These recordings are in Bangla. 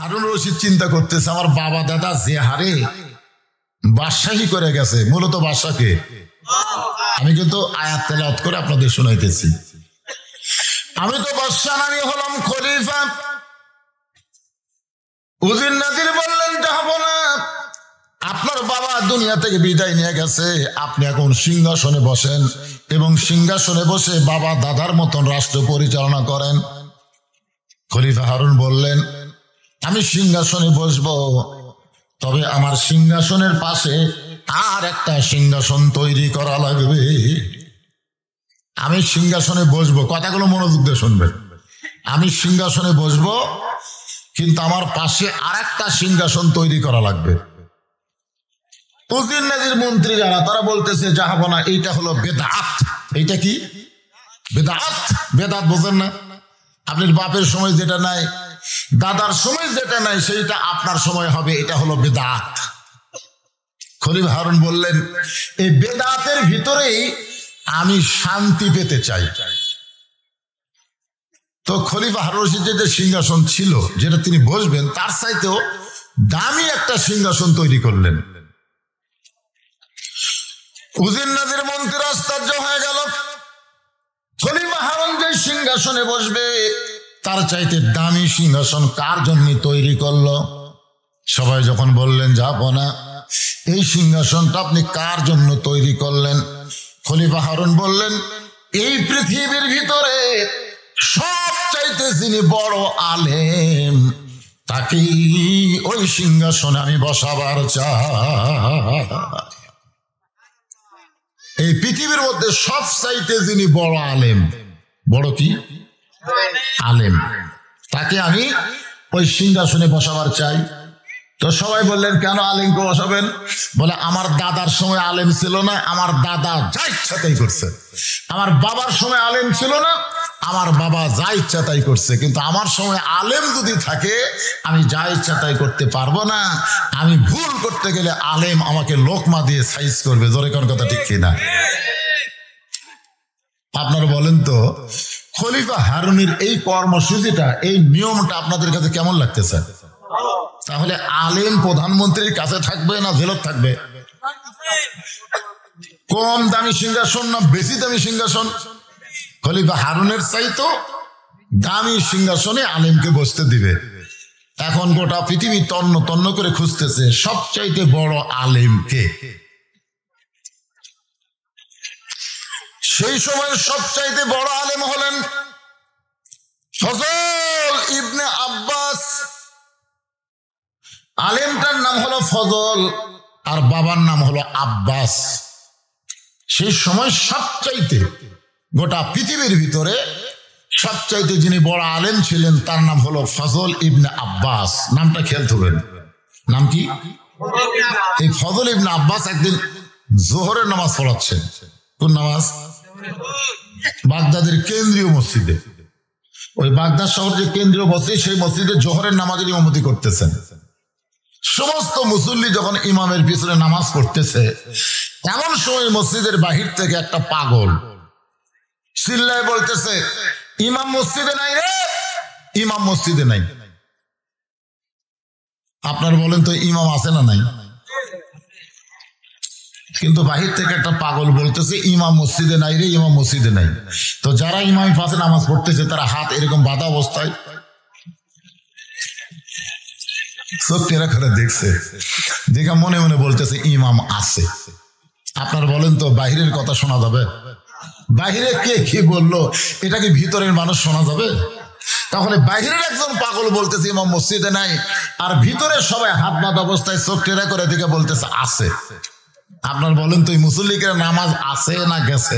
হারুন রশিদ চিন্তা করতেছে আমার বাবা দাদা যে হারে বাদশাহী করে গেছে, মূলত বাদশাকে আমি কিন্তু আয়াত তেলাওয়াত করে আপনাদের শোনাইতেছি। আমি তো বাদশাহ, আমি হলাম খলিফা। উজির নাজির বললেন যাব না, আপনার বাবা দুনিয়া থেকে বিদায় নিয়ে গেছে, আপনি এখন সিংহাসনে বসেন এবং সিংহাসনে বসে বাবা দাদার মতন রাষ্ট্র পরিচালনা করেন। খলিফা হারুন বললেন আমি সিংহাসনে বসবো, তবে আমার সিংহাসনের পাশে আর একটা সিংহাসন তৈরি করা লাগবে। আমি সিংহাসনে বসবো, কথাগুলো মনোযোগ দিয়ে শুনবেন। আমি সিংহাসনে বসবো, কিন্তু আমার পাশে আর একটা সিংহাসন তৈরি করা লাগবে। উজির নাজির মন্ত্রী যারা, তারা বলতেছে যাবো না, এইটা হলো বেদাত। এইটা কি বেদাত? বেদাত বোঝেন না? আপনার বাপের সময় যেটা নাই, দাদার সময় যেটা নাই, সেইটা আপনার সময় হবে, এটা হলো বেদাত। খলিফা হারুন বললেন এই বেদাতের ভিতরেই আমি শান্তি পেতে চাই। তো খলিফা হারুন রশিদের যে সিংহাসন ছিল, যেটা তিনি বসবেন, তার চাইতেও দামি একটা সিংহাসন তৈরি করলেন। উজির নাজির মন্ত্রী আশ্চর্য হয়ে গেল, খলিফা হারুন যে সিংহাসনে বসবে তার চাইতে দামি সিংহাসন কার জন্য তৈরি করলো? সবাই যখন বললেন যাব না, এই সিংহাসনটা আপনি কার জন্য তৈরি করলেন? খলিফা হারুন বললেন এই পৃথিবীর ভিতরে সব চাইতে যিনি বড় আলেম, তাকেই ওই সিংহাসনে আমি বসাবার চাই। এই পৃথিবীর মধ্যে সব চাইতে যিনি বড় আলেম, বড় কি আলেম, তাকে আমি ওই সিংহাসনে বসাবার চাই। তো সবাই বললেন কেন আলেমকে বসাবেন? বলে আমার দাদার সময় আলেম ছিল না, আমার দাদা যা ইচ্ছা তাই করছে। আমার বাবার সময় আলেম ছিল না, আমার বাবা যা ইচ্ছা তাই করছে। কিন্তু আমার সময় আলেম যদি থাকে, আমি যা ইচ্ছা তাই করতে পারবো না। আমি ভুল করতে গেলে আলেম আমাকে লোকমা দিয়ে সাইজ করবে। জোরে কোন কথা ঠিক কিনা? আপনারা বলেন তো, খলিফা হারুনের এই কর্মসূচিটা, এই নিয়মটা আপনাদের কাছে কেমন লাগতেছে? তাহলে আলেম প্রধানমন্ত্রীর কাছে থাকবে না জেলত থাকবে? কম দামি সিংহাসন না বেশি দামি সিংহাসন? খলিফা হারুনের চাইতো দামি সিংহাসনে আলেমকে বসতে দিবে। এখন গোটা পৃথিবী তন্ন তন্ন করে খুঁজতেছে সবচাইতে বড় আলেমকে। সেই সময় সবচাইতে বড় আলেম হলেন ফজল ইবনে আব্বাস। আলেমটার নাম হলো ফজল আর বাবার নাম হলো আব্বাস। সেই সময় সবচাইতে গোটা পৃথিবীর ভিতরে সবচাইতে যিনি বড় আলেম ছিলেন তার নাম হলো ফজল ইবনে আব্বাস। নামটা খেয়াল করবেন। নাম কি? এই ফজল ইবনে আব্বাস একদিন জোহরের নামাজ পড়াচ্ছেন। কোন নামাজ? বাগদাদের কেন্দ্রীয় মসজিদে। ওই বাগদাদ শহর যে কেন্দ্রীয় মসজিদ, সেই মসজিদে জোহরের নামাজের ইমামতি করতেছেন। সমস্ত মুসল্লি যখন ইমামের পিছনে নামাজ পড়তেছে, এমন সময় মসজিদের বাহির থেকে একটা পাগল চিল্লায় বলতেছে ইমাম মসজিদে নাই রে, ইমাম মসজিদে নাই। আপনার বলেন তো ইমাম আছে না নাই? কিন্তু বাহির থেকে একটা পাগল বলতেছে ইমাম মসজিদে নাই রে, ইমাম মসজিদে নাই। তো যারা ইমাম পাশে নামাজ পড়তেছে তারা হাত এরকম বাঁধা অবস্থায় চোখ টেরা করে দেখছে, দেখা মনে মনে বলতেছে ইমাম আছে। আপনার বলেন তো বাহিরের কথা শোনা যাবে? বাহিরে কে কি বললো এটা কি ভিতরের মানুষ শোনা যাবে? তাহলে বাহিরের একজন পাগল বলতেছে ইমাম মসজিদে নাই, আর ভিতরে সবাই হাত বাঁধা অবস্থায় চোখ টেরা করে দেখে বলতেছে আছে। আপনার বলেন তো এই মুসল্লিকের নামাজ আছে না গেছে?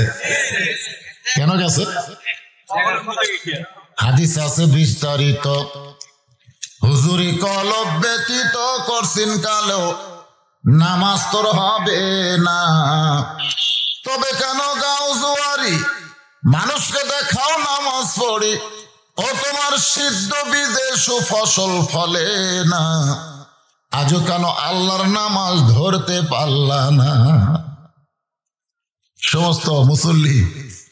কেন গেছে? হাদিস আছে বিস্তারিত, হুজুরি কলব ব্যতীত করছেন কালো নামাজ তোর হবে না। তবে কেন গাও জোয়ারি মানুষকে দেখাও নামাজ পড়ি, ও তোমার সিদ্ধ বীজে সুফসল ফলে না। আজও কেন আল্লাহর নামাজ ধরতে পারলা না? সমস্ত মুসল্লি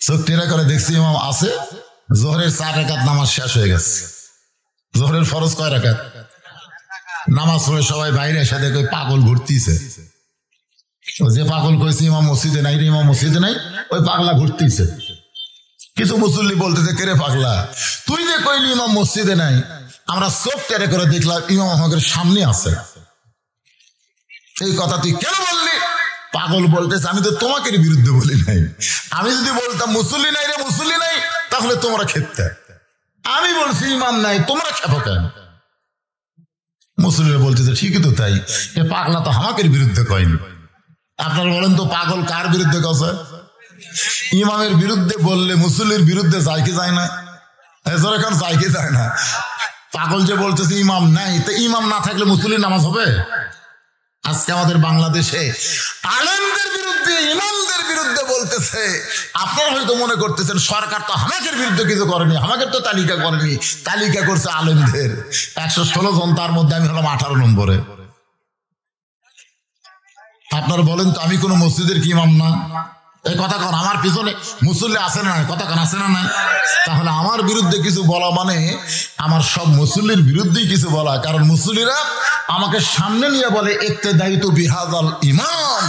চোখ টেরা করে দেখছি ইমাম আছে। জোহরের 4 রাকাত নামাজ শেষ হয়ে গেছে। জোহরের ফরজ কয় রাকাত? নামাজ পড়ে সবাই বাইরে এসে দেখে পাগল ঘুরতিছে। যে পাগল কইছে ইমাম মসজিদে নাই রে, ইমাম মসজিদে নাই, ওই পাগলা ঘুরতিছে। কিছু মুসল্লি বলতেছে, কে রে পাগলা, তুই যে কইলি ইমাম মসজিদে নাই, আমরা চোখ টেরে করে দেখলাম ইমাম আমাদের সামনে আছে, এই কথা তুই কেন বললি? পাগল বলতেছে, আমি তো তোমাকে বিরুদ্ধে বলি নাই। আমি যদি বলতাম মুসল্লি নাই রে, মুসল্লি নাই, তাহলে তোমরা খেতে। আমি বলছি ইমাম নাই, তোমরা খেপো কেন? মুসল্লিরা বলতেছে, ঠিকই তো তাই, এ পাগলা তো আমাকে বিরুদ্ধে কয়নি। আপনারা বলেন তো পাগল কার বিরুদ্ধে কথা? ইমামের বিরুদ্ধে বললে মুসল্লির বিরুদ্ধে যায় কি যায় না? এখন যায় কি যায় না? পাগল যে বলতেছে ইমাম নাই, তো ইমাম না থাকলে মুসল্লির নামাজ হবে? আজকে আমাদের বাংলাদেশে আলেমদের বিরুদ্ধে ইমামদের বিরুদ্ধে বলতেছে। আপনারা হয়তো মনে করতেছেন সরকার তো আমাদের বিরুদ্ধে কিছু করেনি, আমাদের তো তালিকা করেনি, তালিকা করছে আলেমদের 116 জন, তার মধ্যে আমি হলাম 18 নম্বরে। আপনারা বলেন তো আমি কোন মসজিদের কি ইমাম না? এই কথা কন, আমার পিছনে মুসল্লি আছে না, কথা কন আছে না নাই? তাহলে আমার বিরুদ্ধে কিছু বলা মানে আমার সব মুসল্লির বিরুদ্ধেই কিছু বলা। কারণ মুসল্লিরা আমাকে সামনে নিয়ে বলে ইক্তেদাই তো বিহাদাল ইমাম,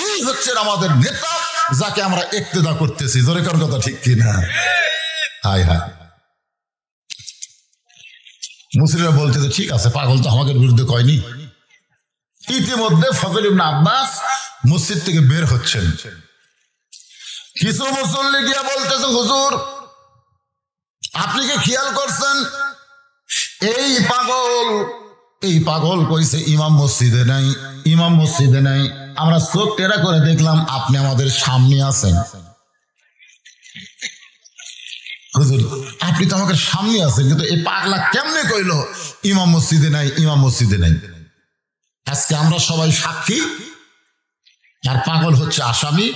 এই হচ্ছেন আমাদের নেতা, যাকে আমরা ইক্তেদা করতেছি। জোরে কোন কথা ঠিক কিনা? হায় হায়, মুসল্লিরা বলতেছে ঠিক আছে, পাগল তো আমাদের বিরুদ্ধে কয়নি। ইতিমধ্যে ফজল ইবনে আব্বাস মসজিদ থেকে বের হচ্ছেন। কিছু মুসল্লি গিয়া বলতেছে, হুজুর আপনি কি খেয়াল করছেন এই পাগল কইছে ইমাম মসজিদে নাই, ইমাম মসজিদে নাই, আমরা চোখ টেরা করে দেখলাম আপনি আমাদের সামনে আছেন। হুজুর আপনি তো আমাদের সামনে আছেন, কিন্তু এই পাগলা কেমনে কইলো ইমাম মসজিদে নাই, ইমাম মসজিদে নাই? আজকে আমরা সবাই সাক্ষী, আর পাগল হচ্ছে আসামি,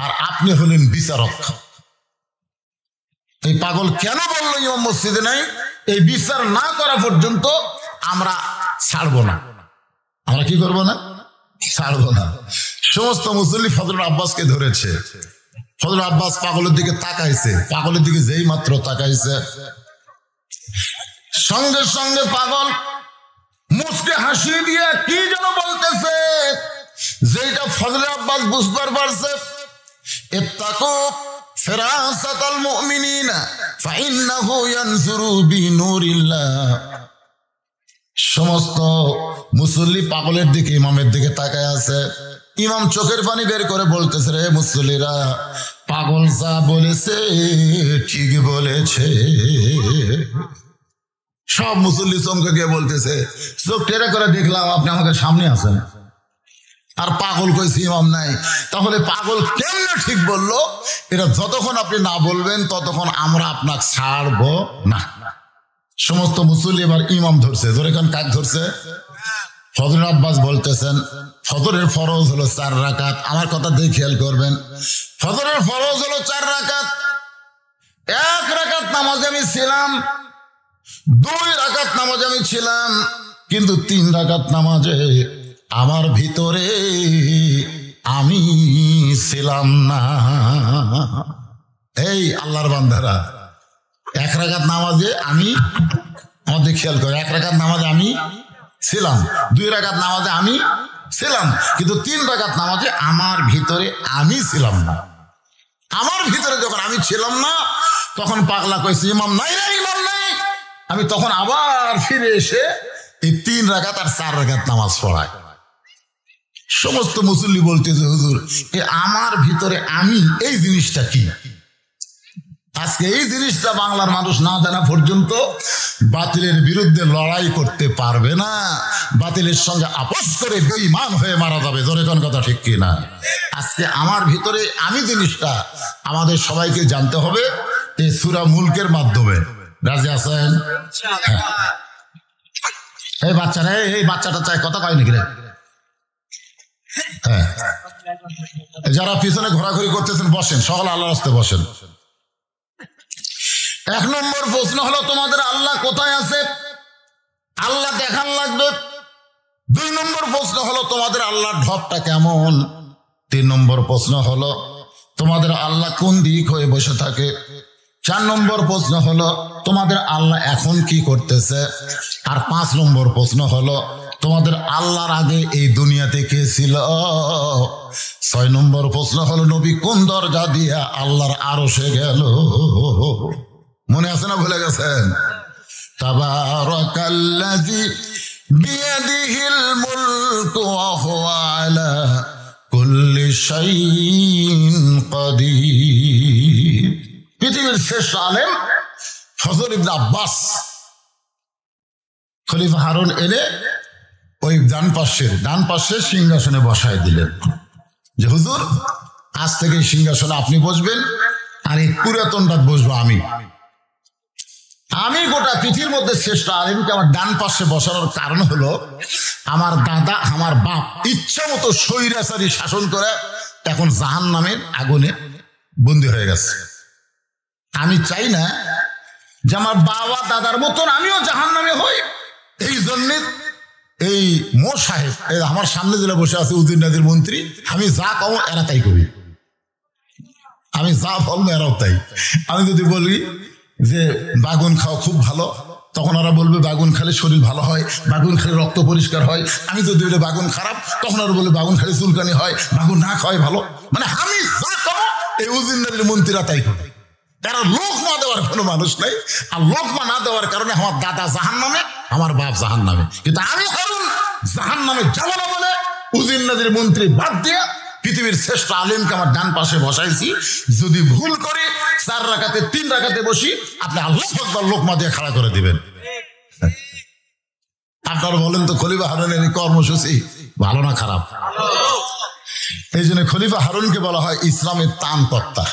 আর আপনি হলেন বিচারক। এই পাগল কেন বললো ইমাম মসজিদে নাই, এই বিচার না করা পর্যন্ত আমরা ছাড়বো না। আমরা কি করবো না? ছাড়বো না। সমস্ত মুসল্লি ফজল আব্বাসকে ধরেছে। ফজল আব্বাস পাগলের দিকে তাকাইছে, পাগলের দিকে যেই মাত্র তাকাইছে, সঙ্গে সঙ্গে পাগল মুখকে হাসি দিয়ে কি যেন বলতেছে, যেটা ফজল আব্বাস বুঝবার পারছে, ইত্তাকু ফিরাসাতাল মুমিনিনা ফাইন্নাহু ইয়ানজুরু বিনুরিল্লাহ। সমস্ত মুসল্লি পাগলের দিকে, ইমামের দিকে তাকায় আছে। ইমাম চোখের পানি বের করে বলতেছে, রে মুসল্লিরা, পাগল যা বলেছে ঠিক বলেছে। সব মুসল্লি চমকে গিয়ে বলতেছে, চোখ টেরা করে দেখলাম আপনি আমাদের সামনে আছেন, আর পাগল কইছে ইমাম নাই। তাহলে পাগল কেমনে ঠিক বললো? এটা যতক্ষণ আপনি না বলবেন ততক্ষণ আমরা আপনাকে ছাড়বো না। সমস্ত মুসল্লি এবার ইমাম ধরছে। জোরে কান কাক ধরছে? ফজল আব্বাস বলতেছেন, ফজরের ফরজ হলো 4 রাকাত। আমার কথা দিয়ে খেয়াল করবেন, ফজরের ফরজ হলো 4 রাকাত। 1 রাকাত নামাজে আমি ছিলাম, 2 রাকাত নামাজে আমি ছিলাম, কিন্তু 3 রাকাত নামাজে আমার ভিতরে আমি ছিলাম না। এই আল্লাহর বান্দারা, 1 রাকাত নামাজে আমি, আমাদের খেয়াল করে, 1 রাকাত নামাজে আমি ছিলাম, 2 রাকাত নামাজে আমি ছিলাম, কিন্তু 3 রাকাত নামাজে আমার ভিতরে আমি ছিলাম না। আমার ভিতরে যখন আমি ছিলাম না, তখন পাগলা কইছে ইমাম নাই, ইমাম নাই। আমি তখন আবার ফিরে এসে এই 3 রাকাত আর 4 রাকাত নামাজ পড়াই। সমস্ত মুসল্লি বলতেছে, হুজুর আমার ভিতরে আমি, এই জিনিসটা কি? আজকে এই জিনিসটা বাংলার মানুষ না জানা পর্যন্ত বাতিলের বিরুদ্ধে লড়াই করতে পারবে না, বাতিলের সঙ্গে আপোষ করে বেঈমান হয়ে মারা যাবে। জোরে কোন কথা ঠিক কিনা? আজকে আমার ভিতরে আমি জিনিসটা আমাদের সবাইকে জানতে হবে এই সূরা মুলকের মাধ্যমে। রাজি আছেন? এই বাচ্চারা, এই বাচ্চাটা চাই কথা কয় নাকি রে? হ্যাঁ, যারা পিছনে ঘোরাঘুরি করতেছেন বসেন, সকল আল্লাহর রাস্তায় বসেন। 1 নম্বর প্রশ্ন হলো, তোমাদের আল্লাহ কোথায় আছে? আল্লাহ দেখান লাগবে। 2 নম্বর প্রশ্ন হলো, তোমাদের আল্লাহর ঢপটা কেমন? 3 নম্বর প্রশ্ন হলো, তোমাদের আল্লাহ কোন দিক হয়ে বসে থাকে? 4 নম্বর প্রশ্ন হলো, তোমাদের আল্লাহ এখন কি করতেছে? আর 5 নম্বর প্রশ্ন হলো, তোমাদের আল্লাহর আগে এই দুনিয়াতে কে ছিল? 6 নম্বর প্রশ্ন হলো নবী কোন দরজা দিয়া আল্লাহর আরশে গেল? মনে আছে না ভুলে গেছেন? তাবারাকাল্লাযী বিয়াদিহিল মুলকু ওয়া হুয়া আলা কুল্লি শাইইন কাদির। পৃথিবীর শ্রেষ্ঠ আলেম ফজল ইবনে আব্বাস খলিফা হারুন এনে ওই ডান পাশে সিংহাসনে বসায় দিলেন যে হুজুর আজ থেকে সিংহাসনে আপনি বসবেন, আর এই পুরাতনটা বসবো আমি। গোটা পৃথিবীর মধ্যে শ্রেষ্ঠ আলেমকে আমার ডান পাশে বসানোর কারণ হলো আমার দাদা আমার বাপ ইচ্ছা মতো স্বৈরাচারী শাসন করে এখন জাহান্নামের আগুনে বন্দী হয়ে গেছে। আমি চাই না যে আমার বাবা দাদার মতন আমিও জাহান্নামে হই। এই জন্যে এই মোর সাহেব আমার সামনে যেটা বসে আছে উদ্দিন নাদির মন্ত্রী, আমি যা কম এরা তাই করি, আমি যা বলবো এরাও তাই। আমি যদি বলি যে বাগুন খাও খুব ভালো, তখন ওরা বলবে বাগুন খেলে শরীর ভালো হয়, বাগুন খেলে রক্ত পরিষ্কার হয়। আমি যদি বলি বাগুন খারাপ, তখন ওরা বলবে বাগুন খেলে চুলকানি হয়, বাগুন না খাওয়াই ভালো। মানে আমি যা করো এই উদ্দিন নাদির মন্ত্রীরা তাই করে। তারা লোকমা দেওয়ার কোনো মানুষ নাই, আর লোকমা না দেওয়ার কারণে আমার দাদা জাহান্নামে, আমার বাপ জাহান্নামে। কিন্তু আমি হারুন জাহান্নামে যাব না বলে উদ্দিন নাদির মন্ত্রী বাদ দিয়ে পৃথিবীর শ্রেষ্ঠ আলেমকে আমার ডান পাশে বসাইছি। যদি ভুল করে 4 রাকাতে 3 রাকাতে বসি, আপনি আল্লাহু আকবার লোকমা দিয়ে খাড়া করে দিবেন। আপনারা বলেন তো খলিফা হারুনের এই কর্মসূচি ভালো না খারাপ? এই জন্য খলিফা হারুনকে বলা হয় ইসলামের ত্রাণকর্তা।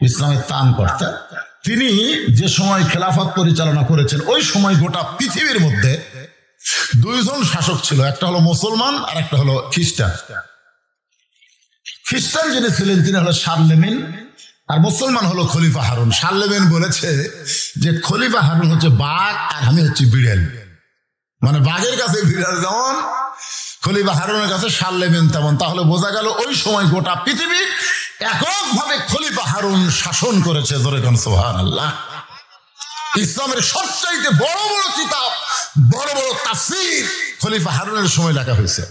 ইসলামের ত্রাণকর্তা তিনি যে সময় খেলাফত পরিচালনা করেছেন, ওই সময় গোটা পৃথিবীর মধ্যে 2 জন শাসক ছিল, একটা হলো মুসলমান আর একটা হলো খ্রিস্টান। খ্রিস্টান যিনি ছিলেন তিনি হলো শারলেমেন, আর মুসলমান হলো খলিফা হারুন। শারলেমেন বলেছে যে খলিফা হারুন হচ্ছে বাঘ আর আমি হচ্ছে বিড়াল, মানে বাঘের কাছে বিড়াল যেমন খলিফা হারুনের কাছে শারলেমেন তেমন। তাহলে বোঝা গেল ওই সময় গোটা পৃথিবী এককভাবে খলিফা হারুন শাসন করেছে। ধরে কোন সুবহানাল্লাহ। ইসলামের সবচাইতে বড় বড় কিতাব, বড় বড় তাফসীর খলিফা হারুনের সময় লেখা হয়েছে।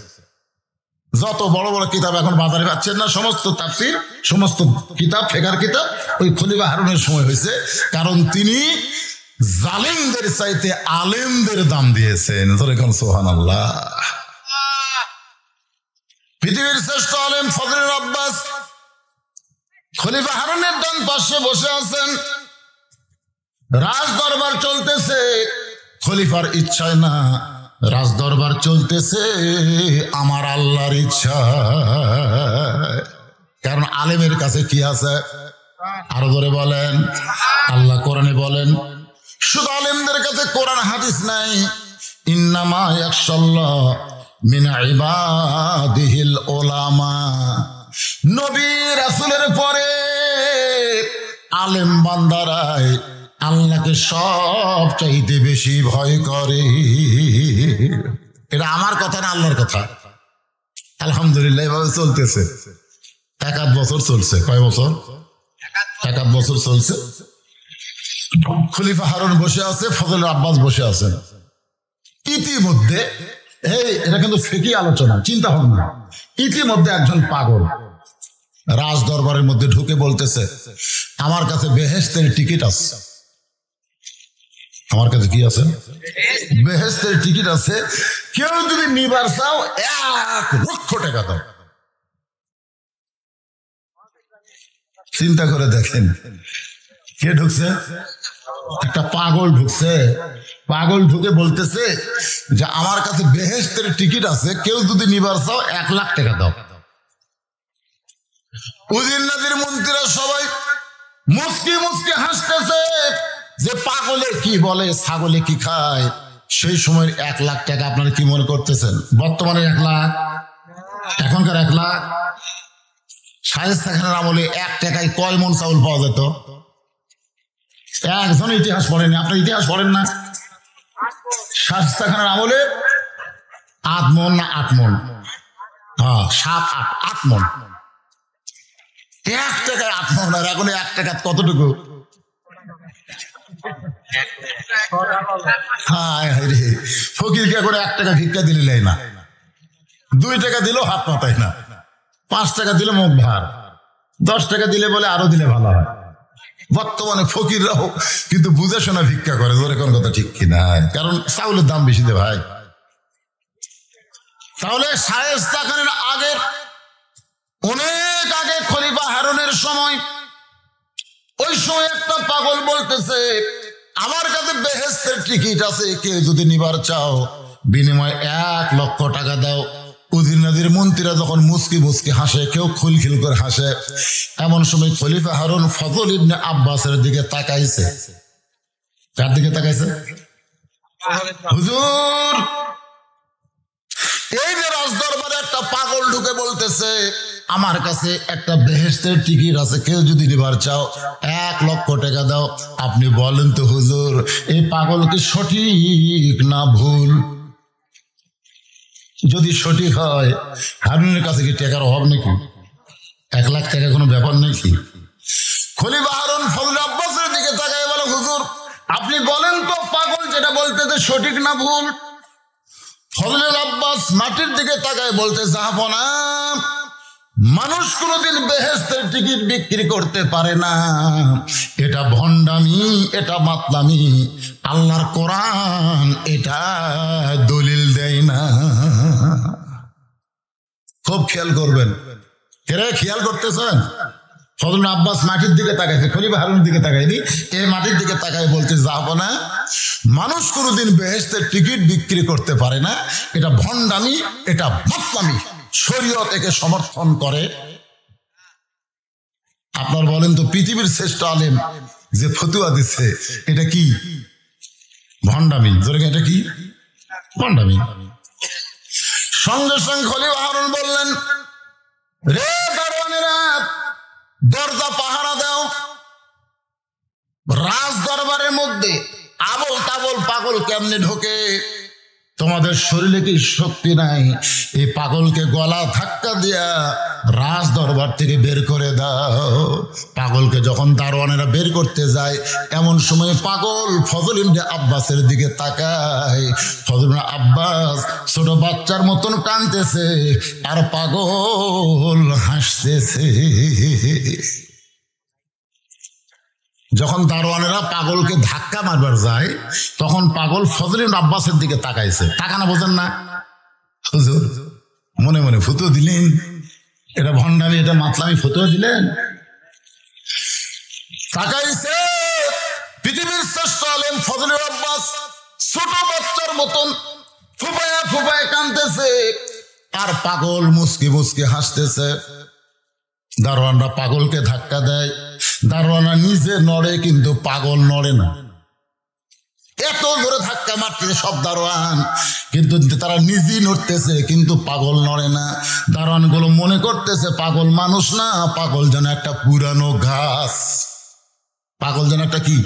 যত বড় বড় কিতাব এখন বাজারে পাচ্ছেন না, সমস্ত তাফসীর, সমস্ত কিতাব, ফিকহের কিতাব ওই খলিফা হারুনের সময় হয়েছে। কারণ তিনি জালিমদের চাইতে আলেমদের দাম দিয়েছেন। ধরে কোন সুবহানাল্লাহ। পৃথিবীর শ্রেষ্ঠ আলেম ফজল আব্বাস খলিফা হারুনের ডান পাশে বসে আছেন। রাজ দরবার চলতেছে, খলিফার ইচ্ছায় না, রাজ দরবার চলতেছে আমার আল্লাহর ইচ্ছা। কারণ আলেমের কাছে কি আছে? আরো ধরে বলেন, আল্লাহ কোরআনে বলেন শুধু আলেমদের কাছে কোরআন হাদিস নাই, ইন্নামা ইয়াখশাল্লাহ মিন ইবাদিহিল উলামা। নবী রাসূলের পরে আলেম বান্দারাই আল্লাহকে সব চাইতে বেশি ভয় করে। এটা আমার কথা না, আল্লাহর কথা। আলহামদুলিল্লাহ এভাবে চলতেছে। 1 বছর চলছে। কয় বছর? 1 বছর চলছে। খলিফা হারুন বসে আছে, ফজল আব্বাস বসে আছেন। ইতিমধ্যে এটা কিন্তু ফিকহি আলোচনা, চিন্তা ভাবনা। ইতিমধ্যে একজন পাগল রাজ দরবারের মধ্যে ঢুকে বলতেছে আমার কাছে বেহেশতের টিকিট আছে। আমার কাছে কি আছে? বেহেশতের টিকিট আছে। কেউ যদি নিবার চাও 1 লক্ষ টাকা দাও। চিন্তা করে দেখেন কে ঢুকছে? একটা পাগল ঢুকছে। পাগল ঢুকে বলতেছে যে আমার কাছে বেহেশতের টিকিট আছে, কেউ যদি নিবার চাও 1 লাখ টাকা দাও। উদ্দিন নাদির মন্ত্রীরা সবাই মুস্কি মুস্কি হাসতেছে যে পাগলে কি বলে, ছাগলে কি খায়। সেই সময়ের 1 লাখ টাকা আপনারা কি মনে করতেছেন? বর্তমানে 1 লাখ, এখনকার 1 লাখ। শায়েস্তা খানের আমলে 1 টাকায় কয় মন চাউল পাওয়া যেত? একজন ইতিহাস পড়েনি। আপনার ইতিহাস পড়েন না? শায়েস্তা খানের আমলে 8 মন না 8 মন? হ্যাঁ, 7, 8 মন। 1 টাকায় 8 মন। আর এখন 1 টাকা কতটুকু? ফকিরকে করে 1 টাকা ভিক্ষা দিলে লাই না, 2 টাকা দিলেও হাত পাতায় না, 5 টাকা দিলে মুখ ভার, 10 টাকা দিলে বলে আরো দিলে ভালো হয়। বর্তমানে ফকিররাও কিন্তু বুঝে শোনা ভিক্ষা করে, ধরে কোন কথা ঠিক কিনা? কারণ চাউলের দাম বেশি দে ভাই। তাহলে শায়েস্তা খানের আগের অনেক আগে খলিফা হারুনের সময়, ওই সময় একটা পাগল বলতেছে আমার কাছে বেহেশতের টিকিট আছে, কেউ যদি নিবার চাও বিনিময় 1 লক্ষ টাকা দাও। উজির নাজির মন্ত্রীরা যখন মুস্কি মুস্কি হাসে, কেউ খিলখিল করে হাসে, এমন সময় খলিফা হারুন ফজল ইবনে আব্বাসের দিকে তাকাইছে। কার দিকে তাকাইছে? হুজুর, এই যে রাজদরবারে একটা পাগল ঢুকে বলতেছে আমার কাছে একটা বেহেশতের টিকিট আছে, কেউ যদি নিবার চাও 1 লক্ষ টাকা দাও। আপনি বলেন তো হুজুর, এই পাগল কি সঠিক না ভুল? যদি সঠিক হয়, হারুনের কাছে কি টাকার অভাব নাকি? 1 লাখ টাকা কোনো ব্যাপার নাকি? খলিফা হারুন ফজল আব্বাসের দিকে তাকায় বলে হুজুর, আপনি বলেন তো পাগল যেটা বলতেছে সঠিক না ভুল? ফজল আব্বাস মাটির দিকে তাকায় বলতে জাহাপনা, মানুষ কোনদিন বেহেশতের টিকিট বিক্রি করতে পারে না, এটা ভণ্ডামি, এটা মাতলামি। আল্লাহর কোরআন এটা দলিল দেয় না। খুব খেয়াল করবেন। কেরে খেয়াল করতেছেন? ফজল আব্বাস মাটির দিকে তাকাইছে, খলিফা হারুনের দিকে তাকায়নি, এই মাটির দিকে তাকাই বলতে যাবো না, মানুষ কোনদিন বেহেশতের টিকিট বিক্রি করতে পারে না, এটা ভণ্ডামি, এটা মাতলামি, শরীয়ত একে সমর্থন করে। আপনার বলেন তো, পৃথিবীর শ্রেষ্ঠ আলেম যে ফতুয়া দিচ্ছে এটা কি? ভণ্ডামি। এটা কি? ভণ্ডামি। সঙ্গে সঙ্গে খলিফা হারুন বললেন, রে দারোয়ানেরা, দরজা পাহারা দাও। রাজ দরবারের মধ্যে আবল তাবল পাগল কেমনে ঢোকে? তোমাদের শরীরে কি শক্তি নাই? এই পাগলকে গলা ধাক্কা দিয়া রাজ দরবার থেকে বের করে দাও। পাগলকে যখন দারোয়ানেরা বের করতে যায়, এমন সময় পাগল ফজল ইবনে আব্বাসের দিকে তাকায়। ফজল ইবনে আব্বাস ছোট বাচ্চার মতন কাঁদতেছে, আর পাগল হাসতেছে। যখন দারোয়ানেরা পাগলকে ধাক্কা মারবার যায়, তখন পাগল ফজল ইবনে আব্বাসের দিকে তাকাইছে। তাকানা বোঝেন না? হুজুর মনে মনে ফুটো দিলেন, এটা ভণ্ডামি, এটা মাতলামি, ফুটো দিলেন। তাকাইছে পৃথিবীর শ্রেষ্ঠ আলেম ফজল ইবনে আব্বাস ছোট বাচ্চার মতন ফুপায়া ফুপায়া কাঁদতেছে, আর পাগল মুসকি মুসকি হাসতেছে। দারোয়ানরা পাগলকে ধাক্কা দেয়, দারোয়ানা নিজে নড়ে কিন্তু পাগল নড়ে না। এত জোরে ধাক্কা মারতেছে সব দারোয়ান, কিন্তু তারা নিজেই নড়তেছে, কিন্তু পাগল নড়ে না। দারোয়ান গুলো মনে করতেছে পাগল মানুষ না, পাগল যেন একটা পুরানো ঘাস, পাগল যেন একটা কি।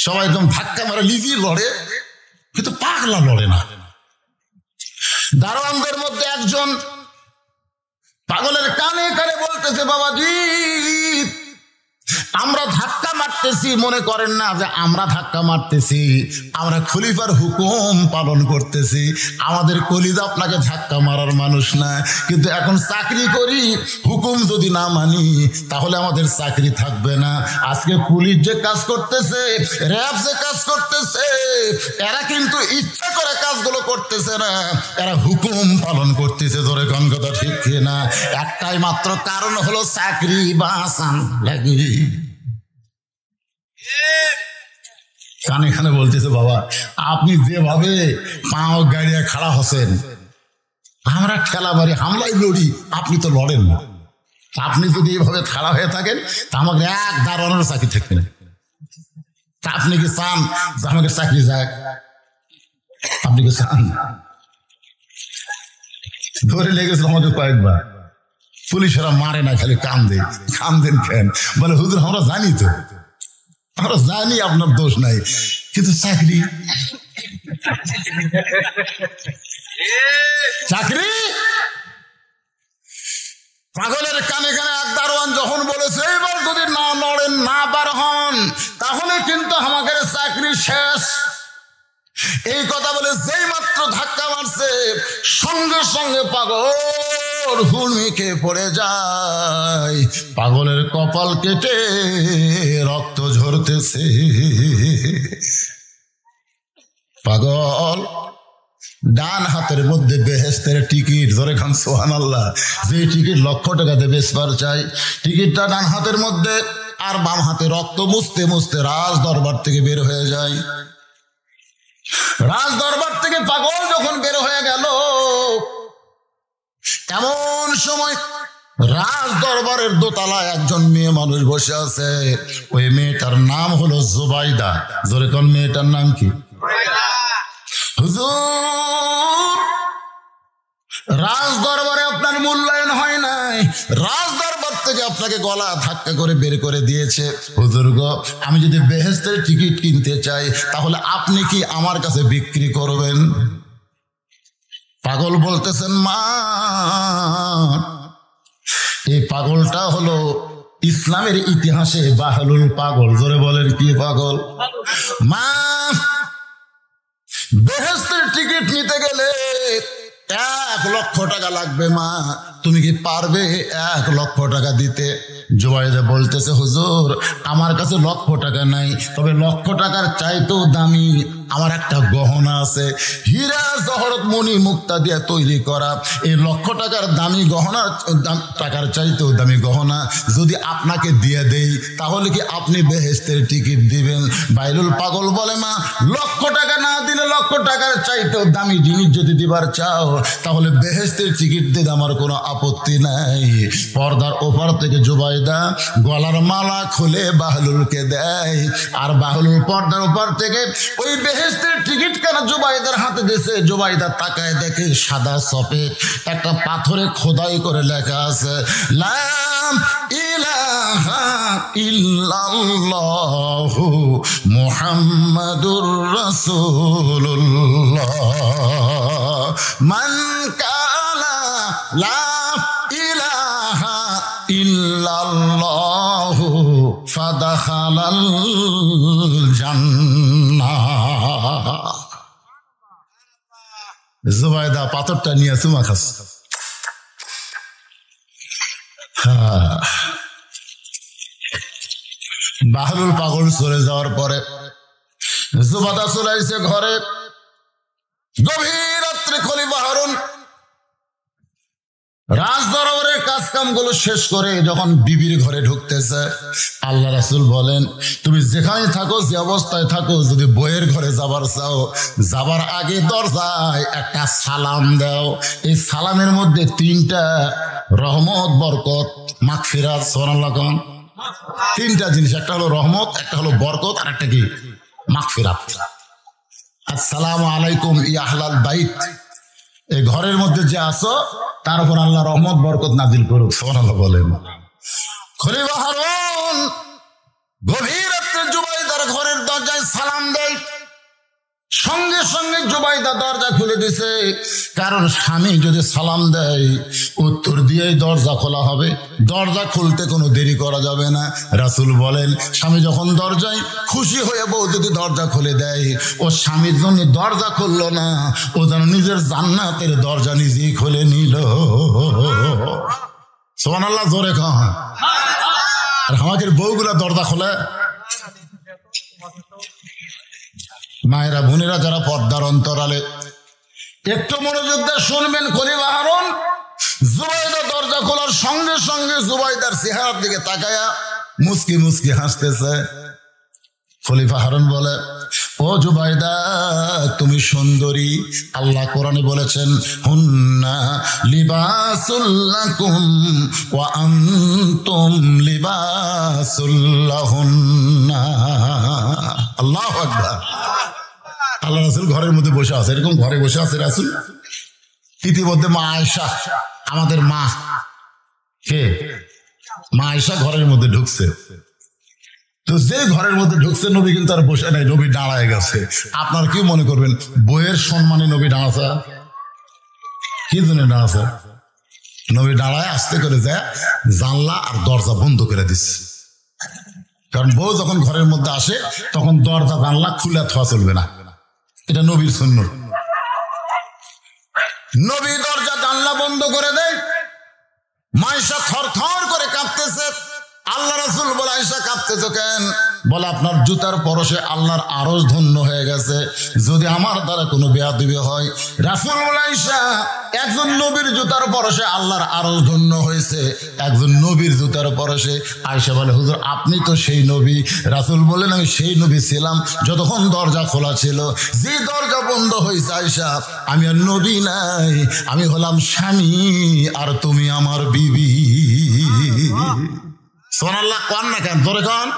সবাই একদম ধাক্কা মারে নিজেই লড়ে, কিন্তু পাগলা লড়ে না। দারোয়ানদের মধ্যে একজন পাগলের কানে কানে বলতেছে, বাবাজি আমরা ধাক্কা মারতেছি, মনে করেন না যে আমরা ধাক্কা মারতেছি, আমরা খলিফার হুকুম পালন করতেছি। আমাদের কলিজা আপনাকে ধাক্কা মারার মানুষ না, কিন্তু এখন চাকরি করি, হুকুম যদি না মানি তাহলে আমাদের চাকরি থাকবে না। আজকে পুলিশ যে কাজ করতেছে, র্যাব যে কাজ করতেছে, এরা কিন্তু ইচ্ছা করে কাজগুলো করতেছে না, এরা হুকুম পালন করতেছে। ধরে কোন কথা ঠিক না? একটাই মাত্র কারণ হলো চাকরি বাঁচান লাগি। কানে এখানে বলতেছে, বাবা আপনি যেভাবে পাও গাড়িয়া খাড়া হচ্ছেন, আমরা ঠেলা মারি হামলাই লড়ি, আপনি তো লড়েন না। আপনি যদি এইভাবে খাড়া হয়ে থাকেন তা আমাকে এক দারোয়ানের চাকরি থাকবে না। তা আপনি কি চান যে আমাকে চাকরি যাক? আপনি কি চান? ধরে লেগেছিল আমাকে কয়েকবার, পুলিশেরা মারে না, খালি কান্দেন কেন? বলে হুজুর আমরা জানি তো, আমরা জানি আপনার দোষ নাই, কিন্তু চাকরি চাকরি। পাগলের কানে কানে এক দারোয়ান যখন বলেছে, এবার যদি না নড়েন না বার হন তাহলে কিন্তু আমাদের চাকরি শেষ। এই কথা বলে যেই মাত্র ধাক্কা মারছে সঙ্গে সঙ্গে পাগল হুড়মিকে পড়ে যায়। পাগলের কপাল কেটে রক্ত ঝরতেছে। পাগল ডান হাতের মধ্যে বেহেশতের টিকিট, ধরে খান সুবহানাল্লাহ, যে টিকিট লক্ষ টাকা দিয়ে বেচবার চাই, টিকিটটা ডান হাতের মধ্যে, আর বাম হাতে রক্ত মুছতে মুছতে রাজ দরবার থেকে বের হয়ে যায়। রাজ দরবার থেকে পাগল যখন বের হয়ে গেল, এমন সময় রাজ দরবারের দোতলায় একজন মেয়ে মানুষ বসে আছে। ওই মেয়েটার নাম হলো জুবাইদা। জোরে কোন মেয়েটার নাম কি? হুজুর, রাজ দরবারে আপনার মূল্যায়ন হয় নাই, রাজ দরবার থেকে আপনাকে গলা ধাক্কা করে বের করে দিয়েছে। হুজুর গো, আমি যদি বেহেশতের টিকিট কিনতে চাই তাহলে আপনি কি আমার কাছে বিক্রি করবেন? পাগল বলতেছেন, মা, এই পাগলটা হলো ইসলামের ইতিহাসে বাহলুল পাগল। জোরে বলেন, কি পাগল? মা, বেহেশতের টিকিট নিতে গেলে 1 লক্ষ টাকা লাগবে। মা, তুমি কি পারবে 1 লক্ষ টাকা দিতে? জুবাইদা বলতেছে, হুজুর, আমার কাছে লক্ষ টাকা নাই, তবে লক্ষ টাকার চাইতেও দামি আমার একটা গহনা আছে, হীরা জহরত মণি মুক্তা দিয়ে তৈরি করা। এই লক্ষ টাকার দামি গহনা, টাকার চাইতেও দামি গহনা যদি আপনাকে দিয়ে দেই তাহলে কি আপনি বেহেশতের টিকিট দিবেন? বাইলুল পাগল বলে, মা, লক্ষ টাকা না দিলে লক্ষ টাকার চাইতেও দামি জিনিস যদি দিবার চাও তাহলে বেহেশতের টিকিট দিতে আমার কোনো আপত্তি নাই। পর্দার ওপার থেকে জুবাইদা গলার মালা খুলে বাহলুলকে দেয়, আর বাহলুল পর্দার ওপার থেকে ওই বেহেশতের টিকিট কেন জুবাইদার হাতে দিয়েছে। জুবাইদা তাকায় দেখে সাদা সফেদ একটা পাথরে খোদাই করে লেখা আছে, লা ইলাহা ইল্লাল্লাহু মুহাম্মাদুর রাসূলুল্লাহ মান কালা লা ইলাহা ইল্লাল্লাহু ফাদাখালাল জান্নাহ। জুবাইদা পাথরটা নিয়ে চুমা খাস। বাহলুল পাগল চলে যাওয়ার পরে জুবাইদা চলে আসছে ঘরে। গভীর রাত্রে খলিফা হারুন রাজ দরবারের কাজ কাম গুলো শেষ করে যখন বিবির ঘরে ঢুকতেছে, আল্লাহ রাসূল বলেন, তুমি যেখানে থাকো, যে অবস্থায় থাকো, যদি বইয়ের ঘরে যাবার চাও, যাবার আগে দরজায় একটা সালাম দাও। এই সালামের মধ্যে 3টা রহমত, বরকত, মাগফিরাত, সুবহানাল্লাহ, 3টা জিনিস, একটা হলো রহমত, একটা হলো বরকত, আর একটা কি? মাগফিরাত। আসসালামু আলাইকুম ইয়া আহলাল বাইত, এই ঘরের মধ্যে যে আছো তার উপর আল্লাহ রহমত বরকত নাজিল করুক। সুবহানাল্লাহ বলেন। খলিফা হারুন গভীর রাতে জুবাইদার ঘরের দরজায় সালাম দেয়, সঙ্গে সঙ্গে জুবাইদা দরজা খুলে দিছে। কারণ স্বামী যদি সালাম দেয় উত্তর দিয়েই দরজা খোলা হবে, দরজা খুলতে কোনো দেরি করা যাবে না। রাসূল বলেন, স্বামী যখন দরজায় খুশি হয়ে বউ যদি দরজা খুলে দেয়, ও স্বামীর জন্য দরজা খুললো না, ও যেন নিজের জান্নাতের দরজা নিজেই খুলে নিল। সুবহানাল্লাহ, জোরে কহ। আর আমাদের বউগুলা দরজা খোলে। মায়েরা, বোনেরা যারা পর্দার অন্তরালে, একটু মনোযোগ দিয়ে শুনবেন। খলিফা হারুন জুবাইদা দরজা খোলার সঙ্গে সঙ্গে জুবাইদার চেহারার দিকে তাকায়া মুস্কি মুস্কি হাসতেছে। খলিফা হারুন বলে, ও জুবাইদা, তুমি সুন্দরী। আল্লাহ কোরআনে বলেছেন, হুন্না লিবাসুল লাকুম ওয়া আনতুম লিবাসুল লাহুন্না। আল্লাহু আকবার। আল্লাহ রাসূল ঘরের মধ্যে বসে আছে, এরকম ঘরে বসে আছে রাসূল। ইতিমধ্যে মা আয়েশা, আমাদের মা, কে? মা আয়েশা ঘরের মধ্যে ঢুকছে। তো যে ঘরের মধ্যে ঢুকছে, নবী কিন্তু আর বসে নাই, নবী দাঁড়ায় গেছে। আপনার কি মনে করবেন, বইয়ের সম্মানে নবী দাঁড়াছে? কি জন্য দাঁড়াছে? নবী দাঁড়ায় আস্তে করে যায় জানলা আর দরজা বন্ধ করে দিচ্ছে। কারণ বউ যখন ঘরের মধ্যে আসে তখন দরজা জানলা খুলে থাকা চলবে না, এটা নবীর সুন্নত। নবী দরজা জানলা বন্ধ করে দেয়। মাইশা থর থর করে কাঁপতেছে। আল্লাহ রাসূল বলে, আয়েশা কাঁপতেছো কেন? বলে, আপনার জুতার পরশে আল্লাহর আরশ ধন্য হয়ে গেছে, যদি আমার দ্বারা কোনো বেয়াদবি হয়। রাসূল বলে, আয়েশা, একজন নবীর জুতার পরশে আল্লাহর আরশ ধন্য হয়েছে, একজন নবীর জুতার পরশে। আয়েশা বলে, হুজুর আপনি তো সেই নবী। রাসূল বললেন, আমি সেই নবী ছিলাম যতক্ষণ দরজা খোলা ছিল, যে দরজা বন্ধ হয়েছে আয়েশা, আমি আর নবী নাই, আমি হলাম স্বামী আর তুমি আমার বিবি। সুবহানাল্লাহ, কোন না কেন, ধরে কোন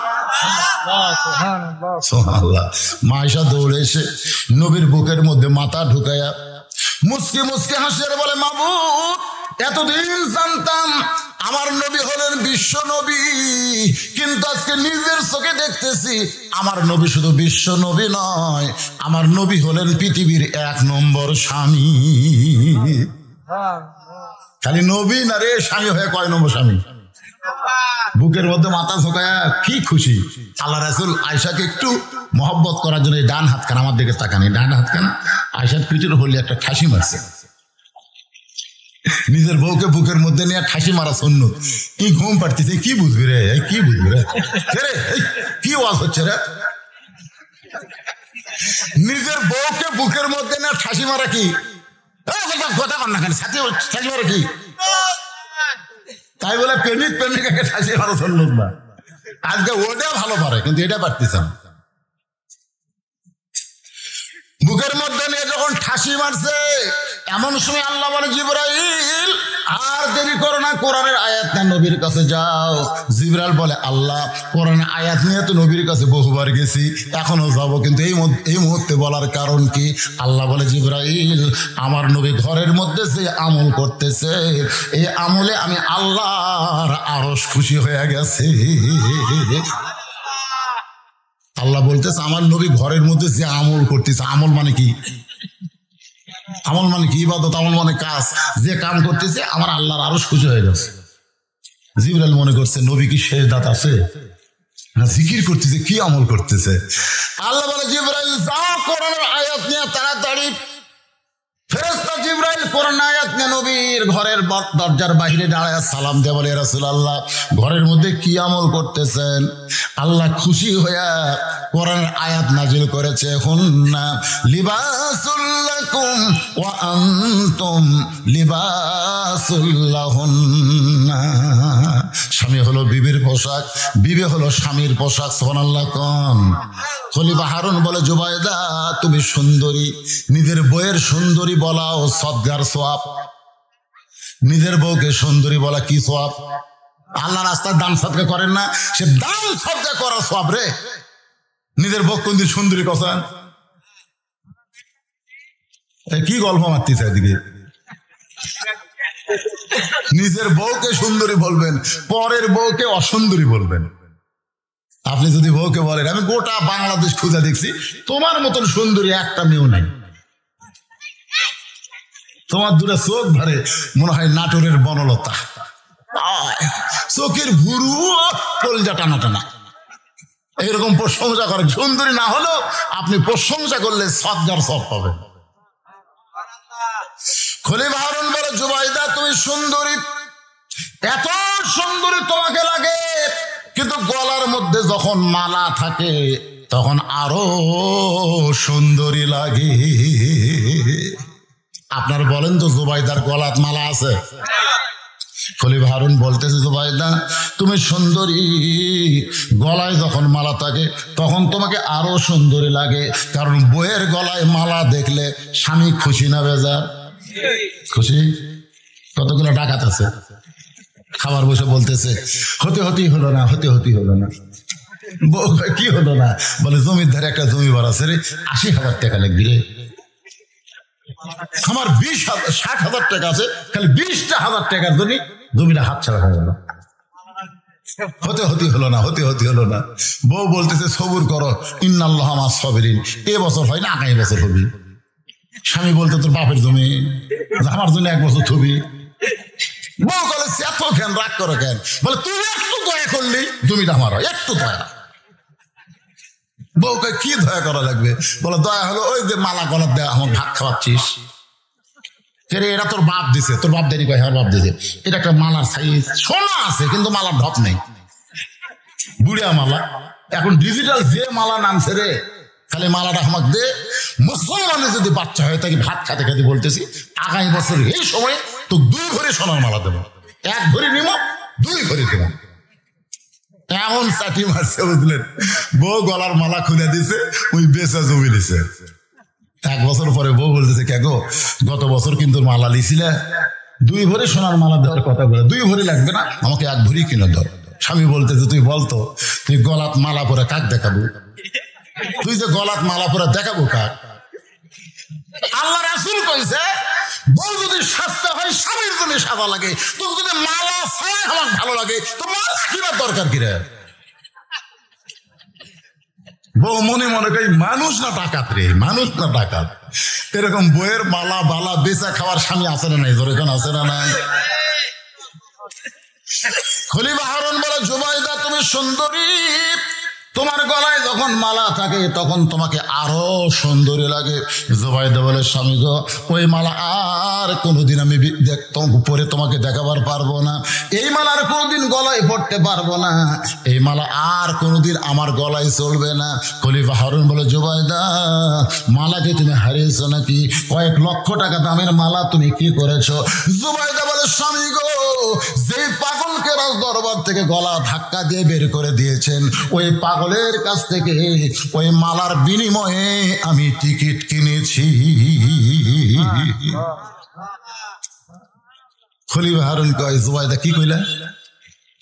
সুবহানাল্লাহ। মাইশা দৌড়ে এসে নবীর বুকের মধ্যে মাথা ঢুকায়া মুসকি মুসকি হাসিয়ে বলে, মাবুদ, এতদিন জানতাম আমার নবী হলেন বিশ্ব নবী, কিন্তু আজকে নিজের চোখে দেখতেছি আমার নবী শুধু বিশ্ব নবী নয়, আমার নবী হলেন পৃথিবীর 1 নম্বর স্বামী। খালি নবী না রে, স্বামী হয়ে কয় নম্বর স্বামী? বুকের মধ্যে মাথা ঝোঁকায়া কি খুশি। আল্লাহ রাসূল আয়েশাকে একটু মহব্বত করার জন্য ডান হাত খান আমার দিকে তাকানি, ডান হাত খান আয়েশার পিঠের হলে একটা ঠাসি মারছে। নিজের বউকে বুকের মধ্যে নিয়ে ঠাসি মারা সুন্নত। কি ঘুম পাড়তেছে, কি বুঝবি রে, কি বুঝবি রে, কি ওয়াজ হচ্ছে রে? নিজের বউকে বুকের মধ্যে নিয়ে ঠাসি মারা কি কথা কর না, কেন সাথে ঠাসি মারা কি? তাই বলে প্রেমিক প্রেমিকাকে ঠাসি মারা সুন্নত না। আজকে ওটা ভালো পারে, কিন্তু এটা পারতেছে না। বুকের মধ্যে নিয়ে যখন ঠাসি মারছে, এমন সময় আল্লাহ বলে, জিবরাইল আর দেরি করো না, কোরআনের আয়াত নিয়ে নবীর কাছে যাও। জিবরাইল বলে, আল্লাহ, কোরআনের আয়াত নিয়ে তো নবীর কাছে বহুবার গেছি, এখনো যাবো, কিন্তু এই মুহূর্তে বলার কারণ কি? আল্লাহ বলে, জিবরাইল, আমার নবী ঘরের মধ্যে যে আমল করতেছে, এই আমলে আমি আল্লাহর আরশ খুশি হয়ে গেছে। আল্লাহ বলতেছে, আমার নবী ঘরের মধ্যে যে আমল করতেছে, আমল মানে কি? আমল মানে কি? ইবাদত। আমল মানে কাজ। যে কাম করতেছে আমার আল্লাহর আরশ খুশি হয়ে গেছে। জিবরাইল মনে করছে নবী কি শেষ দাঁত আছে না, জিকির করতেছে, কি আমল করতেছে? আল্লাহ বলে, জিবরাইল যাও, কোরআনের আয়াত নিয়ে তাড়াতাড়ি। ফেরেশতা জিবরাইল কোরআন আয়াত নিয়ে নবীর ঘরের দরজার বাইরে দাঁড়ায় সালাম দিয়ে বলে, রাসূলুল্লাহ, ঘরের মধ্যে কি আমল করতেছেন? আল্লাহ খুশি হইয়া কোরআনের আয়াত নাজিল করেছে, হুন্না লিবাসুল লাকুম ওয়া আনতুম লিবাসুল লাহুন্না। স্বামী হলো বিবির পোশাক, বিবি হলো স্বামীর পোশাক। সুবহানাল্লাহ কোন। খলিফা হারুন বলে, জুবাইদা তুমি সুন্দরী, নিজের বউয়ের সুন্দরী বলাও সদগার সওয়াব। নিজের বউকে সুন্দরী বলা কি সওয়াব? আল্লাহ রাস্তায় দান সদকা করেন না, সে দান সদকা করার সওয়াব রে। নিজের বউ কোন দিন সুন্দরী কথা, কি গল্প মারতেছে এদিকে? নিজের বউকে সুন্দরী বলবেন, পরের বউকে অসুন্দরী বলবেন। আপনি যদি বউকে বলেন, আমি গোটা বাংলাদেশ খুঁজে দেখছি, তোমার মতন সুন্দরী একটা মেয়েও নেই, তোমার দুটো চোখ ধরে মনে হয় নাটোরের বনলতা, চোখের ভুরু কলজা টানা টানা, এইরকম প্রশংসা করেন। সুন্দরী না হলেও আপনি প্রশংসা করলে সদগার সব পাবেন। খলিফা হারুন বলে, জুবাইদা তুমি সুন্দরী, এত সুন্দরী তোমাকে লাগে, কিন্তু গলার মধ্যে যখন মালা থাকে তখন আরো সুন্দরী লাগে। আপনার বলেন তো, জুবাইদার গলাত মালা আছে? খলিফা হারুন বলতেছে, জুবাইদা তুমি সুন্দরী, গলায় যখন মালা থাকে তখন তোমাকে আরো সুন্দরী লাগে, কারণ বইয়ের গলায় মালা দেখলে স্বামী খুশি না বেজার? খুশি। কতগুলো ডাকাত আছে, খাবার বসে বলতেছে, হতেই হলো না, হতেই হলো না। কি হলো না? বলে, জমির ধারে একটা জমি বার আছে রে, 80,000 টাকা লাগবে রে। আমার 60,000 টাকা আছে, খালি 20,000 টাকার জন্য জমিটা হাত ছাড়া হয়ে গেল। হতেই হলো না, হতেই হলো না। বউ বলতেছে, সবুর করো, ইন্নাল্লাহা মাস সাবিরিন। এ বছর হয় না, আগামী বছর হবে। স্বামী বলতে, তোর বাপের জমি, আমার জন্য 1 বছর থবি। বউ বলে, এত কেন রাগ করো কেন? বলে, তুই একটু দয়া করলি জমিটা আমার হয়, একটু দয়া। বউকে কি দয়া করা লাগবে? বলে দয়া হলো ওই যে মালা গলার দেয়া আমার ভাত খাওয়াচ্ছিস, এটা তোর বাপ দিছে। তোর বাপ দেয়নি? কয় হ্যাঁ বাপ দিছে। এটা একটা মালার সাইজ সোনা আছে কিন্তু মালার ঢপ নেই, বুড়িয়া মালা। এখন ডিজিটাল যে মালা নামছে রে, খালি মালাটা আমাকে দে। মুসলমানের যদি বাচ্চা হয় তাকে ভাত খেতে খেতে বলতেছি আগামী বছর এই সময় তো 2 ভরি সোনার মালা দেবো, 1 ভরি নিব 2 ভরি দেবো। এমন চাটি মারছে বুঝলেন, বউ গলার মালা খুলে দিছে, ওই বেচা জমি দিছে। 1 বছর পরে বউ বলতেছে কে গো, গত বছর কিন্তু মালা লিছিলে 2 ভরি সোনার মালা দেওয়ার কথা বলে, 2 ভরি লাগবে না, আমাকে 1 ভরি কিনে দাও। স্বামী বলতেছে তুই বলতো তুই গলাত মালা পরে কাক দেখাবো? তুই যে গলাত মালা পরে দেখাবো কাক? আল্লাহ রাসূল কইছে বউ যদি সাজতে হয় স্বামীর জন্য সাজা লাগে, তোর যদি মালা ছাড়া আমার ভালো লাগে তো মালা কিনার দরকার কি রে? বউ মনে মনে করি মানুষ না ডাকাত রে, মানুষ না ডাকাত। এরকম বইয়ের মালা বালা বেচা খাওয়ার স্বামী আছে না নাই? জোরে কেন আছে না নাই? খলিফা হারুন বলে জুবাইদা তুমি সুন্দরী, তোমার গলায় যখন মালা থাকে তখন তোমাকে আরো সুন্দরী লাগে। জুবাইদা বলে স্বামী গো, ওই মালা আর কোনোদিন আমি পরে তোমাকে দেখাবার পারবো না, এই মালা আর কোনোদিন গলায় পড়তে পারবো না, এই মালা আর কোনোদিন আমার গলায় চলবে না। খলিফা হারুন বলে জুবাইদা মালাকে তুমি হারিয়েছো নাকি? কয়েক লক্ষ টাকা দামের মালা তুমি কি করেছো? জুবাইদা বলে স্বামী গো, যেই পাগলকে রাজ দরবার থেকে গলা ধাক্কা দিয়ে বের করে দিয়েছেন ওই পাগলের কাছ থেকে ওই মালার বিনিময়ে আমি টিকিট কিনেছি। খলিফা হারুন কয় জুবাইদা কি কইলা,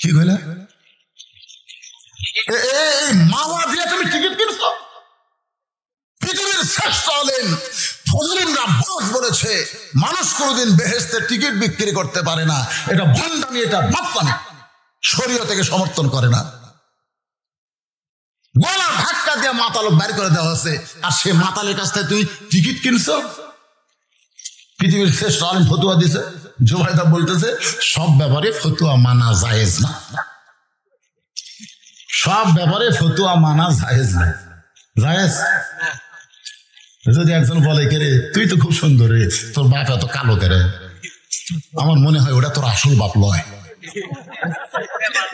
কি কইলা? এই মালা দিয়ে তুমি টিকিট কিনছো? পৃথিবীর শ্রেষ্ঠ আলেম ফজল ইবনে আব্বাস বলেছে মানুষ কোনোদিন বেহেশতের টিকিট বিক্রি করতে পারে না, এটা ভণ্ডামি, এটা বাপ্পামি, শরীয়ত থেকে সমর্থন করে না। গলা ধাক্কা দিয়ে মাতালক বের করে দেওয়া হচ্ছে, আর সে মাতালের কাছ থেকে তুই টিকিট কিনছো? পৃথিবীর শ্রেষ্ঠ আলেম ফতুয়া দিছে। জুবাইদা বলতেছে সব ব্যাপারে ফতুয়া মানা জায়েজ না, সব ব্যাপারে ফতুয়া মানা জায়েজ না। জায়েজ যদি একজন বলে কে রে তুই তো খুব সুন্দর রে, তোর বাপ এত কালো কেরে, আমার মনে হয় ওটা তোর আসল বাপ লয়,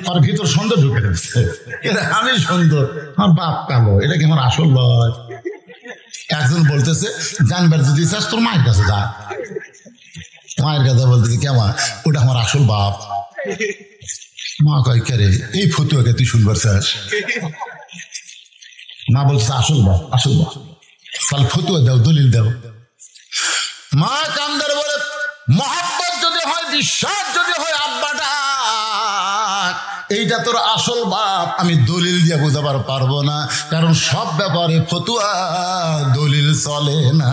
তার ভিতর সুন্দর ঢুকে দিচ্ছে, আমি সুন্দর আমার বাপ কালো, এটা কি আমার আসল লয়? একজন বলতেছে জানবার যদি চাস তোর মায়ের কাছে যা, মায়ের কাছে বলতেছে কেমন ওটা আমার আসল বাপ। মা কয় কে রে এই ফতুয়াকে তুই শুনবার চাস? মা বলছে আসল বাপ, আসল বাপ, তাহলে ফতুয়া দাও, দলিল দাও। মা কান্দার বলে মহব্বত যদি হয়, বিশ্বাস যদি হয় আব্বাটা এইটা তোর আসল বাপ, আমি দলিল দিয়ে বোঝাবার পারবো না, কারণ সব ব্যাপারে ফতুয়া দলিল চলে না।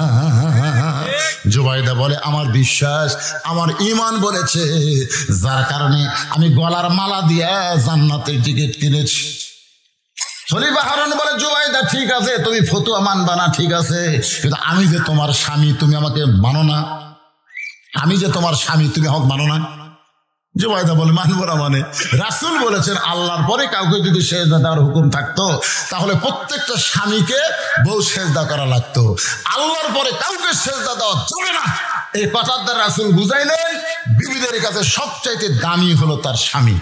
জুবাইদা বলে আমার বিশ্বাস, আমার ঈমান বলেছে, যার কারণে আমি গলার মালা দিয়ে জান্নাতের টিকিট কিনেছি। খলিফা হারুন বলে জুবাইদা ঠিক আছে তুমি ফতুয়া মানবা না, ঠিক আছে, কিন্তু আমি যে তোমার স্বামী তুমি আমাকে মানো না, আমি যে তোমার স্বামী তুমি আমাকে মানো না। জুবাইদা বলে মানবো না মানে? রাসূল বলেছেন আল্লাহর পরে কাউকে যদি সেজদা দেওয়ার হুকুম থাকতো তাহলে প্রত্যেকটা স্বামীকে বউ সেজদা করা লাগতো, আল্লাহর পরে কাউকে সেজদা দেওয়া যাবে না। এই কথার দ্বারা রাসূল বুঝাইলেন বিবিদের কাছে সবচাইতে দামি হলো তার স্বামী।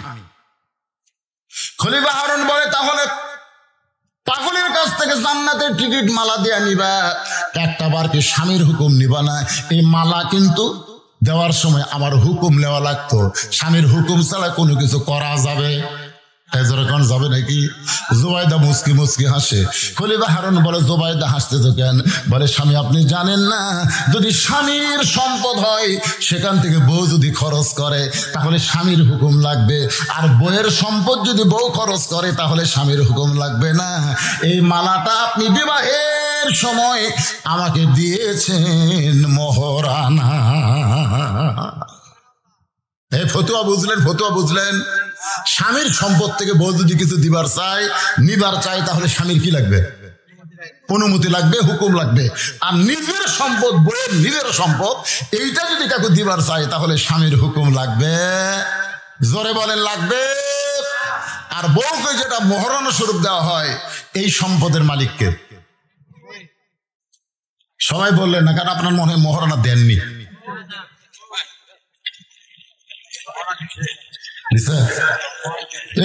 খলিফা হারুন বলে তাহলে পাগলের কাছ থেকে জান্নাতের টিকিট মালা দিয়ে নিবা, একটা বার কি স্বামীর হুকুম নিবা না? এই মালা কিন্তু দেওয়ার সময় আমার হুকুম নেওয়া লাগতো, স্বামীর হুকুম ছাড়া কোনো কিছু করা যাবে এজরকম যাবে নাকি? জুবাইদা মুস্কি মুস্কি হাসে। খলিফা হারুন বলে জুবাইদা হাসতেছো কেন? বলে স্বামী আপনি জানেন না, যদি স্বামীর সম্পদ হয় সেখান থেকে বউ যদি খরচ করে তাহলে স্বামীর হুকুম লাগবে, আর বউয়ের সম্পদ যদি বউ খরচ করে তাহলে স্বামীর হুকুম লাগবে না। এই মালাটা আপনি বিবাহের সময় আমাকে দিয়েছেন মোহরানা। এই ফতুয়া বুঝলেন, ফতুয়া বুঝলেন? স্বামীর সম্পদ থেকে বউ যদি কিছু দিবার চাই নিবার চাই তাহলে স্বামীর কি লাগবে? অনুমতি লাগবে, হুকুম লাগবে। আর নিজের সম্পদ, বউয়ের নিজের সম্পদ, এইটা যদি কাউকে দিবার চাই তাহলে স্বামীর হুকুম লাগবে। জোরে বলেন লাগবে। আর বউকে যেটা মোহরানা স্বরূপ দেওয়া হয় এই সম্পদের মালিককে? সবাই বললেন না, কারণ আপনার মনে হয় মহারণা দেননি।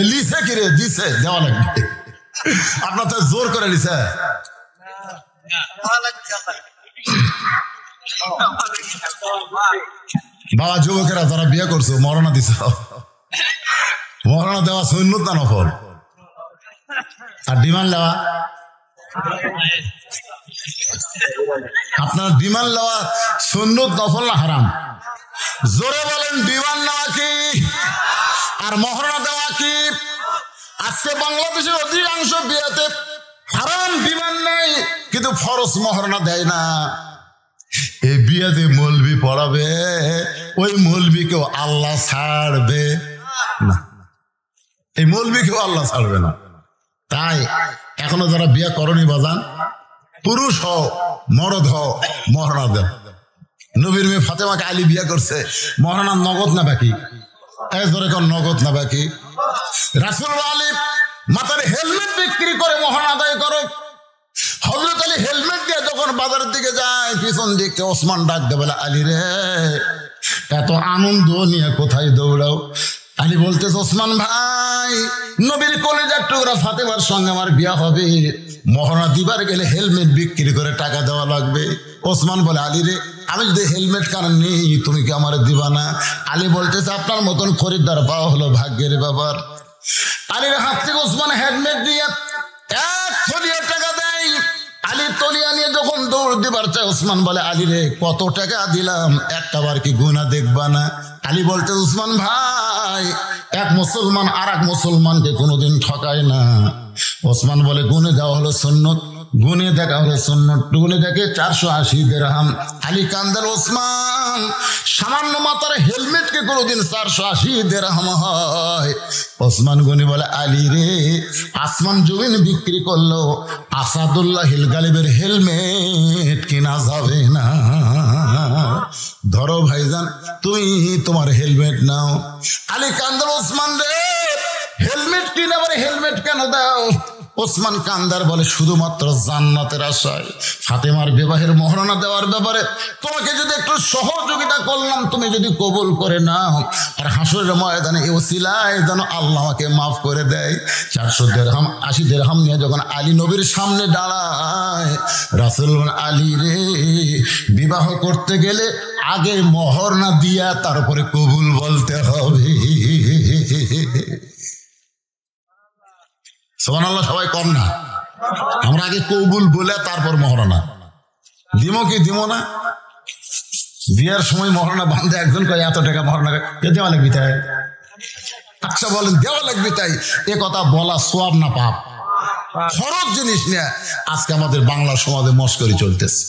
লিসে কি রে? দিছে, দেওয়া লাগবে। আপনার তো জোর করে লিসে। বাবা যুবকেরা যারা বিয়ে করছো, মহারণা দিছ। মহারণা দেওয়া সুন্নত না নফল? আর ডিমান্ড দেওয়া? আপনার ডিমান্ড দেওয়া সুন্নত নফল না হারাম? জোরে বলেন, ডিমান্ড নেওয়া কি আর মহারণা দেওয়া কি? আজকে বাংলাদেশের অধিকাংশ বিয়েতে হারাম ডিমান্ড নেই, কিন্তু ফরজ মহারণা দেয় না। এই বিয়েতে মৌলবি পড়াবে, ওই মৌলবিকেও আল্লাহ ছাড়বে না। এই মৌলবিকেও আল্লাহ ছাড়বে না। তাই এখনো যারা বিয়ে করনি বাজান, পুরুষ হও মরদ হও, মহারণা দেও। নবীর মেয়ে ফাতেমাকে আলী বিয়ে করছে, মহারণা নগদ না বাকি? নগদ না বাকি? রাসূল আলী মাথার হেলমেট বিক্রি করে মহারণা আদায় করো। হযরত আলী হেলমেট দিয়ে যখন বাজারের দিকে যায়, পিছন দিকে ওসমান ডাক দে, বলে আলী রে, এত আনন্দ নিয়ে কোথায় দৌড়াও? আলী বলতেছে, ওসমান ভাই, নবীর কলেজার টুকরা ফাতেমার সঙ্গে আমার বিয়া হবে, মহারণা দিবার গেলে হেলমেট বিক্রি করে টাকা দেওয়া লাগবে। ওসমান বলে, আলী রে, আমি যদি হেলমেট কারণ নেই, তুমি কি আমার দিবা না? আলী বলতেছে, আপনার মতন খরিদ্দার পাওয়া হলো ভাগ্যের ব্যাপার। আলীর হাত থেকে ওসমান হেলমেট দিয়ে 1 থলিয়া টাকা দেয়। আলী তলিয়া নিয়ে যখন দৌড় দিবার চায়, ওসমান বলে, আলী রে, কত টাকা দিলাম, একটা বার কি গুণা দেখবা না? আলী বলতে, ওসমান ভাই, এক মুসলমান আর এক মুসলমানকে কোনোদিন ঠকায় না। ওসমান বলে, গুনে দেওয়া হলো সুন্নত, গুনে দেখা হলো সুন্নত, গুনে দেখে 480 দিরহাম। আলী কান্দার, ওসমান, সামান্য মাথার হেলমেটকে কোনোদিন 480 দিরহাম হয়? ওসমান গনি বলে, আলী রে, আসমান জমিন বিক্রি করলো, আসাদুল্লাহ গালিবের হেলমেট কিনা যাবে না। ধরো ভাইজান, তুমি তোমার হেলমেট নাও। আলী কান্দার, ওসমান রে, হেলমেট কিনে আবার হেলমেট কেন দাও? ওসমান কান্দার বলে, শুধুমাত্র জান্নাতের আশায় ফাতেমার বিবাহের মহারণা দেওয়ার ব্যাপারে তোমাকে যদি একটু সহযোগিতা করলাম, তুমি যদি কবুল করে নাও, আর হাসরের ময়দানে এই ওসিলায় যেন আল্লাহ আমাকে মাফ করে দেয়। 400 দিরহাম 80 দিরহাম নিয়ে যখন আলী নবীর সামনে দাঁড়ায়, রাসূল বলেন, আলী রে, বিবাহ করতে গেলে আগে মহারণা দিয়া তারপরে কবুল বলতে হবে। সুবহানাল্লাহ, সবাই কম না? আমরা আগে কবুল বলে তারপর মহারণা দিব কি দিব না? বিয়ার সময় মহারণা বান্ধে একজন কয়, এত টাকা মহারণা দেওয়া লাগবে তাই? আচ্ছা বলেন, দেওয়া লাগবে তাই? এ কথা বলা সওয়াব না পাপ? খরচ জিনিস নিয়ে আজকে আমাদের বাংলা সমাজে মস্করি চলতেছে।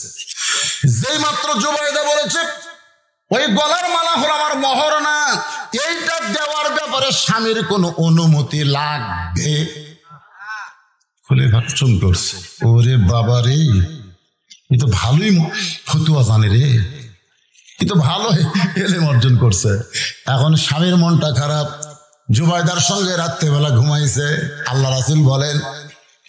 যেই মাত্র জুবাইদা বলেছে, ওই গলার মালা হলো আমার মহারণা, এইটা দেওয়ার ব্যাপারে স্বামীর কোনো অনুমতি লাগবে? খুলে ভাষণ করছে, ওরে বাবা রে, এ তো ভালোই ফতুয়া জানে রে, এ তো ভালো এলেম অর্জন করছে। এখন স্বামীর মনটা খারাপ, জুবাইদার সঙ্গে রাত্রেবেলা ঘুমাইছে। আল্লাহ রাসূল বলেন,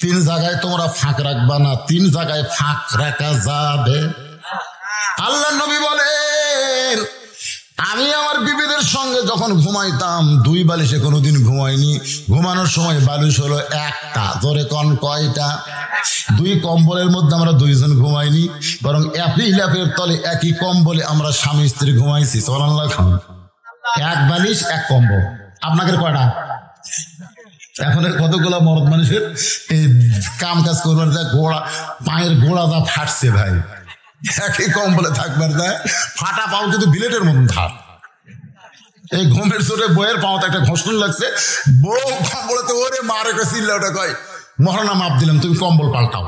3 জায়গায় তোমরা ফাঁক রাখবা না, 3 জায়গায় ফাঁক রাখা যাবে। আল্লাহ নবী বলেন, আমি আমার বিবিদের সঙ্গে যখন ঘুমাইতাম 2 বালিশে কোনোদিন ঘুমাইনি। ঘুমানোর সময় বালিশ হলো একটা। জোরে কন, কয়টা? 2 কম্বলের মধ্যে আমরা 2 জন ঘুমাইনি, বরং একই ল্যাপের তলে একই কম্বলে আমরা স্বামী স্ত্রী ঘুমাইছি। সুবহানাল্লাহ। 1 বালিশ 1 কম্বল। আপনাদের কয়টা? এখন কতগুলা মরদ মানুষের এই কাম কাজ করবার যা গোড়া, পায়ের গোড়া যা ফাটছে ভাই, একই কম্বলে থাকবার যায়, ফাটা পাও কিন্তু বিলেটের মতন থাক। এই ঘুমের চোটে বইয়ের পাওতে একটা ঘষণ লাগছে, বউ কম্বলেতে ওরে মারে চিল্লা ওটা কয়, মহারণা মাপ দিলাম, তুমি কম্বল পাল্টাও।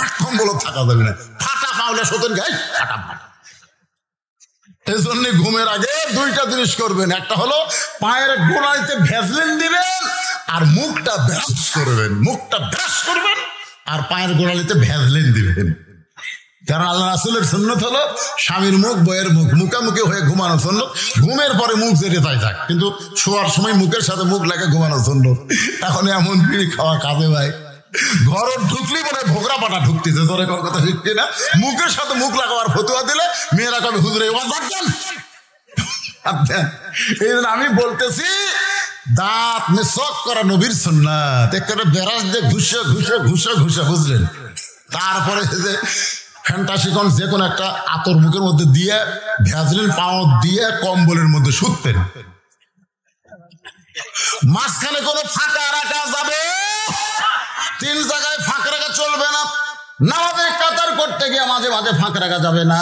1 কম্বলও থাকা যাবে না, ফাটা পাওলে সতেন গাই ফাটা ফাটা। এই জন্য ঘুমের আগে 2টা জিনিস করবেন, একটা হলো পায়ের গোড়াইতে ভ্যাসলিন দিবেন আর মুখটা ব্রাশ করবেন, মুখটা ব্রাশ করবেন আর পায়ের গোড়ালিতে ভ্যাসলিন দিবেন। কারণ আল্লাহ রাসূলের সুন্নত হলো স্বামীর মুখ বইয়ের মুখ মুখামুখি হয়ে ঘুমানো সুন্নত। ঘুমের পরে মুখ যেতে তাই থাক, কিন্তু শোয়ার সময় মুখের সাথে মুখ লাগে ঘুমানো সুন্নত। এখন এমন বিড়ি খাওয়া কাঁদে ভাই, ঘর ঢুকলি মনে ভোগরা পাটা ঢুকতেছে, তোর কথা ঠিক কিনা? মুখের সাথে মুখ লাগাবার ফতুয়া দিলে মেয়েরা কবে হুজুরে এই জন্য আমি বলতেছি দাঁত মেসক করা নবীর সুন্নাত, একটা বেরাস দিয়ে ঘুষে ঘুষে ঘুষে ঘুষে, বুঝলেন? তারপরে যে ফ্যান্টাসিকন যে কোনো একটা আতর মুখের মধ্যে দিয়ে ভ্যাজলিন পাও দিয়ে কম্বলের মধ্যে শুতেন। মাঝখানে কোনো ফাঁকা রাখা যাবে, 3 জায়গায় ফাঁকা রাখা চলবে না। নামাজের কাতার করতে গিয়া মাঝে মাঝে ফাঁক রাখা যাবে না।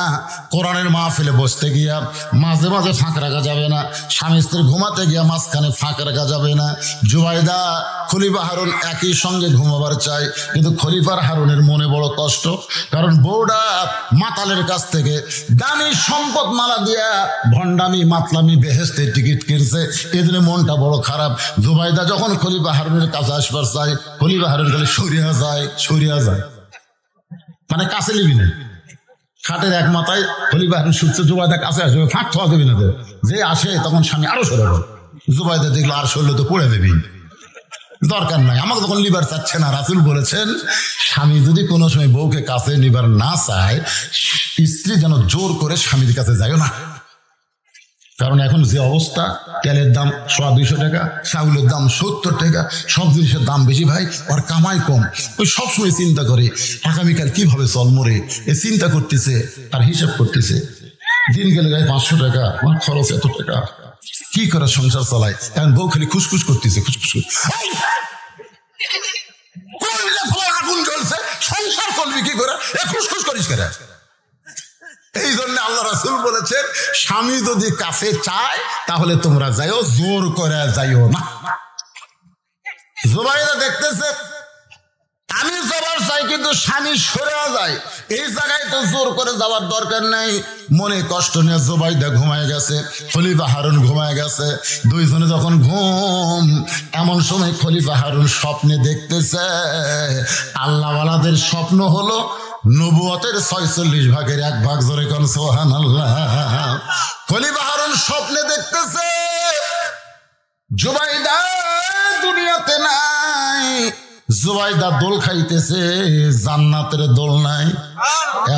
কোরআনের মাহফিলে বসতে গিয়া মাঝে মাঝে ফাঁক রাখা যাবে না। স্বামী স্ত্রী ঘুমাতে গিয়া মাঝখানে ফাঁক রাখা যাবে না। জুবাইদা খলিফা হারুন একই সঙ্গে ঘুমাবার চাই, কিন্তু খলিফার হারুনের মনে বড় কষ্ট, কারণ বউডা মাতালের কাছ থেকে দামি সম্পদ মালা দিয়া ভণ্ডামি মাতলামি বেহেস্তের টিকিট কিনছে, এজন্য মনটা বড় খারাপ। জুবাইদা যখন খলিফা হারুনের কাছে আসবার চাই, খলিফা হারুন খালি সরিয়া যায়, মানে কাছে নিবি না। খাটের এক মাথায় খলিফা হারুন শুচ্ছে, জুবাইদা কাছে আসবে, ফাঁক খাওয়া দেবি না। যে আসে তখন স্বামী আরো সরে গেল, জুবাইদা দেখলো আর সরলে তো পড়ে দেবি, দরকার নাই। আমাকে তখন লিবার চাচ্ছে না। রাসূল বলেছেন স্বামী যদি কোনো সময় বউকে কাছে নিবার না চায়, স্ত্রী যেন জোর করে স্বামীর কাছে যায় না। কারণ এখন যে অবস্থা, তেলের দাম 100-200 টাকা, চাউলের দাম 70 টাকা, সব জিনিসের দাম বেশি ভাই, আর কামাই কম। ওই সবসময় চিন্তা করে আগামীকাল কিভাবে চল মরে, এ চিন্তা করতেছে, আর হিসাব করতেছে। দিন গেলে গায়ে 500 টাকা, আমার খরচ এত টাকা, কি করে সংসার চালায়। এখন বউ খালি খুশখুশ করতেছে, খুশখুশ আগুন জ্বলছে, সংসার করবি কি করে, খুশখুশ করিস করে। এই জন্য আল্লাহ রাসূল বলেছেন স্বামী যদি কাছে চায় তাহলে তোমরা যাইও, জোর করে যাইও না। জুবাইদা দেখতেছে আমি যাবার চাই কিন্তু স্বামী সরে যায়, এই জায়গায় তো জোর করে যাওয়ার দরকার নাই। মনে কষ্ট নিয়ে জুবাইদা ঘুমায় গেছে, খলিফা হারুন ঘুমায় গেছে। দুইজনে যখন ঘুম, এমন সময় খলিফা হারুন স্বপ্নে দেখতেছে, আল্লাহওয়ালাদের স্বপ্ন হলো নবুয়তের 46 ভাগের 1 ভাগ। জোরে কোন সুবহানাল্লাহ। খলিফা হারুন স্বপ্নে দেখতেছে জুবাইদা দুনিয়াতে নাই, জুবাইদা দোল খাইতেছে, জান্নাতের দোল নাই।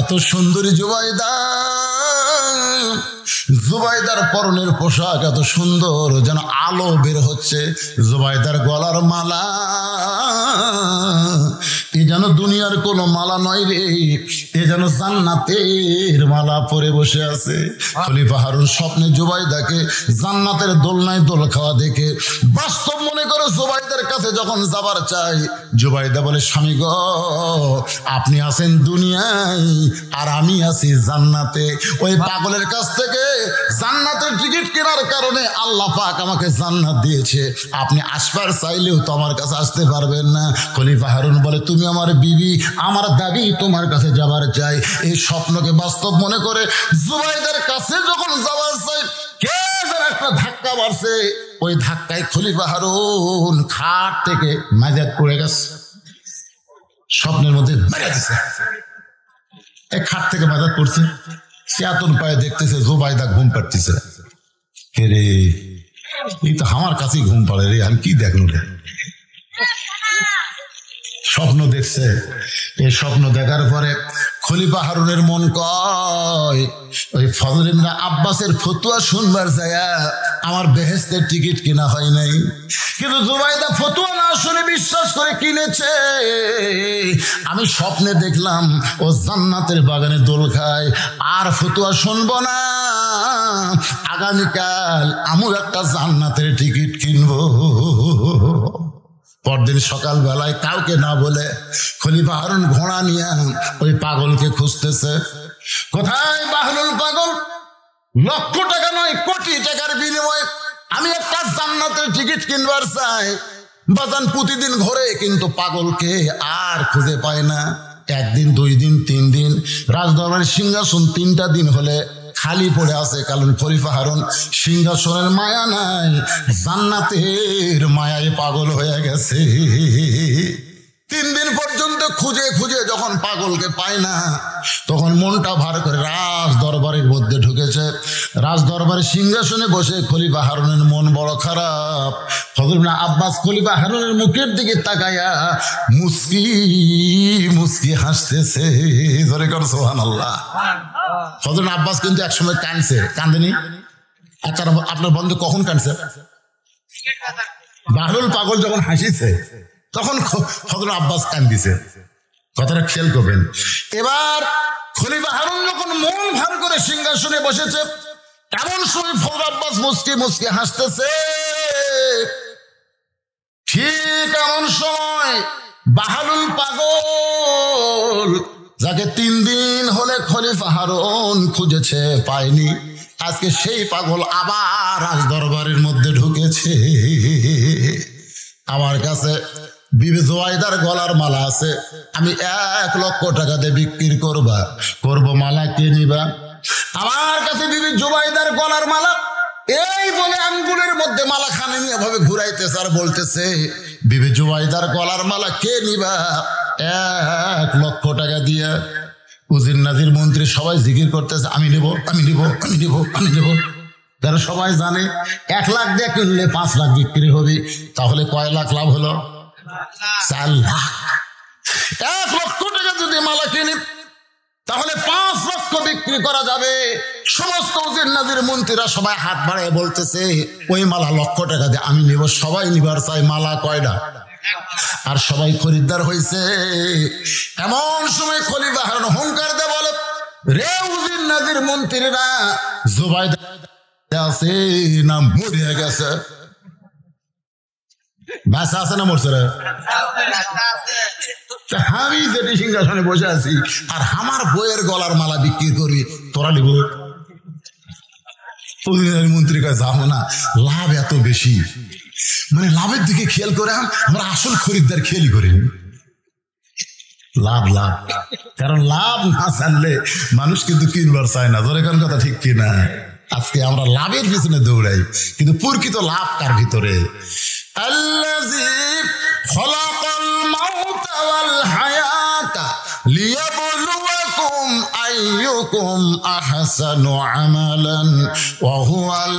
এত সুন্দরী জুবাইদা, জুবাইদার পরনের পোশাক এত সুন্দর, যেন আলো বের হচ্ছে। জুবাইদার গলার মালা এ যেন দুনিয়ার কোনো মালা নয় রে, এ যেন জান্নাতের মালা পরে বসে আছে। খলিফা হারুন স্বপ্নে জুবাইদাকে জান্নাতের দোলনায় দোল খাওয়া দেখে বাস্তব মনে করে জুবাইদার কাছে যখন যাবার চাই, জুবাইদা বলে স্বামী গো, আপনি আছেন দুনিয়ায় আর আমি আছি জান্নাতে। ওই পাগলের কাছ থেকে জান্নাতের টিকিট কেনার কারণে আল্লাহ পাক আমাকে জান্নাত দিয়েছে, আপনি আসবার চাইলেও তো আমার কাছে আসতে পারবেন না। খলিফা হারুন বলে তুমি আমার বিবি, আমার দাবি তোমার কাছে যাবার চাই। এই স্বপ্নকে বাস্তব মনে করে জুবাইদার কাছে যখন যাবার চাই, কে যেন একটা ধাক্কা মারছে। ওই ধাক্কায় খলিফা হারুন খাট থেকে মাজাত পড়ে গেছে, স্বপ্নের মধ্যে মেরে দিছে। এই খাট থেকে মাজাত পড়ছে, চেতন পায়ে দেখতেছে জুবাইদা ঘুম পাড়তেছে। রে এই তো আমার কাছেই ঘুম পাড়ে রে, আমি কি দেখলো রে। স্বপ্ন দেখছে। এই স্বপ্ন দেখার পরে খলিফা হারুনের মন কয় ওই ফজল ইবনে আব্বাসের ফতুয়া শুনবার যায় আমার বেহেশতের টিকিট কিনা হয় নাই, কিন্তু জুবাইদা ফতুয়া না শুনে বিশ্বাস করে কিনেছে। আমি স্বপ্নে দেখলাম ও জান্নাতের বাগানে দোল খায়, আর ফতুয়া শুনবো না, আগামীকাল আমিও একটা জান্নাতের টিকিট কিনবো। পরদিন সকাল বেলায় কাউকে না বলে খলিফা হারুন ঘোড়া নিয়ে ওই পাগলকে খুঁজতেছে। কোথায় বাহলুল পাগল? লক্ষ টাকা নয়, কোটি টাকার বিনিময়ে আমি একটা জান্নাতের টিকিট কিনবার চাই। বাজান প্রতিদিন ঘরে, কিন্তু পাগলকে আর খুঁজে পায় না। 1 দিন 2 দিন 3 দিন, রাজদরবারের সিংহাসন 3টা দিন হলে খালি পড়ে আছে, কারণ খলিফা হারুন সিংহাসনের মায়া নাই, জান্নাতের মায়ায় পাগল হয়ে গেছে। 3 দিন পর্যন্ত খুঁজে খুঁজে যখন পাগলকে পায় না, তখন মনটা ভার করে রাজ দরবারের মধ্যে ঢুকেছে। রাজ দরবারের সিংহাসনে বসে খলিফা হারুনের মন বড় খারাপ। ফজল ইবনে আব্বাস খলিফা হারুনের মুখের দিকে তাকায়া মুস্কি মুস্কি হাসতেছে। ধরে কর সুবহানাল্লাহ। ফজল ইবনে আব্বাস কিন্তু একসময় কাঁদছে, কাঁদেনি? আচ্ছা, আপনার বন্ধু কখন কাঁদছে? বাহরুল পাগল যখন হাসিছে তখন ফজল আব্বাস কান্দিছে। কথাটা খেয়াল করবেন। এবার খলিফা হারুন যখন মন ভার করে সিংহাসনে বসেছে, এমন সময় ফজল আব্বাস মুস্কি মুস্কি হাসতেছে। ঠিক এমন সময় বাহরুল পাগল, যাকে 3 দিন হলে খলিফা হারুন খুঁজেছে পায়নি, আজকে সেই পাগল আবার রাজ দরবারের মধ্যে ঢুকেছে। আমার কাছে বিবি জুবাইদার গলার মালা আছে, আমি 1 লক্ষ টাকা দিয়ে বিক্রি করবো, মালা কে নিবা? আমার কাছে বিবি জুবাইদার গলার মালা, এই বলে আঙ্গুলের মধ্যে মালা খানে নিয়ে ভাবে ঘুরাইতেছে আর বলতেছে, বিবি জুবাইদার গলার মালা কে নিবা? 1 লক্ষ টাকা দিয়ে। উজির নাজির মন্ত্রী সবাই জিকির করতেছে, আমি নেব, আমি নেব, আমি নেব, আমি নেব। তারা সবাই জানে 1 লাখ দিয়ে কিনলে 5 লাখ বিক্রি হবে, তাহলে কয় লাখ লাভ হলো? 4 লাখ। 1 লক্ষ টাকা যদি মালা কিনি তাহলে 5 লক্ষ বিক্রি করা যাবে। সমস্ত উজির নাজির মন্ত্রীরা সবাই হাত বাড়ায় বলতেছে, ওই মালা 1 লক্ষ টাকা দিয়ে আমি নেব। সবাই নিবার চাই, মালা কয়টা? আর সবাই খরিদ্দার হয়েছে। এমন সময় খলিফা হারুন হুঙ্কার দিয়ে বলে, রে উজির নাজির মন্ত্রীরা, জুবাইদা আছে না মরে গেছে? বাসা আছে না মরছে রে? আমি যেটি সিংহাসনে বসে আছি আর আমার বইয়ের গলার মালা বিক্রি করবি, তোরা নিব? মন্ত্রীর কাছে যাবো না, লাভ এত বেশি। মানে লাভের দিকে খেয়াল করে আমরা আসল খরিদ্দার খেয়ালই করি। লাভ লাভ, কারণ লাভ না জানলে মানুষ কিন্তু কিনবার চায় না। ধরে কোন কথা ঠিক কিনা? আজকে আমরা লাভের পিছনে দৌড়াই, কিন্তু প্রকৃত লাভ কার ভিতরে? আল্লাযী খলাকাল মাউতা ওয়াল হায়াতা লিয়াবলুয়াকুম আইয়ুকুম আহসানু আমালান ওয়া হুয়াল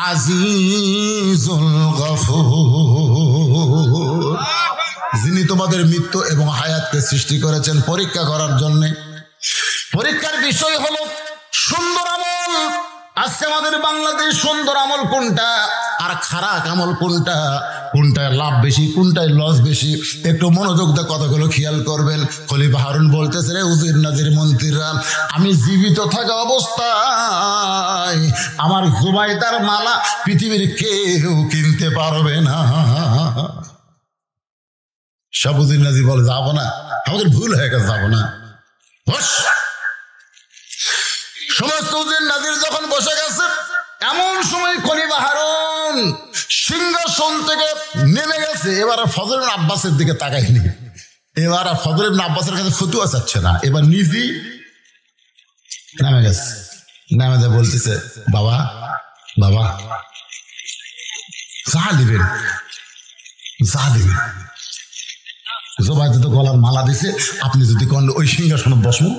আজিজুল গফুর। যিনি তোমাদের মৃত্যু এবং হায়াতকে সৃষ্টি করেছেন পরীক্ষা করার জন্য। পরীক্ষার বিষয় হলো সুন্দর আমল। আজকে আমাদের বাংলাদেশ সুন্দর আমল কোনটা আর খারাপ আমল কোনটা, কোনটায় লাভ বেশি, কোনটায় লস বেশি, একটু মনোযোগ দিয়ে কথাগুলো খেয়াল করবেন। খলিফা হারুন বলতেছে, রে উজির নাজির মন্ত্রীরা, আমি জীবিত থাকা অবস্থায় আমার জুবাইদার মালা পৃথিবীর কেউ কিনতে পারবে না। সব উজির নাজির বলে, যাবো না, আমাদের ভুল হয়ে গেছে, যাবো না। সমস্ত উজির নাজির যখন বসে গেছে, এমন সময় খলিফা হারুন সিংহাসন থেকে নেমে গেছে। এবার ফজল ইবনে আব্বাসের দিকে তাকায়নি। এবার ফজল ইবনে আব্বাসের কাছে ফতুয়া চাচ্ছে না, এবার নিজে নেমে গেছে। নেমে বলতেছে, বাবা বাবা যা দিবেন, যা দিবেন। জুবাইদা তো গলার মালা দিছে, আপনি যদি কোন ওই সিংহাসনে বসবো,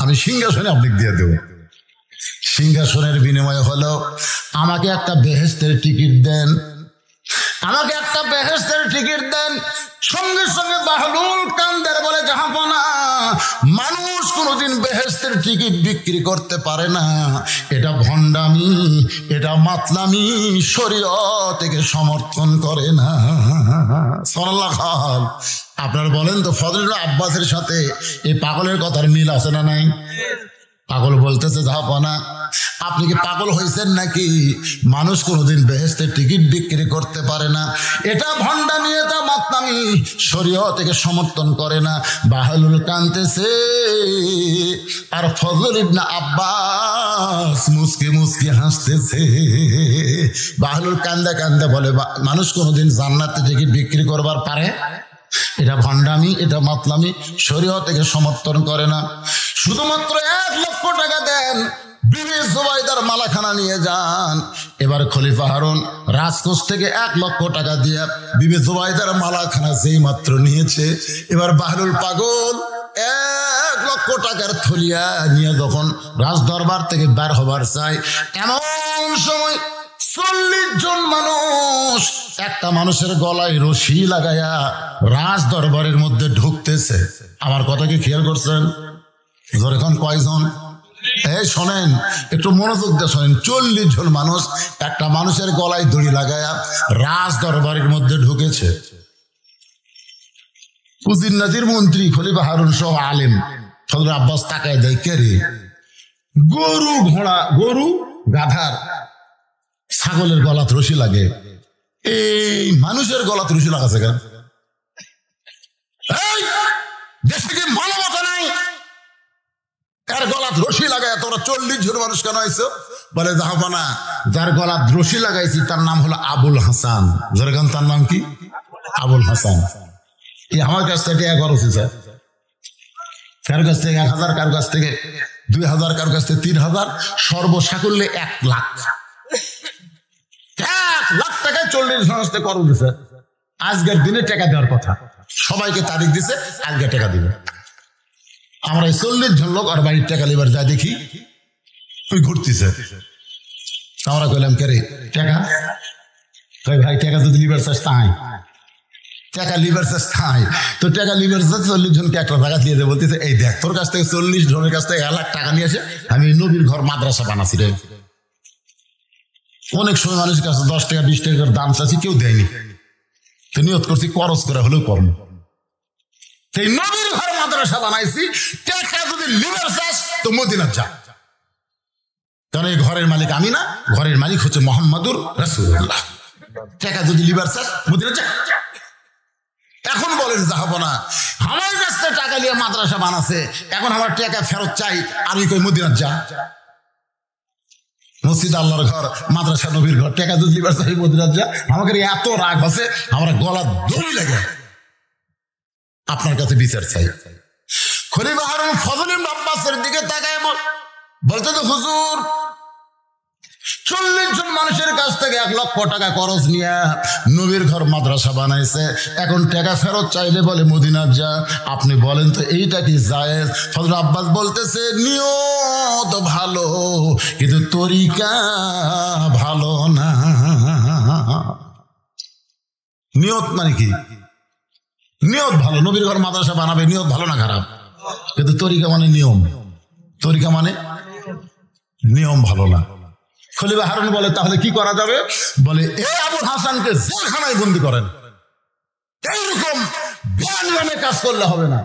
আমি সিংহাসনে আপনি দিয়ে দেব। সিংহাসনের বিনিময় হলো আমাকে একটা বেহেশতের টিকিট দেন, আমাকে একটা বেহেশতের টিকিট দেন। সঙ্গে সঙ্গে বাহলুল কান্দের বলে, জাহাপনা, মানুষ কোনোদিন বেহেশতের টিকিট বিক্রি করতে পারে না। এটা ভণ্ডামি, এটা মাতলামি, শরীয়ত থেকে সমর্থন করে না। সাল্লাল্লাহু খাল। আপনারা বলেন তো, ফজল ইবনে আব্বাসের সাথে এই পাগলের কথার মিল আছে না নাই? পাগল বলতেছে, জাহাপনা, আপনি কি পাগল হয়েছেন নাকি? মানুষ কোনোদিন বেহেশতের টিকিট বিক্রি করতে পারে না, এটা ভণ্ডামি, এটা মাতলামি, শরীয়ত থেকে সমর্থন করে না। বাহলুল কাঁদতেছে আর ফজল ইবনে আব্বাস মুস্কি মুস্কি হাসতেছে। বাহলুল কান্দে কান্দে বলে, মানুষ কোনোদিন জান্নাতের টিকিট বিক্রি করবার পারে? এটা ভণ্ডামি, এটা মাতলামি, শরীয়ত থেকে সমর্থন করে না। শুধুমাত্র 1 লক্ষ টাকা দেন, বিবি জুবাইদার মালাখানা নিয়ে যান। এবার খলিফা হারুন রাজকোষ থেকে 1 লক্ষ টাকা দিয়ে বিবি জুবাইদার মালাখানা যেই মাত্র নিয়েছে, এবার বাহলুল পাগল 1 লক্ষ টাকার থলিয়া নিয়ে যখন রাজ দরবার থেকে বের হবার চায়, এমন সময় 40 জন মানুষ একটা মানুষের গলায় রশি লাগায়া রাজ দরবারের মধ্যে ঢুকতেছে। আমার কথা কি খেয়াল করছেন? এখন কয়জন? এই শোনেন, একটু মনোযোগ দিয়ে শোনেন। 40 জন মানুষ একটা মানুষের গলায় দড়ি লাগায়া রাজ দরবারের মধ্যে ঢুকেছে। উজির নাজির মন্ত্রী খলিফা হারুন সহ আলেম হযরত আব্বাস তাকায় দেয়, কে রে? গরু ঘোড়া, গরু গাধার ছাগলের গলাত রশি লাগে, এই মানুষের গলাত রশি লাগাছে কেন? দেশে কি মানবতা নাই? এর গলাত রশি লাগায় তোরা 40 জন মানুষ কেন আইছো? বলে জাহাপানা, যার গলাত রশি লাগাইছি তার নাম হলো আবুল হাসান। যেরকম তার নাম কি? আবুল হাসান। এই আমার কাছ থেকে 11 স্যার, কার কাছ থেকে 1000, কার কাছ থেকে 2000, কার কাছ থেকে 3000, সর্বসাকুল্যে 1 লাখ। 1 লাখ টাকায় 40 জন করো দিছে। আজকের দিনে টাকা দেওয়ার কথা, সবাইকে তারিখ দিছে, আজকে টাকা দিবে। আমরা 40 জন লোক আর বাড়ির টাকা লিবার যা দেখি ওই ঘুরতেছে। আমরা কইলাম, কে রে টাকা? ভাই টাকা যদি লিবার চাস তাই, টাকা লিবার চাস তাই, তো টাকা লিবার চাস 40 জনকে 1 লাখ টাকা দিয়ে দেবে। বলতেছে, এই দেখ তোর কাছ থেকে 40 জনের কাছ থেকে 1 লাখ টাকা নিয়ে আসে আমি নবীর ঘর মাদ্রাসা বানাচ্ছি রে। অনেক সময় মানুষের কাছে 10 টাকা 20 টাকার দাম চাচ্ছি, কেউ দেয়নি, তো নিয়ত করছি খরচ করে হলেও কর্ম। সেই নবীর ঘর মাদ্রাসা বানাইছি, টাকা যদি লিবার চাস তো মদিনা যা, কারণ এই ঘরের মালিক আমি না, ঘরের মালিক হচ্ছে মুহাম্মাদুর রাসূলুল্লাহ। টাকা যদি লিবার চাস মদিনা যা। এখন বলেন জাহাবনা, আমার কাছ থেকে টাকা নিয়ে মাদ্রাসা বানাচ্ছে, এখন আমার টাকা ফেরত চাই, আমি কই মদিনা যা। মসজিদ আল্লাহর ঘর, মাদ্রাসা নবীর ঘর, টাকা যদি লিবার চাই মদিনা যা। আমাকে এত রাগ হচ্ছে, আমার গলা দড়ি লাগে, আপনার কাছে বিচার চাই। খলিফা হারুন ফজল ইবনে আব্বাসের দিকে তাকায় বলতে, তো হুজুর 40 জন মানুষের কাছ থেকে 1 লক্ষ টাকা খরচ নিয়ে নবীর ঘর মাদ্রাসা বানাইছে, এখন টাকা ফেরত চাইলে বলে মদিনা যা। আপনি বলেন তো এইটা কি জায়েজ? ফজল আব্বাস বলতেছে, নিয়ত ভালো কিন্তু তরিকা ভালো না। নিয়ত মানে কি? নিয়ত ভালো, নবীর ঘর মাদ্রাসা বানাবে, নিয়ত ভালো না খারাপ, কিন্তু তরিকা মানে নিয়ম, তরিকা মানে নিয়ম ভালো না। খলিফা হারুন বলে, তাহলে কি করা যাবে? বলে, এই আবুল হাসানকে জেলখানায় বন্দী করেন। এইরকম বেআইনি কাজ করলে হবে না,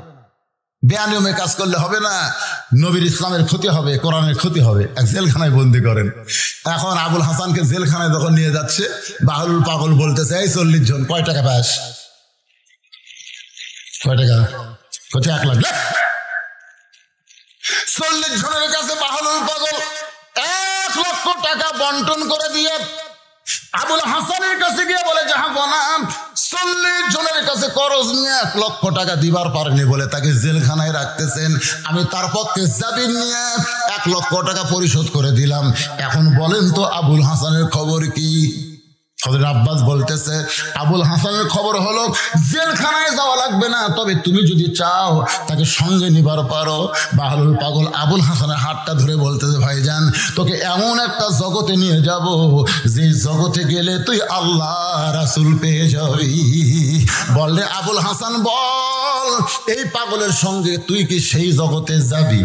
বেআইনি কাজ করলে হবে না, নবীর ইসলামের ক্ষতি হবে, কোরআনের ক্ষতি হবে, এক জেলখানায় বন্দী করেন। এখন আবুল হাসানকে জেলখানায় যখন নিয়ে যাচ্ছে, বাহলুল পাগল বলতেছে, এই 40 জন কয় টাকা পাস? কয় টাকা? কত? 1 লাখ। 40 জনের কাছে বাহলুল পাগল 1 লক্ষ টাকা বন্টন করে দিয়ে আবুল হাসানের কাছে গিয়ে বলে, জাহাপনা 40 জনের কাছে খরচ নিয়ে 1 লক্ষ টাকা দিবার পারেনি বলে তাকে জেলখানায় রাখতেছেন, আমি তার পক্ষে জামিন নিয়ে 1 লক্ষ টাকা পরিশোধ করে দিলাম। এখন বলেন তো আবুল হাসানের খবর কি? হযরত আব্বাস বলতেছে, আবুল হাসানের খবর হলো জেলখানায় যাওয়া লাগবে না, তবে তুমি যদি চাও তাকে সঙ্গে নিবার পারো। বাহলুল পাগল আবুল হাসানের হাতটা ধরে বলতেছে, ভাইজান তোকে এমন একটা জগতে নিয়ে যাব যে জগতে গেলে তুই আল্লাহ রাসূল পেয়ে যাবি। বললে আবুল হাসান বল, এই পাগলের সঙ্গে তুই কি সেই জগতে যাবি?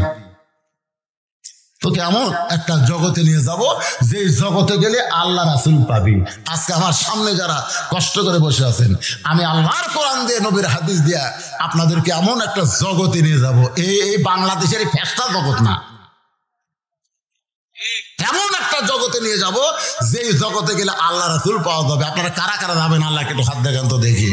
তোকে এমন একটা জগতে নিয়ে যাব যে জগতে গেলে আল্লাহ রাসূল পাবি। আজকে আমার সামনে যারা কষ্ট করে বসে আছেন, আমি আল্লাহর কোরআন দিয়ে নবীর হাদিস দিয়া আপনাদেরকে এমন একটা জগতে নিয়ে যাব, এই বাংলাদেশের ফেস্টা জগৎ না, এমন একটা জগতে নিয়ে যাব যে জগতে গেলে আল্লাহ রাসূল পাওয়া যাবে। আপনারা কারা কারা যাবেন আল্লাহকে একটু হাত দেখান তো দেখি।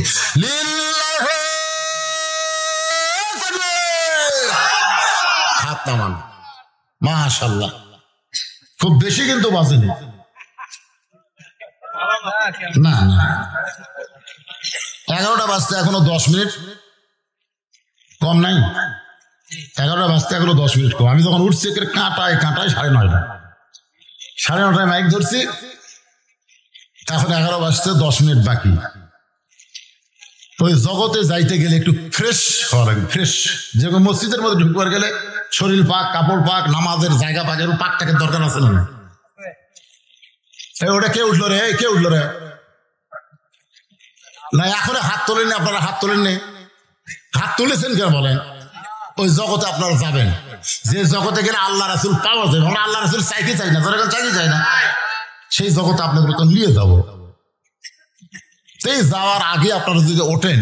হাত নামান। মাশাআল্লাহ, খুব বেশি কিন্তু বাজেনি না, 11টা বাজতে এখনো 10 মিনিট কম নাই। 11টা বাজতে এগুলো 10 মিনিট কম। আমি যখন উঠছি কাঁটায় 9:30, 9:30 মাইক ধরছি, এখন 11 বাজতে 10 মিনিট বাকি। ওই জগতে যাইতে গেলে একটু ফ্রেশ হওয়া লাগবে, ফ্রেশ। যেরকম মসজিদের মধ্যে ঢুকবার গেলে শরীর পাক, কাপড় পাক, নামাজের জায়গা পাকের পাকটাকে দরকার আছে না? ওটা কে উঠলো রে, কে উঠলো রে? না এখন হাত তোলেননি, আপনারা হাত তোলেননি, হাত তুলেছেন কেন বলেন? ওই জগতে আপনারা যাবেন, যে জগতে গেলে আল্লাহ রাসূল পাওয়া যাবে। আমরা আল্লাহ রাসূল চাইতে চাই না, যারা চাইতে চাই না, সেই জগতে আপনাদের তো নিয়ে যাবো। এই যাওয়ার আগে আপনারা যদি ওঠেন,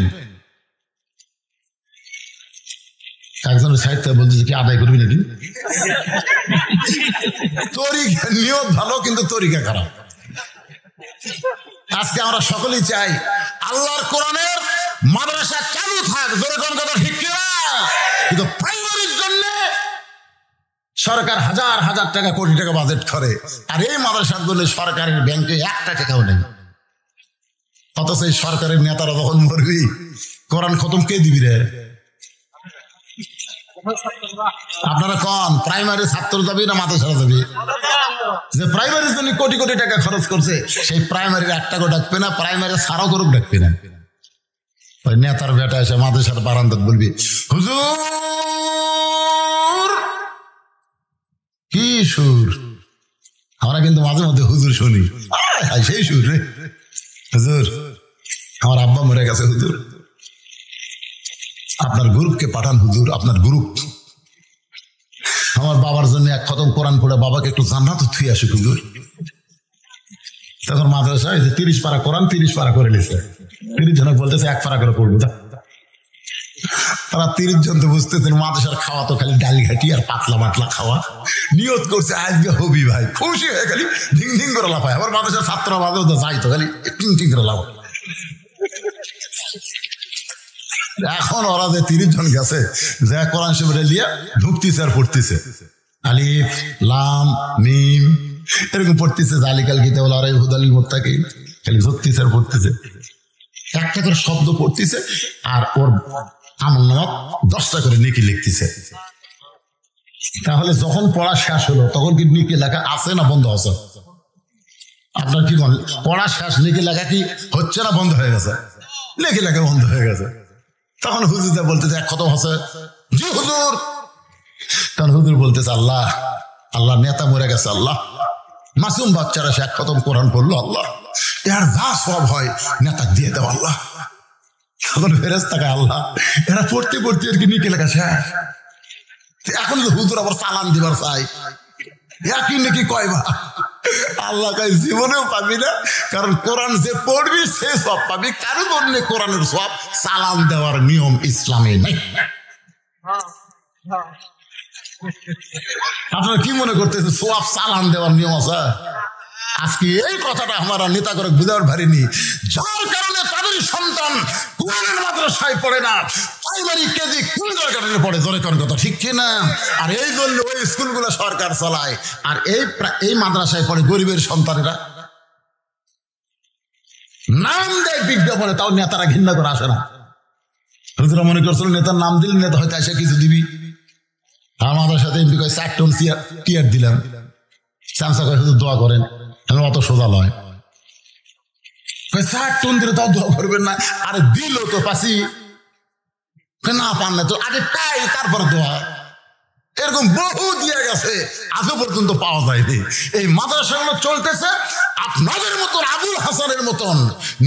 একজনের সাহিত্য বলতে কি আদায় করবি নাকি? তরিকা নিয়ত ভালো, কিন্তু তরিকা খারাপ। আজকে আমরা সকলেই চাই আল্লাহর কোরআনের মাদ্রাসা চালু থাক, জোরে কোন কথা ঠিক কিনা? কিন্তু প্রাইমারির জন্য সরকার হাজার হাজার টাকা, কোটি টাকা বাজেট করে, আর এই মাদ্রাসার জন্য সরকারের ব্যাংকে 1 টাকাও নেই। অথচ এই সরকারের নেতারা যখন মরবি, কোরআন খতম কে দিবি রে? আপনারা কোন প্রাইমারি ছাত্র যাবি না মাদ্রাসা যাবি? যে প্রাইমারির জন্য কোটি কোটি টাকা খরচ করছে, সেই প্রাইমারির 1 টাকা ডাকবে না, প্রাইমারি সারও করুক ডাকবে না। ওই নেতার বেটা এসে মাদ্রাসার বারান্দাত বলবি, হুজুর। কি সুর! আমরা কিন্তু মাঝে মধ্যে হুজুর শুনি, সেই সুর রে। হুজুর, আমার আব্বা মরে গেছে, হুজুর আপনার গ্রুপকে পাঠান, হুজুর আপনার গ্রুপ। আমার বাবার জন্য 1 খতম কোরআন পড়ে বাবাকে একটু জান্নাতে থুই আসুক, হুজুর। তখন মাদ্রাসায় 30 পারা কোরআন 30 পারা করে নিছে, 30 জন বলতেছে 1 পারা করে পড়বো। তারা 30 জন তো বুঝতেছেন মাদ্রাসার খাওয়া তো খালি ডাল ঘাটি আর পাতলা পাতলা খাওয়া। নিয়ত করছে আজকে হবি ভাই, খুশি হয়ে খালি ধিং ধিং করে লাফায়। আবার মাদ্রাসার ছাত্র বাদেও তো যাই তো খালি টিং টিং করে লাফায়। এখন ওরা যে 30 জন গেছে, যে কোরআন শরীফ লিয়া ঢুকতেছে আর পড়তেছে, আলিফ লাম মিম এরকম পড়তেছে, জালিকাল কিতাবুল লা রাইবা হুদাল মুত্তাকিন, খালি ঢুকতেছে আর পড়তেছে, একটা করে শব্দ পড়তেছে, আর ওর আমলনামা 10টা করে নেকি লিখতেছে। তাহলে যখন পড়া শেষ হলো, তখন কি নেকি লেখা আছে না বন্ধ আছে? আপনার কি বলেন, পড়া শেষ নেকি লেখা কি হচ্ছে না বন্ধ হয়ে গেছে? নেকি লেখা বন্ধ হয়ে গেছে। তখন হুজুর বলতেছে 1 খতম আছে, জি হুজুর। তখন হুজুর বলতেছে আল্লাহ, আল্লাহ নেতা মরে গেছে, আল্লাহ মাসুম বাচ্চারা সে 1 খতম কোরআন পড়লো, আল্লাহ এর যা সব হয় নেতা দিয়ে দাও আল্লাহ। তখন ফেরেশতাকে আল্লাহ এরা পড়তে পড়তে আর কি নিকে লেখা শেষ। এখন হুজুর আবার সালাম দিবার চাই, একই নাকি কয়বা? আল্লাহ কয় জীবনেও পাবি না, কারণ কোরআন যে পড়বি সে সব পাবি, কারো জন্য কোরআনের সব সালাম দেওয়ার নিয়ম ইসলামে নেই। আপনারা কি মনে করতেছেন সব সালাম দেওয়ার নিয়ম আছে? আজকে এই কথাটা আমরা নেতা করে বুঝাবার পারিনি, যার কারণে তাদের সন্তান কোরআনের মাদ্রাসায় পড়ে না, প্রাইমারি কেজি কিন্ডারগার্টেনে পড়ে, জোরে কোন কথা ঠিক কিনা? আর এই জন্য ওই স্কুলগুলো সরকার চালায়, আর এই মাদ্রাসায় পড়ে গরিবের সন্তানেরা। নাম দেয় বিজ্ঞাপনে, তাও নেতারা ঘৃণা করে আসে না। হুজুরা মনে করছিল নেতার নাম দিলে নেতা হয়তো এসে কিছু দিবি। আমাদের সাথে এমপি কয় 4 টন টিয়ার দিলাম, চামচা কয় শুধু দোয়া করেন, অত সোজা লয়। 4 টন দিলে তাও দোয়া করবেন না? আরে দিল তো পাশি না, পান না তো আগে পাই তারপরে দোয়া। এরকম বহু দিয়ে গেছে, আজও পর্যন্ত পাওয়া যায়নি। এই মাদ্রাসাগুলো চলতেছে আপনাদের মতন আবুল হাসানের মতন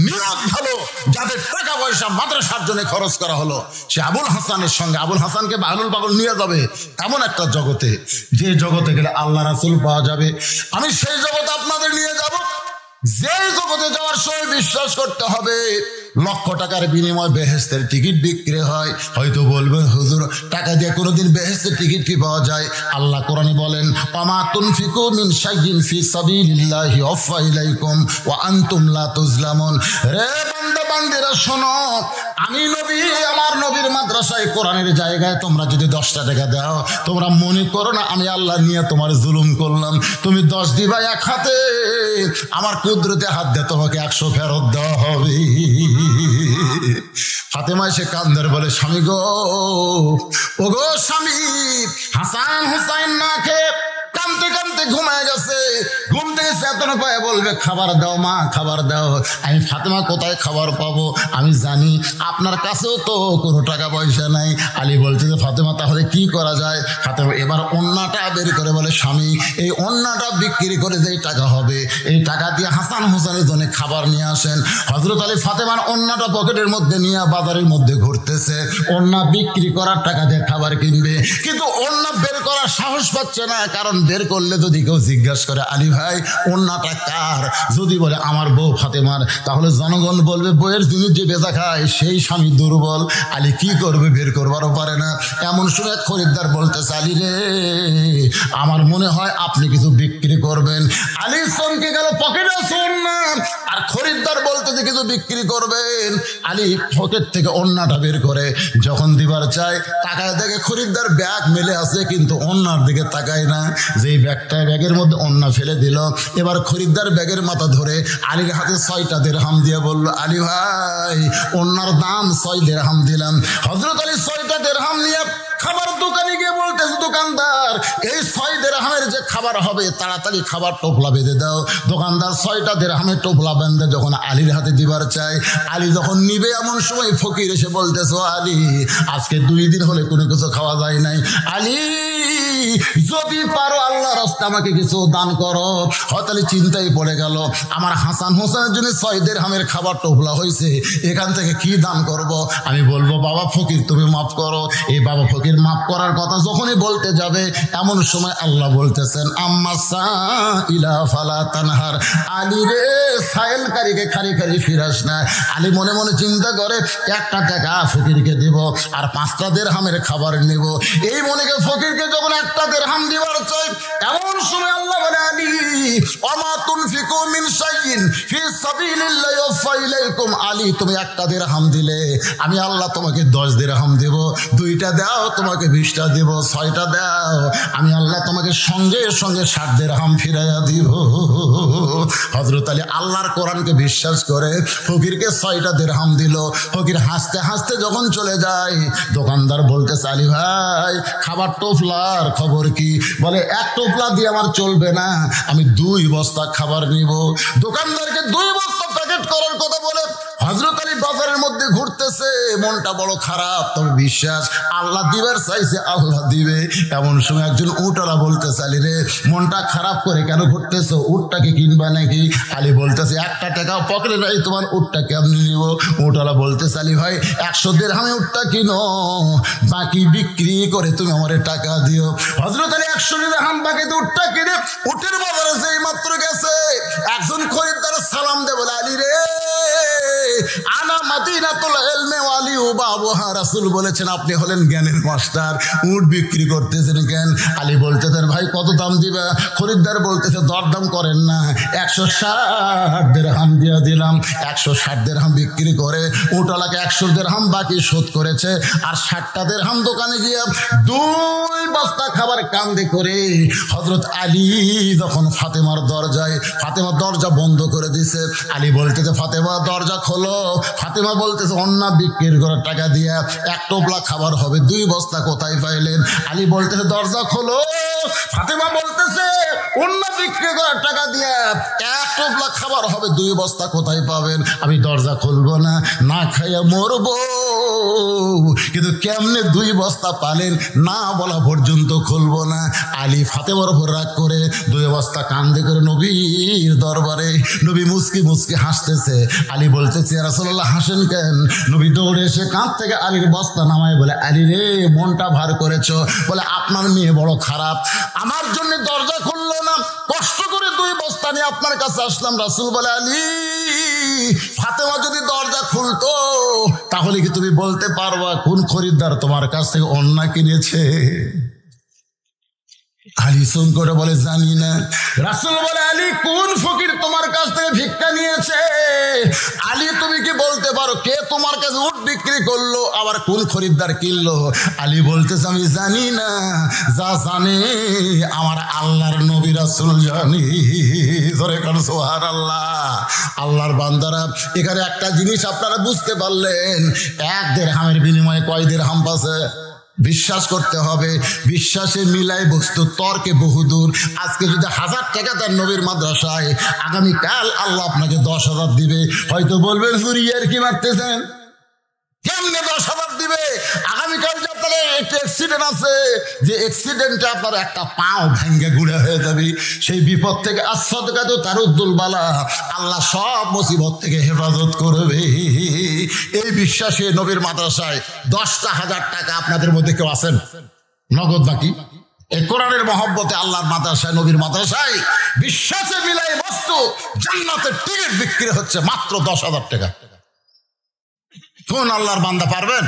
নিয়ত ভালো, যাদের টাকা পয়সা মাদ্রাসার জন্য খরচ করা হলো, সে আবুল হাসানের সঙ্গে আবুল হাসানকে বাহলুল পাগল নিয়ে যাবে এমন একটা জগতে, যে জগতে গেলে আল্লাহ রাসূল পাওয়া যাবে। আমি সেই জগতে আপনাদের নিয়ে যাব, যে জগতে যাওয়ার সময় বিশ্বাস করতে হবে 1 লক্ষ টাকার বিনিময়ে বেহেশতের টিকিট বিক্রি হয়। হয়তো বলবেন হুজুর টাকা দিয়ে কোনোদিন বেহেশতের টিকিট কি পাওয়া যায়? আল্লাহ কোরআনে বলেন, ওয়ামা তুনফিকু মিন শাইইন ফি সাবিলিল্লাহি ওয়াফা ইলাইকুম ওয়া আনতুম লা তুজলামুন। রে বান্দা বান্দিরা শোনো, আমি নবী, আমার নবীর মাদ্রাসায় কোরআনের জায়গায় তোমরা যদি 10টা টাকা দাও, তোমরা মনে করো না আমি আল্লাহ নিয়ে তোমার জুলুম করলাম। তুমি 10 দিবা 1 হাতে, আমার কুদরতে হাত দিয়ে তোমাকে 100 ফেরত দেওয়া হবে। ফাতেমা ফাতেমা এসে কান্দার বলে, স্বামী গো, ও গো স্বামী, হাসান হুসাইন না খেয়ে কাঁদতে কাঁদতে ঘুমায় গেছে। ঘুম থেকে চেতনা পায় বলবে, খাবার দাও মা, খাবার দাও। আমি ফাতেমা কোথায় খাবার পাবো? আমি জানি আপনার কাছেও তো কোনো টাকা পয়সা নাই। আলী বলছে যে ফাতেমা তাহলে কি করা যায়? ফাতেমা এবার ওন্নাটা বের করে বলে, স্বামী এই ওন্নাটা বিক্রি করে যেই টাকা হবে, এই টাকা দিয়ে হাসান হোসেনের জন্য খাবার নিয়ে আসেন। হযরত আলী ফাতেমার ওন্নাটা পকেটের মধ্যে নিয়ে বাজারের মধ্যে ঘুরতেছে। ওন্না বিক্রি করার টাকা দিয়ে খাবার কিনবে, কিন্তু ওন্না বের করার সাহস পাচ্ছে না। কারণ বের করলে যদি কেউ জিজ্ঞাসা করে, আলী ভাই ওন্নাটা কার? যদি বলে আমার বউ ফাতেমার, তাহলে জনগণ বলবে বইয়ের জিনিস যে বেচা খায় সেই স্বামী দুর্বল। আলী কি করবে? বের করবারও পারে না। এমন সময় খরিদ্দার বলতেছে, আলী রে, আমার মনে হয় আপনি কিছু বিক্রি করবেন। আলী চমকে গেল, পকেটে আছে ওন্না, আর খরিদ্দার বলতেছে কিছু বিক্রি করবেন। আলী পকেট থেকে ওন্নাটা বের করে যখন দিবার চায়, তাকায় দেখে খরিদ্দার ব্যাগ মেলে আছে, কিন্তু ওন্নার দিকে তাকায় না। যেই ব্যাগের মধ্যে ওন্না ফেলে দিল। এবার খরিদ্দার ব্যাগের মাথা ধরে আলীর হাতে 6টা দিরহাম দিয়ে বলল, আলী ভাই ওন্নার দাম 6 দিরহাম দিলাম। হযরত আলী 6টা দিরহাম নিয়ে খাবার দোকানে গিয়ে বলতেছে, দোকানদার এই 6 দিরহামের যে খাবার হবে তাড়াতাড়ি খাবার টোপলা বেঁধে দাও। দোকানদার 6টা দিরহামের টোপলা বেঁধে যখন আলীর হাতে দিবার চায়, আলী যখন নিবে এমন সময় ফকির এসে বলতেছে, আলী আজকে 2 দিন হলে কোনো কিছু খাওয়া যায় নাই। আলী যদি পারো আল্লাহর রাস্তায় আমাকে কিছু দান করো। হয়তো আলী চিন্তায় পড়ে গেল, আমার হাসান হোসেনের জন্য 6 দিরহামের খাবার টোপলা হয়েছে, এখান থেকে কি দান করব? আমি বলবো, বাবা ফকির তুমি মাফ করো। এই বাবা ফকির মাফ করার কথা যখনই বলতে যাবে, এমন সময় আল্লাহ বলতেছেন, আম্মা সাইলা ফালা তানহার। আলী রে, সাইলকারীকে খালি খালি ফিরাস না। আলী মনে মনে চিন্তা করে, 1টা টাকা ফকিরকে দেব আর 5টা দিরহামের খাবার নেব। এই মনে করে ফকিরকে যখন 1টা দিরহাম দিবার চাই, এমন সময় আল্লাহ বলে, আলী ওমা তুনফিকু মিন শাইইন ফি সাবিলিল্লাহি ওয়াফা ইলাইকুম। আলী তুমি 1টা দিরহাম দিলে, আমি আল্লাহ তোমাকে 10 দিরহাম দেব। 2টা দাও, তোমাকে 20টা দেব। 6টা দাও, আমি আল্লাহ তোমাকে সঙ্গে সঙ্গে 60 দিরহাম ফিরাইয়া দিব। হযরত আলী আল্লাহর কোরআনকে বিশ্বাস করে ফকিরকে 6টা দিরহাম দিল। ফকির হাসতে হাসতে যখন চলে যায়, দোকানদার বলতেছে, আলী ভাই খাবার টোপলার খবর কি? বলে, 1 টোপলা দিয়ে আমার চলবে না, আমি 2 বস্তা খাবার নিব। দোকানদারকে 2 বস্তা প্যাকেট করার কথা বলে হযরত আলী বাজারের মধ্যে ঘুরতেছে। মনটা বড় খারাপ, তবে বিশ্বাস আল্লাহ দিবার চাইছে, আল্লাহ দিবে। এমন সময় একজন উটওয়ালা বলতেছে, আলী রে মনটা খারাপ করে কেন ঘুরতেছো? উটটাকে কিনবা নাকি? আলী বলতেছে, 1টা টাকাও পকেটে নাই, তোমার উটটা কেমনি নিব? উটওয়ালা বলতেছে, আলী ভাই 100 দিরহামে উটটা কিনো, বাকি বিক্রি করে তুমি আমার টাকা দিও। হযরত আলী 100 দিরহাম বাকিতে উটটা কিনে উটের বাজারে যেই মাত্র গেছে, একজন খরিদ্দার সালাম দেয়, বলে, আলী রে, আনা মাদিনাতুল ইলমি ওয়া আলিউ বাবুহা। রাসূল বলেছেন আপনি হলেন জ্ঞানের মাস্টার, উট বিক্রি করতেছেন কেন? আলী বলতেছেন, ভাই কত দাম দিবা? খরিদ্দার বলতেছে, দরদাম করেন না, 160 দিরহাম দিয়ে দিলাম। 160 দিরহাম বিক্রি করে উটওয়ালাকে 100 দিরহাম বাকি শোধ করেছে। আর 60টা দিরহাম দোকানে গিয়ে 2 বস্তা খাবার কান্দে করে হযরত আলী যখন ফাতেমার দরজায়, ফাতেমার দরজা বন্ধ করে দিছে। আলী বলতেছে, ফাতেমা দরজা খোলো। ফাতেমা বলতেছে, অন্না বিক্রির করার টাকা দিয়া 1 টোপলা খাবার হবে, 2 বস্তা কোথায় পাইলেন? আলী বলতেছে, দরজা খোলো। ফাতেমা বলতেছে, অন্না বিক্রি করার টাকা দিয়া 1 টোপলা খাবার হবে, 2 বস্তা কোথায় পাবেন? আমি দরজা খুলবো না, না খাইয়া মরবো। কিন্তু কেমনে 2 বস্তা পালেন না বলা পর্যন্ত খুলবো না। আলী ফাতেমার উপর রাগ করে 2 বস্তা কান্দে করে নবীর দরবারে, নবী মুচকি মুচকি হাসতেছে। আলী বলতেছে, ইয়া রাসূলুল্লাহ হাসেন কেন? নবী দৌড়ে এসে কাঁধ থেকে আলীর বস্তা নামায় বলে, আলী রে মনটা ভার করেছো। বলে, আপনার মেয়ে বড় খারাপ, আমার জন্য দরজা খুললো না, কষ্ট করে 2 বস্তা নিয়ে আপনার কাছে আসলাম। রাসূল বলে, আলী ফাতেমা যদি দরজা খুলতো তাহলে কি তুমি বলতে পারবা কোন খরিদ্দার তোমার কাছ থেকে অন্না কিনেছে? আলী সুন করে বলে জানি না। রাসূল বলে আলী কোন ফকির তোমার কাছ থেকে ভিক্ষা নিয়েছে? আলী তুমি কি বলতে পারো কে তোমার কাছে উট বিক্রি করলো, আবার কোন খরিদ্দার কিনলো? আলী বলতেছে আমি জানি না, যা জানে আমার আল্লাহর নবী রাসূল জানি। ধরে কর সুবহানাল্লাহ। আল্লাহর বান্দারা, এখানে একটা জিনিস আপনারা বুঝতে পারলেন, 1 দিরহামের বিনিময়ে কয় দিরহাম পাচ্ছে? বিশ্বাস করতে হবে। বিশ্বাসে মিলাই বস্তু, তর্কে বহুদূর। আজকে যদি 1000 টাকা দেন নবীর মাদ্রাসায়, আগামীকাল আল্লাহ আপনাকে 10,000 দিবে। হয়তো বলবেন হুরিয়ার কি মারতেছেন, কেমনে 10,000 দিবে? আগামীকাল যে আপনার একটা অ্যাক্সিডেন্ট আছে, যে অ্যাক্সিডেন্টে আপনার একটা পাও ভেঙে গুঁড়া হয়ে যাবে, সেই বিপদ থেকে আসাদকাতু তারুদ্দুল বালা, আল্লাহ সব মুসিবত থেকে হেফাজত করবে। এই বিশ্বাসে নবীর মাদ্রাসায় 10,000 টাকা আপনাদের মধ্যে কেউ আছেন নগদ বাকি? এই কোরআনের মহব্বতে আল্লাহর মাদ্রাসায়, নবীর মাদ্রাসায় বিশ্বাসে মিলাই বস্তু, জান্নাতের টিকিট বিক্রি হচ্ছে মাত্র 10,000 টাকা। কোন আল্লাহর বান্দা পারবেন?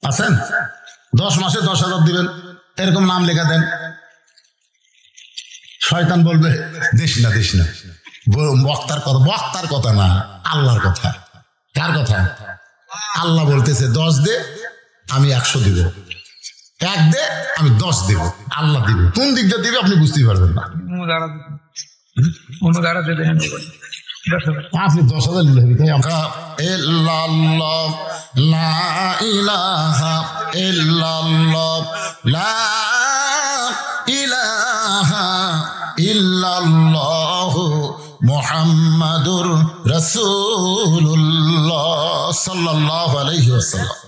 আছেন? 10 মাসে 10,000 দিবেন, এরকম নাম লেখা দেন। শয়তান বলবে দিস না দিস না। বক্তার কথা, বক্তার কথা না, আল্লাহর কথা। কার কথা? আল্লাহ বলতেছে 10 দে, আমি 100 দিব। 1 দে, আমি 10 দিব। আল্লাহ দিবে। কোন দিক দিয়ে দিবে আপনি বুঝতেই পারবেন না। আপনি 10,000 দিলেন। ইল্লাল্লাহ লা ইলাহা ইল্লাল্লাহ লা ইলাহা ইল্লাল্লাহ মুহাম্মাদুর রাসূলুল্লাহ সাল্লাল্লাহু আলাইহি ওয়াসাল্লাম।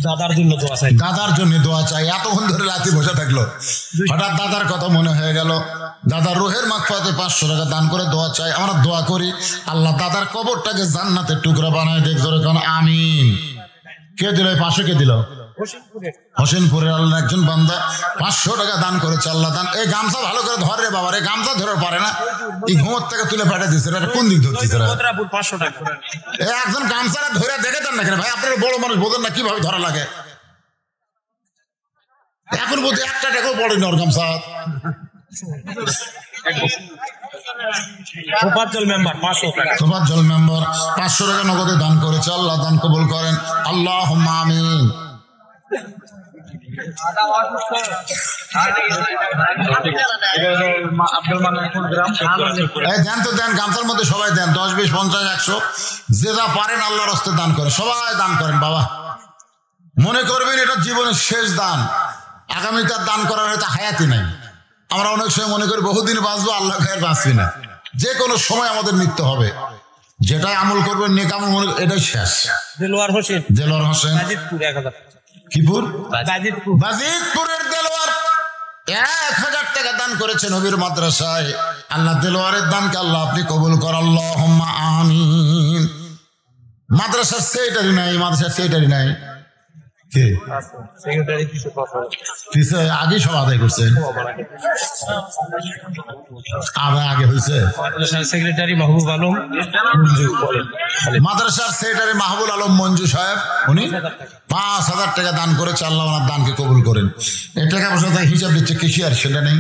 দাদার জন্য দোয়া চাই, দাদার জন্য দোয়া চাই। এতক্ষণ ধরে রাতে বসে থাকলো, হঠাৎ দাদার কথা মনে হয়ে গেল। দাদার রুহের মাগফিরাতে 500 টাকা দান করে দোয়া চাই। আমরা দোয়া করি আল্লাহ দাদার কবরটাকে জান্নাতের টুকরা বানায় দেখ। জোরে কারণ আমিন। কে দিল? 500 কে দিল? হোসেনপুরের আল্লাহ একজন বান্দা 500 টাকা দান করেছে। আল্লাহ দান। এই গামছা ভালো করে ধর রে বাবা, এই গামছা ধরে পারে না, এই ঘুমোর থেকে তুলে পাঠিয়ে দিচ্ছে। কোন দিক ধরছিস? একজন গামছাটা ধরে দেখে দেন না কেন ভাই? আপনার বড় মানুষ বোঝেন না কিভাবে ধরা লাগে? এখন বলতে 1 টাকাও পড়েনি ওর গামছা। তোফাজ্জল মেম্বার 500 টাকা নগদে দান করেছে। আল্লাহ দান কবুল করেন। আল্লাহুম্মা আমিন। দেন তো দেন, গামছার মধ্যে সবাই দেন। 10, 20, 50, 100 যে যা পারেন আল্লাহর রাস্তে দান করেন। সবাই দান করেন বাবা। মনে করবেন এটা জীবনের শেষ দান, আগামীকার দান করার হয়তো হায়াতি নাই। আমরা অনেক সময় মনে করি বহুদিন বাঁচবো, আল্লাহ খায়ের বাঁচবি না। যে কোনো সময় আমাদের মৃত্যু হবে। যেটাই আমল করবেন নেক আমল মনে, এটাই শেষ। দেলোয়ার হোসেন কিপুর বাজিতপুরের দেলোয়ার 1000 টাকা দান করেছে নবীর মাদ্রাসায়। আল্লাহ দেলোয়ারের দানকে আল্লাহ আপনি কবুল কর। আল্লাহুম্মা আমিন। মাদ্রাসার সেক্রেটারি নাই, মাদ্রাসার সেক্রেটারি নাই। আগে সব আদায় করছেন, আগে হয়েছে। সেক্রেটারি মাহবুব আলম মঞ্জু, মাদ্রাসার সেক্রেটারি মাহবুব আলম মঞ্জু সাহেব, উনি 5,000 টাকা দান করেছে। আল্লাহ ওনার দানকে কবুল করেন। এই টাকা পয়সা হিসাব দিচ্ছে কেশিয়ার, সেটা নেই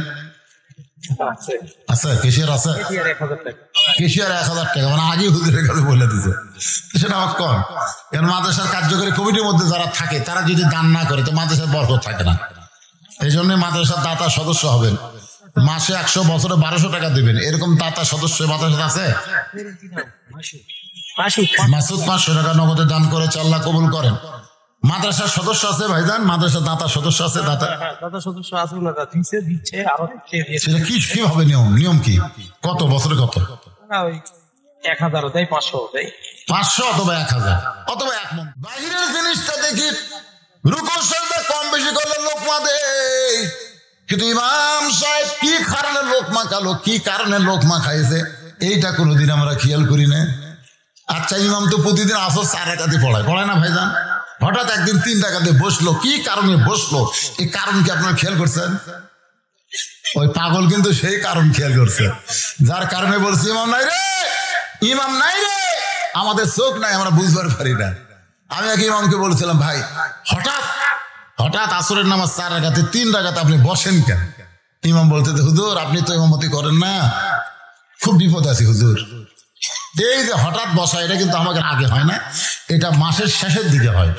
আছে? কেশিয়ার আছে? কেশিয়ার 1,000 টাকা, মানে আগে হুজুরের কাছে বলে দিচ্ছে। সেটা আমার কম, কারণ মাদ্রাসার কার্যকরী কমিটির মধ্যে যারা থাকে তারা যদি দান না করে তো মাদ্রাসার বরকত থাকে না। এই জন্য মাদ্রাসার দাতা সদস্য হবেন। মাসে 100, বছরে 1200 টাকা দিবেন। এরকম দাতা সদস্য মাদ্রাসা আছে? মাসুদ 500 টাকা নগদে দান করেছে। আল্লাহ কবুল করেন। মাদ্রাসার সদস্য আছে ভাইজান? মাদ্রাসার দাতা সদস্য আছে? দাতা সদস্য আছে, সেটা কিভাবে নিয়ম কি? কত বছরে কত? 1000 দেয়, 500 অথবা 1000 অথবা 1 মণ। বাহিরের জিনিসটা দেখি রুকু সাজদা কম বেশি করলে লোকমা দেয়, কিন্তু ইমাম সাহেব কি কারণে লোকমা খালো, কি কারণে লোকমা খাইছে, এইটা কোনোদিন আমরা খেয়াল করি না। আচ্ছা, ইমাম তো প্রতিদিন আসর 4 রাকাতে পড়ায় না ভাইজান? হঠাৎ একদিন 3 রাকাতে বসলো, কি কারণে বসলো, এই কারণ কি আপনারা খেয়াল করছেন? ওই পাগল কিন্তু সেই কারণ খেয়াল করছে, যার কারণে বলছে ইমাম নাই রে, ইমাম নাই রে। আমাদের চোখ নাই, আমরা বুঝবার পারি না। আমি এক ইমামকে বলেছিলাম, ভাই হঠাৎ হঠাৎ আসরের নামাজ 4 রাকাতে 3 রাকাত আপনি বসেন কেন? ইমাম বলতে, হুজুর আপনি তো ইমামতি করেন না, খুব বিপদ আছে হুজুর। এই যে হঠাৎ বসা, এটা কিন্তু আমাকে আগে হয় না, এটা মাসের শেষের দিকে হয়।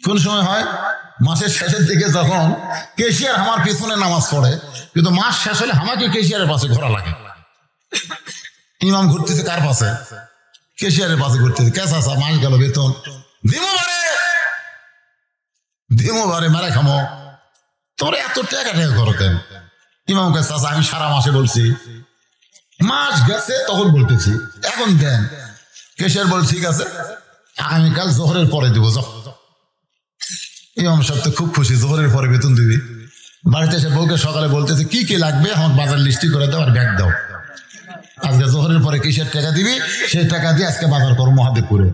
কোন সময় হয়? মাসের শেষের দিকে, যখন কেশিয়ার আমার পিছনে নামাজ পড়ে, কিন্তু মাস শেষ হলে আমাকে কেশিয়ারের পাশে ঘোরা লাগে। ইমাম ঘুরতেছে কার পাশে? কেশিয়ারের পাশে ঘুরতেছে। কে চাচা মাস গেল বেতন দিমো বারে মারা খামো, তোমরা এত টাকা করো কেন? ইমাম কে চাচা আমি সারা মাসে বলছি, মাস গেছে তখন বলতেছি, এখন দেন। কেশিয়ার বল ঠিক আছে, আগামীকাল জোহরের পরে দিব। ইমাম সাহেব তো খুব খুশি, জোহরের পরে বেতন দিবি। বাড়িতে এসে বউকে সকালে বলতেছে, কি কি লাগবে আমার বাজার লিস্টি করে দাও আর ব্যাগ দাও, আজকে জোহরের পরে কিসের টাকা দিবি, সেই টাকা দিয়ে আজকে বাজার করো মহাদেবপুরে।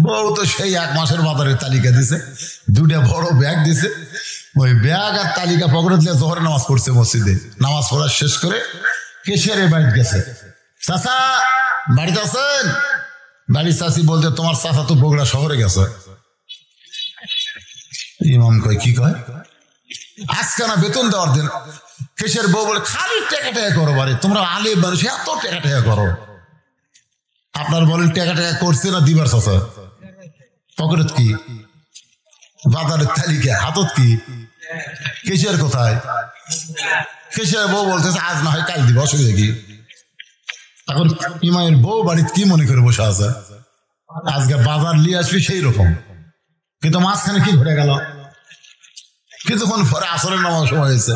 বউ তো সেই 1 মাসের বাজারের তালিকা দিছে, 2টা বড় ব্যাগ দিছে। ওই ব্যাগ আর তালিকা পকেটে দিয়ে জোহরে নামাজ পড়ছে মসজিদে। নামাজ পড়া শেষ করে কেশিয়ারের বাড়িতে গেছে। চাচা বাড়িতে আছেন? বাড়ির চাচি বলতে, তোমার চাচা তো বগুড়া শহরে গেছে। ইমাম কয়, কি কয়? আজকে না বেতন দেওয়ার দিন। কেশিয়ার বউ বলে, খালি টাকা টাকা করো বাড়ি, তোমরা আলে মানুষ এত টাকা টাকা করো। আপনার বলেন টাকা টাকা করছে না দিবার চাচা? পকেটত কি? বাজারের তালিকা হাতত কি? কেশিয়ার কোথায়? কেশিয়ার বউ বলতেছে, আজ না হয় কাল দিব, অসুবিধা কি? এখন ইমামের বউ বাড়িতে কি মনে করে বসে আছে, আজকে বাজার নিয়ে আসবি সেই রকম। কিন্তু মাঝখানে কি ঘুরে গেল? কিছুক্ষণ পরে আসরের নামাজ সময় হয়েছে।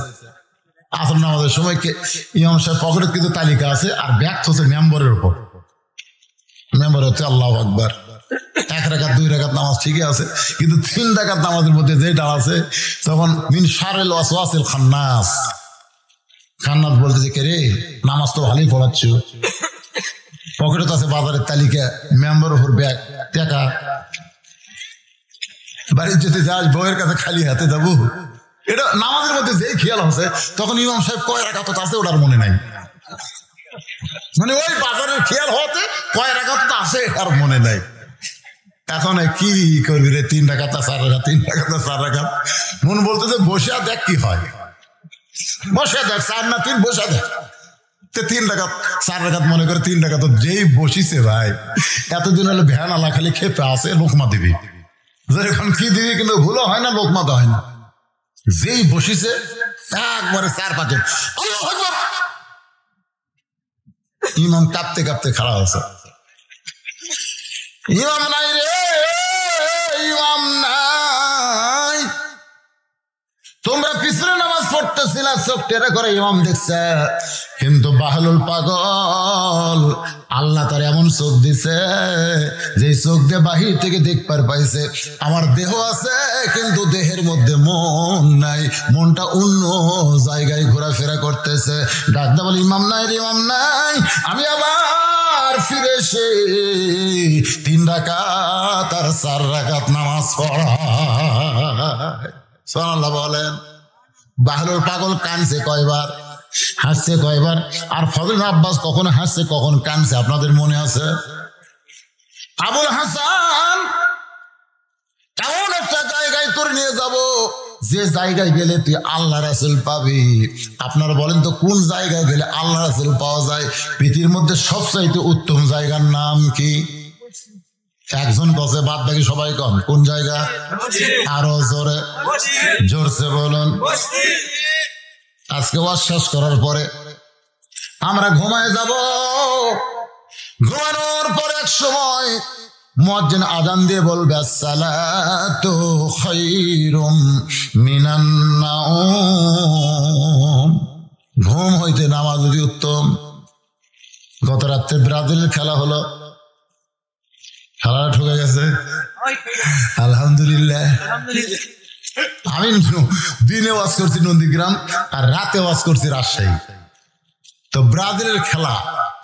আসর নামাজের সময় ইমাম সাহেব পকেটে কিন্তু তালিকা আছে, আর ব্যাগ হচ্ছে মেম্বরের উপর। মেম্বার হচ্ছে আল্লাহু আকবার। 1 রাকাত 2 রাকাত নামাজ ঠিকই আছে, কিন্তু 3 রাকাত নামাজের মধ্যে যেটা আছে, তখন মিন শারিল ওয়াসওয়াসিল খান্নাস। খান্নাস বলতেছে, কে রে, নামাজ তো ভালোই পড়াচ্ছ, পকেটে আছে বাজারের তালিকা, মেম্বার উপর ব্যাগ, টাকা। বাড়ির যদি যাস বউয়ের কাছে খালি হাতে যাবো, এটা নামাজের মধ্যে যেই খেয়াল আছে, তখন ইমাম সাহেব কয় রাকাত আছে ওটার মনে নাই। মানে ওই বাজারের খেয়াল হতে কয় রাকাত আছে আর মনে নাই। এখন কি করবি রে, 3 রাকাত 4 রাকাত, 3 রাকাত 4 রাকাত। মন বলতেছে বসে দেখ কি হয়, বসে দেখ 4 না 3, বসে দেখ। 3 রাকাত 4 রাকাত মনে করে 3 রাকাত যেই বসিছে ভাই, এতদিন হলে ভ্যান আলা খালি খেপে আছে, লোকমা দিবি যেরকম কি দিবি, কিন্তু ভুলো হয় না, লোকমা তো হয় না। যেই বসিছে একবারে 4-5 ইমাম কাঁপতে কাঁপতে খাড়া হয়েছে। ইমাম নাই রে, ইমাম নাই। তোমরা পিছনে নামাজ পড়তেছিল, চোখ টেরা করে ইমাম দেখছে, কিন্তু বাহলুল পাগল আল্লাহ তার এমন চোখ দিছে, যে চোখ দিয়ে বাহির থেকে দেখবার পাইছে আমার দেহ আছে, কিন্তু দেহের মধ্যে মন নাই, মনটা অন্য জায়গায় ঘোরাফেরা করতেছে। ডাকদা বলে, ইমাম নাই রে, ইমাম নাই। আমি আবার ফিরে এসে 3 রাকাত আর 4 রাকাত নামাজ পড়া। সুবহানাল্লাহ বলেন। বাহলুল পাগল কানছে কয়বার, হাসছে কয়বার, আর ফজল আব্বাস কখন হাসছে কখন কানছে আপনাদের মনে আছে? আবুল হাসান, এমন একটা জায়গায় তোর নিয়ে যাব, যে জায়গায় গেলে তুই আল্লাহ রাসূল পাবি। আপনারা বলেন তো, কোন জায়গায় গেলে আল্লাহ রাসূল পাওয়া যায়? পৃথিবীর মধ্যে সবচাইতে উত্তম জায়গার নাম কি? একজন বসে, বাদ বাকি সবাই কম। কোন জায়গা? আরো জোরে, জোরসে বলুন। আজকে ওয়াজ শেষ করার পরে আমরা ঘুমায় যাব। ঘুমানোর পর এক সময় মুয়াজ্জিন আযান দিয়ে বলবে, আসসালাতু খায়রুম মিনান নাওম। ঘুম হইতে নামাজ যদি উত্তম। গত রাত্রে ব্রাজিলের খেলা হলো, খেলাটা ঠকে গেছে, আলহামদুলিল্লাহ। আমি দিনে ওয়াজ করছি নন্দীগ্রাম, আর রাতে ওয়াজ করছি রাজশাহী। তো ব্রাজিলের খেলা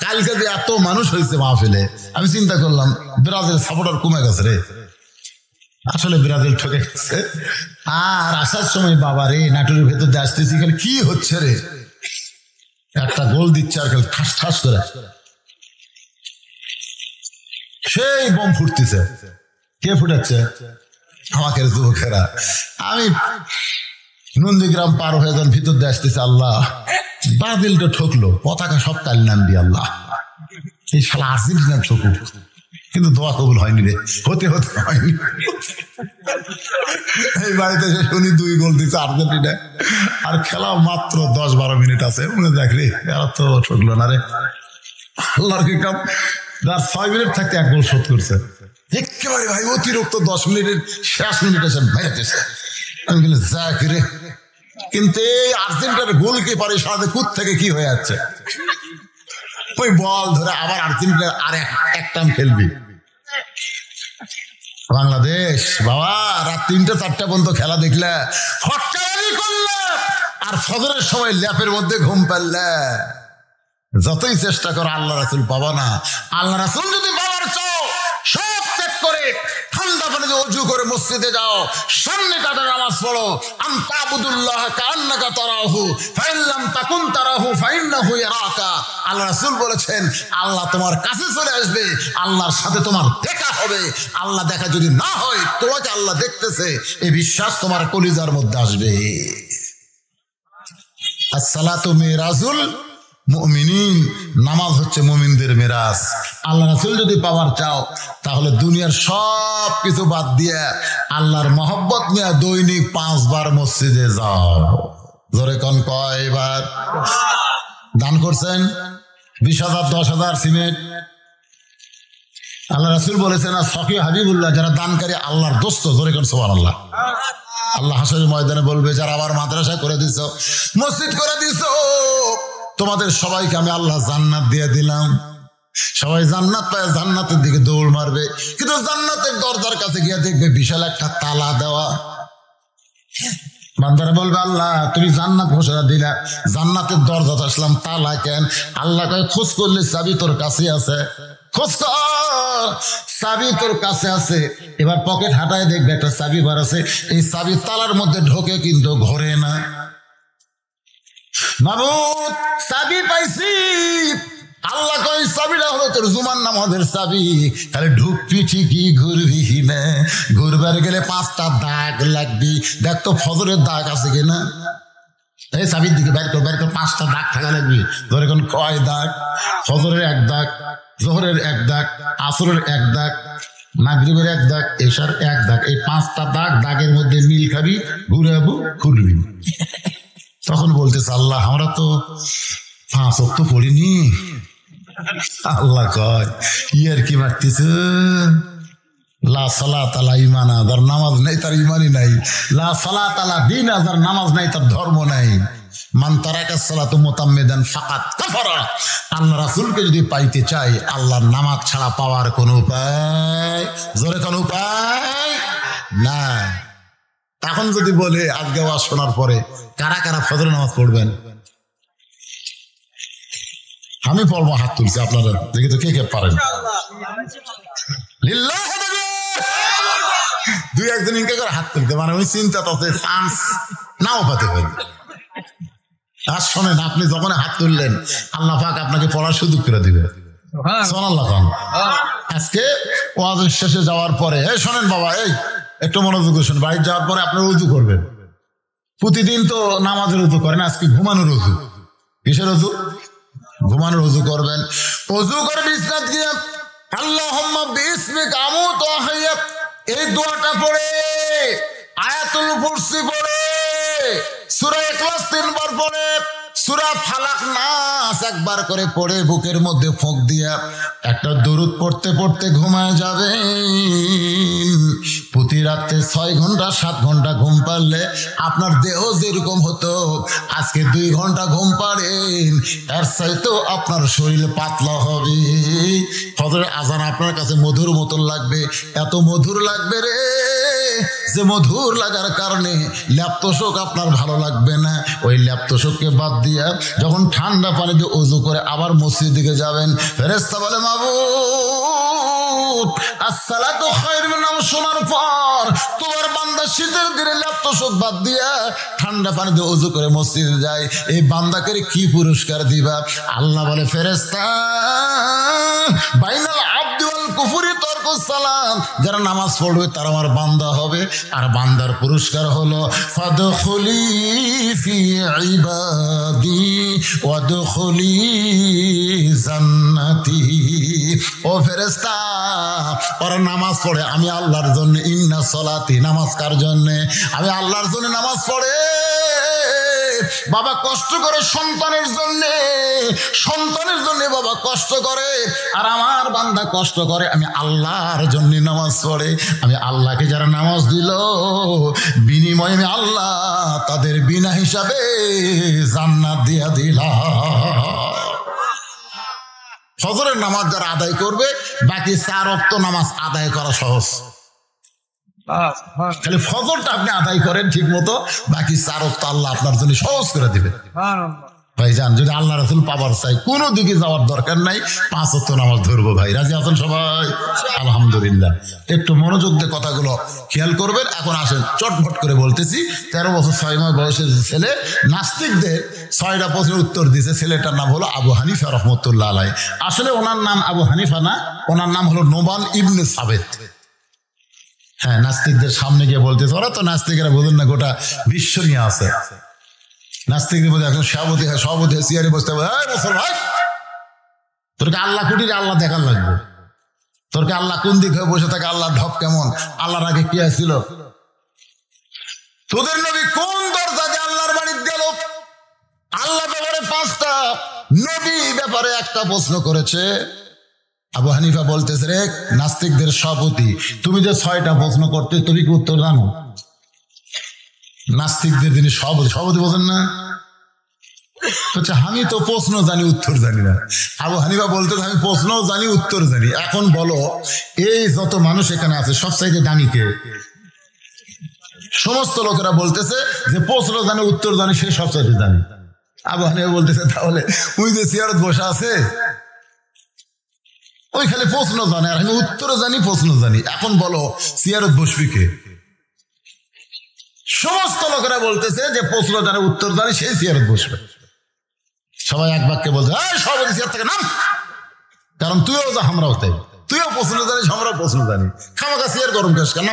কালকে যে এত মানুষ হয়েছে মাহফিলে, আমি চিন্তা করলাম ব্রাজিলের সাপোর্টার কমে গেছে রে। আসলে ব্রাজিল ঠকে গেছে। আর আসার সময় বাবা রে, নাটোরের ভেতর দিয়ে আসতেছি, খালি কি হচ্ছে রে, একটা গোল দিচ্ছে আর খালি ঠাস ঠাস করে সেই বোম ফুটতেছে। কে ফুটাচ্ছে? আমাকে যুবকেরা। আমি নন্দীগ্রাম পার হয়ে যখন ভিতর দিয়ে আসতেছে, আল্লাহ ব্রাজিলটা ঠকলো, পতাকা সব কাল নাম দিয়ে, আল্লাহ এই শালা আর্জেন্টিনা ঠকুক, কিন্তু দোয়া কবুল হয়নি রে, হতে হয়নি। এই বাড়িতে এসে শুনি 2 গোল দিচ্ছে আর্জেন্টিনা, আর খেলা মাত্র 10-12 মিনিট আছে। দেখ রে, এরা তো ঠকলো না রে। আল্লাহর কি কাম, 6 মিনিট থাকতে 1 গোল শোধ করছে একেবারে ভাই, অতিরিক্ত 10 মিনিটের শেষ মিনিট এসে বেড়েছে। আমি বলি যাক রে, কিন্তু এই আর্জেন্টিনার গোলকিপার সাথে কুত থেকে কি হয়ে যাচ্ছে, ওই বল ধরে আবার আর্জেন্টিনা আর এক টাইম খেলবি। বাংলাদেশ বাবা রাত 3টা-4টা পর্যন্ত খেলা দেখলে, ফটকারি করলে, আর ফজরের সময় ল্যাপের মধ্যে ঘুম পারলে। যতই চেষ্টা করো আল্লাহ রাসূল পাবা না। আল্লাহ রাসূল যদি পাওয়ার চাও, সব ত্যাগ করে ঠান্ডা পানিতে ওযু করে মসজিদে যাও, সামনে কাটা নামাজ পড়ো। আনতাবুদুল্লাহ কান্নাকা তারাহু ফাইন লাম তাকুন তারাহু ফাইন্নাহু ইয়ারাকা। আল্লাহ রাসূল বলেছেন, আল্লাহ তোমার কাছে চলে আসবে, আল্লাহর সাথে তোমার দেখা হবে। আল্লাহ দেখা যদি না হয়, তোমাকে আল্লাহ দেখতেছে, এই বিশ্বাস তোমার কলিজার মধ্যে আসবে। আসসালাতু মিরাজুল মুমিনিন, নামাজ হচ্ছে মুমিনদের মিরাজ। আল্লাহ রাসূল যদি পাওয়ার চাও, তাহলে দুনিয়ার সব কিছু বাদ দিয়ে আল্লাহর মহব্বত নিয়ে দৈনিক 5 বার মসজিদে যাও। জোরে কোন কয়বার? দান করছেন 20,000, 10,000 সিমেন্ট। আল্লাহ রাসূল বলেছেন, সখী হাবিবুল্লাহ, যারা দানকারী আল্লাহর দোস্ত। জোরে কোন সুবহানাল্লাহ। আল্লাহ হাসরের ময়দানে বলবে, যারা আবার মাদ্রাসা করে দিছো, মসজিদ করে দিছো, তোমাদের সবাইকে আমি আল্লাহ জান্নাত দিয়ে দিলাম। সবাই জান্নাত পায়, জান্নাতের দিকে দৌড় মারবে, কিন্তু জান্নাতের দরজার কাছে গিয়ে দেখবে বিশাল একটা তালা দেওয়া। বান্দারা বলবে, আল্লাহ তুমি জান্নাত ঘোষণা দিলা, জান্নাতের দরজাতে আসলাম, তালা কেন? আল্লাহ কয়, খোঁজ করলে চাবি তোর কাছে আছে, খোঁজ কর, চাবি তোর কাছে আছে। এবার পকেট হাঁটায় দেখবে একটা চাবি বার আছে, এই চাবি তালার মধ্যে ঢোকে কিন্তু ঘরে না। মাবুদ চাবি পাইছি। আল্লাহ কই, চাবিটা হলো তোর জুমার নামাজের চাবি, তাহলে ঢুকবি ঠিকই, ঘুরবি না। ঘুরবার গেলে 5টা দাগ লাগবি, দেখ তো ফজরের দাগ আছে কিনা। এই চাবির দিকে বের কর, 5টা দাগ থাকা লাগবি। ধর এখন কয় দাগ? ফজরের 1 দাগ, জোহরের 1 দাগ, আসরের 1 দাগ, মাগরিবের 1 দাগ, এশার 1 দাগ। এই 5টা দাগ, দাগের মধ্যে মিল খাবি, ঘুরাবো, খুলবি। তখন বলতেছে, আল্লাহ আমরা তো 5 ওয়াক্ত পড়িনি। আল্লাহ কয়, ইয়ার কি মারতেছে? লা সালাত আলা ঈমান, যার নামাজ নাই তার ঈমানই নাই। লা সালাত আলা দীন, যার নামাজ নাই তার ধর্ম নাই। মান তারাকা সালাতু মুতাম্মিদান ফাকাত কাফারা। আল্লাহ রাসূলকে যদি পাইতে চাই, আল্লাহর নামাজ ছাড়া পাওয়ার কোনো উপায়, জোরে কোনো উপায় না। তখন যদি বলে আজকে ওয়াজ শোনার পরে কারা কারা ফজর নামাজ পড়বেন, আমি পড়বো, হাত তুলছি আপনারা দেখি তো কে কে পারেন। দুই একজন ইনকে করে হাত তুলতে, মানে ওই চিন্তা তাতে চান্স নাও পাতে পারি। আর শোনেন, আপনি যখন হাত তুললেন, আল্লাহ পাক আপনাকে পড়ার সুযোগ করে দিবে। আজকে ওয়াজের শেষে যাওয়ার পরে, এই শোনেন বাবা, এই একটু মনোযোগ শুন, বাড়ি যাওয়ার পরে আপনারা উজু করবেন। প্রতিদিন তো নামাজের উজু করেন, আজকে ঘুমানোর উজু। কিসের উজু? ঘুমানোর উজু করবেন। উজু করে বিছনাত গিয়ে আল্লাহুম্মা বিসমিকা আমুতু ওয়া আহইয়া, এই দোয়াটা পড়ে, আয়াতুল কুরসি পড়ে, সূরা ইখলাস 3 বার পড়ে, সূরা ফালাক নাস 1 বার করে পড়ে, বুকের মধ্যে ফোঁক দিয়া একটা দরুদ পড়তে পড়তে ঘুমায় যাবেন। প্রতি রাতে 6 ঘন্টা 7 ঘন্টা ঘুম পারলে আপনার দেহ যেরকম হতো, আজকে 2 ঘন্টা ঘুম পারেন, তার চাইতেও আপনার শরীর পাতলা হবে। ফজরের আজান আপনার কাছে মধুর মতন লাগবে, এত মধুর লাগবে রে, যে মধুর লাগার কারণে ল্যাপতোষক আপনার ভালো লাগবে না। ওই ল্যাপতোষককে বাদ দিয়া যখন ঠান্ডা পানি দিয়ে ওযু করে আবার মসজিদ দিকে যাবেন, ফেরেশতা বলে, মাবুদ আসসালাতু খায়রুন মিনান নাওম শোনার পর তোমার বান্দা শীতের দিনে ল্যাপতোষক বাদ দিয়া ঠান্ডা পানি দিয়ে ওযু করে মসজিদে যায়, এই বান্দাকে কি পুরস্কার দিবা? আল্লাহ বলে, ফেরেশতা বাইনাল আবদি ওয়াল কুফরি তরকুস সালাম, যারা নামাজ পড়বে তারা আমার বান্দা হবে, আর বান্দার পুরস্কার হলো ফাদখুলি ফি ইবাদি ওয়াদখুলি জান্নাতি। ও ফেরেশতা, ওরা নামাজ পড়ে আমি আল্লাহর জন্য, ইন্না সলাতি, নামাজ কার জন্য? আমি আল্লাহর জন্য নামাজ পড়ে। বাবা কষ্ট করে সন্তানের জন্য, সন্তানের জন্য বাবা কষ্ট করে, আর আমার বান্দা কষ্ট করে আমি আল্লাহর জন্য নামাজ পড়ে। আমি আল্লাহকে যারা নামাজ দিল, বিনিময়ে আমি আল্লাহ তাদের বিনা হিসাবে জান্নাত দিয়া দিলাম। ফজরের নামাজ যারা আদায় করবে, বাকি 4 ওয়াক্ত নামাজ আদায় করা সহজ। খালি ফজরটা আপনি আদায় করেন ঠিক মতো, বাকি 4 ওয়াক্ত আল্লাহ আপনার জন্য সহজ করে দিবে। ভাইজান, যদি আল্লাহ রাসূল পাবার চাই, কোনো দিকে যাওয়ার দরকার নাই, 5 ওয়াক্ত নামাজ ধরবো। ভাই রাজি আছেন সবাই? আলহামদুলিল্লাহ। একটু মনোযোগ দিয়ে কথাগুলো খেয়াল করবেন। এখন আসেন চটফট করে বলতেছি। 13 বছর 6 মাস বয়সের ছেলে নাস্তিকদের 6টা প্রশ্নের উত্তর দিয়েছে। ছেলেটার নাম হলো আবু হানিফা রহমতুল্লাহ আলাইহি। আসলে ওনার নাম আবু হানিফা না, ওনার নাম হলো নোমান ইবনে সাবেত। হ্যাঁ, নাস্তিকদের সামনে গিয়ে বলতেছে, ওরা তো নাস্তিকেরা বোঝেন না, গোটা বিশ্ব নিয়ে আছে। নাস্তিকদের বলতে এখন সভাপতি চেয়ারে বসতে হবে, ভাই তোরকে আল্লাহ কুটিরে আল্লাহ দেখার লাগবে, তোরকে আল্লাহ কোন দিক হয়ে বসে থাকে, আল্লাহ ঢপ কেমন, আল্লাহর আগে কি আসছিল, তোদের নবী কোন দরজা দিয়ে আল্লাহর বাড়িতে গেল। আল্লাহ ব্যাপারে 5টা, নবী ব্যাপারে 1টা প্রশ্ন করেছে। আবু হানিফা বলতেছে, রে নাস্তিকদের সভাপতি, তুমি যে 6টা প্রশ্ন করতে, তুমি কি উত্তর জানো? নাস্তিকদের যিনি সভাপতি বোঝেন না, হচ্ছে আমি তো প্রশ্ন জানি উত্তর জানি না। আবু হানিফা বলতেছে, আমি প্রশ্নও জানি উত্তর জানি। এখন বলো, এই যত মানুষ এখানে আছে সবচাইতে দামি কে? সমস্ত লোকেরা বলতেছে যে প্রশ্ন জানি উত্তর জানি, সে সবচাইতে দামি। আবু হানিফা বলতেছে, তাহলে ওই যে চেয়ারত বসা আছে ওই খালি প্রশ্ন জানে, আর আমি উত্তর জানি, প্রশ্ন জানি। এখন বলো চেয়ারত বসবি কে? সমস্ত লোকেরা বলতেছে যে প্রশ্ন জানে উত্তর জানি, সেই চেয়ারত বসবে। সবাই এক বাক্যে বলছে, সভাপতি চেয়ার থেকে নাম, কারণ তুইও যা আমরাও তাই, তুইও প্রশ্ন জানিস, আমরাও প্রশ্ন জানি, খামাখা চেয়ার গরম কাজ কেন?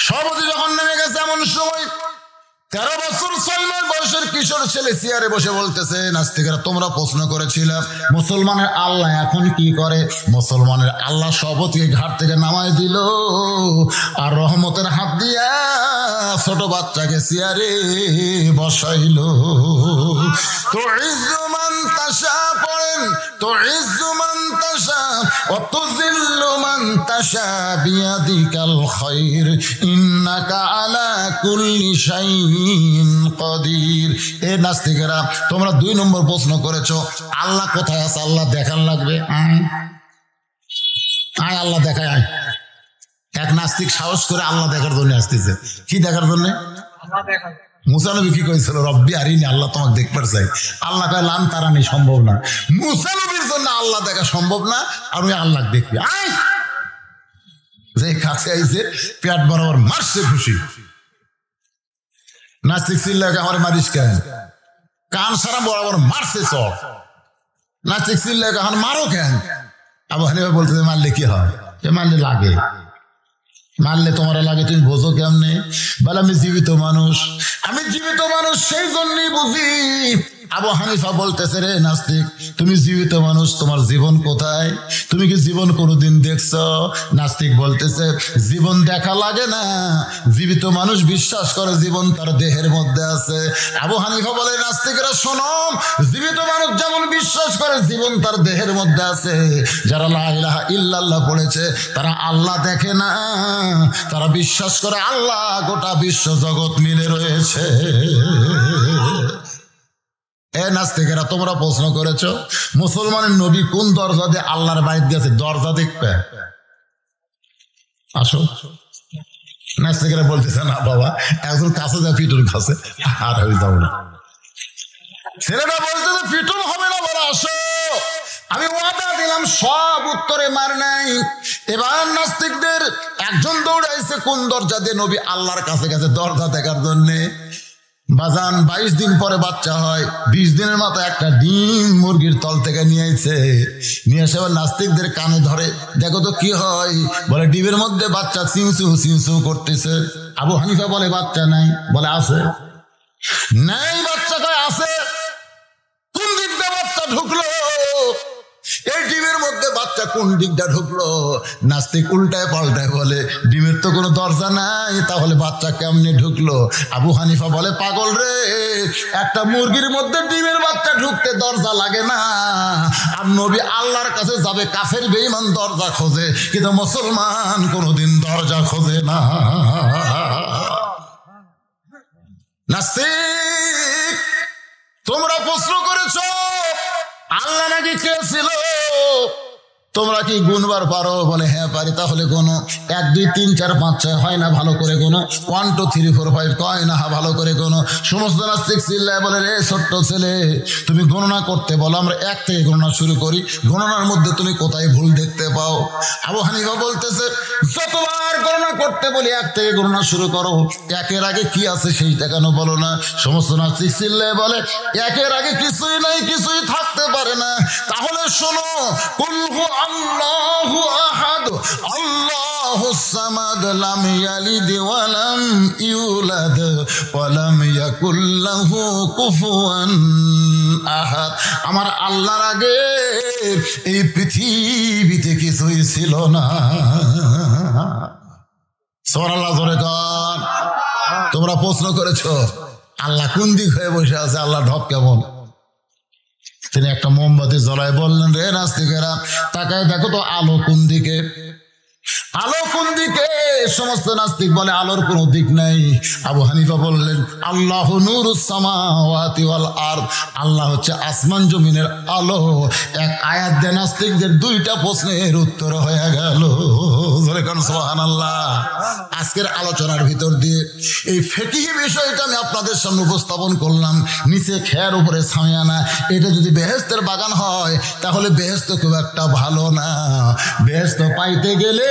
সভাপতি যখন নেমে গেছে, এমন সময় 13 বছর 6 মাস বয়সের কিশোর ছেলে চেয়ারে বসে বলতেছে, নাস্তিকেরা তোমরা প্রশ্ন করেছিলে মুসলমানের আল্লাহ এখন কি করে? মুসলমানের আল্লাহ সভাপতিকে ঘাট থেকে নামায় দিল, আর রহমতের হাত দিয়া ছোট বাচ্চাকে চেয়ারে বসাইল। তো ইজ্জুমান তাশা পড়েন, তো ইজ্জুমান তাশা অত জিল্লুমান তাশা বিয়াদিকাল খায়র ইন্নাকা আলা কুল্লি শাইইন কাদির। এ নাস্তিকেরা, তোমরা 2 নম্বর প্রশ্ন করেছো, আল্লাহ কোথায় আছে? আল্লাহ দেখান লাগবে। আয় আল্লাহ দেখায়, আয়। এক নাস্তিক সাহস করে আল্লাহ দেখার জন্য আসতেছে। কি দেখার জন্য? মুসা নবী কি কইছিল? রব্বি আরিনি, আল্লাহ তোমাকে দেখবার চাই। আল্লাহ কয় লান তারানি, সম্ভব না। মুসা নবীর জন্য আল্লাহ দেখা সম্ভব না, আর ওই আল্লাহ দেখবি। আয়, যে কাছে আইছে পেট বরাবর মারছে খুশি। নাস্তিক চিল্লাকে আমার মারিস কেন? কান সারা বরাবর মারছে চর। নাস্তিক চিল্লাকে এখন মারো কেন? আবু হানিফা বলতেছে, মারলে কি হয়? মারলে লাগে, মারলে তোমার লাগে, তুমি বোঝো কেমনে? বলে আমি জীবিত মানুষ, আমি জীবিত মানুষ, সেই জন্যই বুঝি। আবু হানিফা বলতেছে, রে নাস্তিক, তুমি জীবিত মানুষ, তোমার জীবন কোথায়? তুমি কি জীবন কোনোদিন দেখছ? নাস্তিক বলতেছে, জীবন দেখা লাগে না, জীবিত মানুষ বিশ্বাস করে জীবন তার দেহের মধ্যে আছে। আবু হানিফা বলে, নাস্তিকরা শোনো, জীবিত মানুষ যেমন বিশ্বাস করে জীবন তার দেহের মধ্যে আছে, যারা লা ইলাহা ইল্লাল্লাহ পড়েছে তারা আল্লাহ দেখে না, তারা বিশ্বাস করে আল্লাহ গোটা বিশ্ব জগৎ মিলে রয়েছে। এ নাস্তিকেরা, তোমরা প্রশ্ন করেছো মুসলমানের নবী কোন দরজা দিয়ে আল্লাহর বাড়িতে গেছে? দরজা দেখবে, আসো। নাস্তিকেরা বলতেছে, না বাবা, একজন কাছে যা, পিটুর কাছে, আর আমি যাবো না। ছেলেটা বলতেছে, পিটুর হবে না, বলো আসো, আমি ওয়াদা দিলাম, সব উত্তরে মার নাই। এবার নাস্তিকদের একজন দৌড়াইছে কোন দরজা দিয়ে নবী আল্লাহর কাছে গেছে, দরজা দেখার জন্যে। বাজান 22 দিন পরে বাচ্চা হয়, 20 দিনের মাথায় একটা ডিম মুরগির তল থেকে নিয়ে এসে নাস্তিকদের কানে ধরে, দেখো তো কি হয়। বলে ডিমের মধ্যে বাচ্চা চিঁচু করতেছে। আবু হানিফা বলে বাচ্চা নাই, বলে আছে। নাই বাচ্চা কয় আছে। কোন দিকটা বাচ্চা ঢুকলো? এই ডিমের মধ্যে বাচ্চা কোন দিকটা ঢুকলো? নাস্তিক উল্টায় পাল্টায় বলে ডিমের তো কোনো দরজা নাই, তাহলে বাচ্চা কেমনে ঢুকলো? আবু হানিফা বলে পাগল রে, একটা মুরগির মধ্যে ডিমের বাচ্চা ঢুকতে দরজা লাগে না। আর নবী আল্লাহর কাছে যাবে, কাফের বেঈমান দরজা খোঁজে, কিন্তু মুসলমান কোনোদিন দরজা খোঁজে না। নাস্তিক, তোমরা প্রশ্ন করেছো আল্লাহ নাকি কে ছিল? তোমরা কি গুনবার পারো? বলে হ্যাঁ পারি। তাহলে কোনো 1 2 3 4 5 6 হয় না ভালো করে কোনো? 1 2 3 4 5 কয় না ভালো করে কোনো? সমস্ত নাস্তিক চিল্লায় বলে রে ছোট্ট ছেলে, তুমি গণনা করতে বলো, আমরা 1 থেকে গণনা শুরু করি, গণনার মধ্যে তুমি কোথায় ভুল দেখতে পাও? আবু হানিফা বলতেছে যতবার গণনা করতে বলি 1 থেকে গণনা শুরু করো, 1-এর আগে কি আছে সেইটা কেন বলো না? সমস্ত নাস্তিক চিল্লায় বলে 1-এর আগে কিছুই নাই, কিছুই থাকতে পারে না। তাহলে শোনো, কুলহু আল্লাহু আহাদ আল্লাহুস সামাদ লাম ইয়ালিদ ওয়া লাম ইউলাদ ওয়া লাম ইয়াকুল লাহু কুফুয়ান আহাদ। আমার আল্লাহর আগে এই পৃথিবীতে কিছুই ছিল না। সুবহানাল্লাহ, জোরে গান। তোমরা প্রশ্ন করেছো আল্লাহ কোন দিক হয়ে বসে আছে, আল্লাহ ঢপ কেমন? তিনি একটা মোমবাতি জ্বলায় বললেন রে নাস্তিকেরা, তাকায় দেখো তো আলো কোন দিকে, আলো কোন দিকে? সমস্ত নাস্তিক বলে আলোর কোনো দিক নাই। আবু হানিফা বললেন আল্লাহু নূরুস সামাওয়াতি ওয়াল আরদ, আল্লাহ হচ্ছে আসমান জমিনের আলো। এক আয়াত দিয়ে নাস্তিকদের 2টা প্রশ্নের উত্তর হয়ে গেল। সুবহানাল্লাহ। আজকের আলোচনার ভিতর দিয়ে এই ফিকহি বিষয়টা আমি আপনাদের সামনে উপস্থাপন করলাম। নিচে খেয়ার উপরে ছায়ানা, এটা যদি বেহেশতের বাগান হয় তাহলে বেহেশত খুব একটা ভালো না। বেহেশত পাইতে গেলে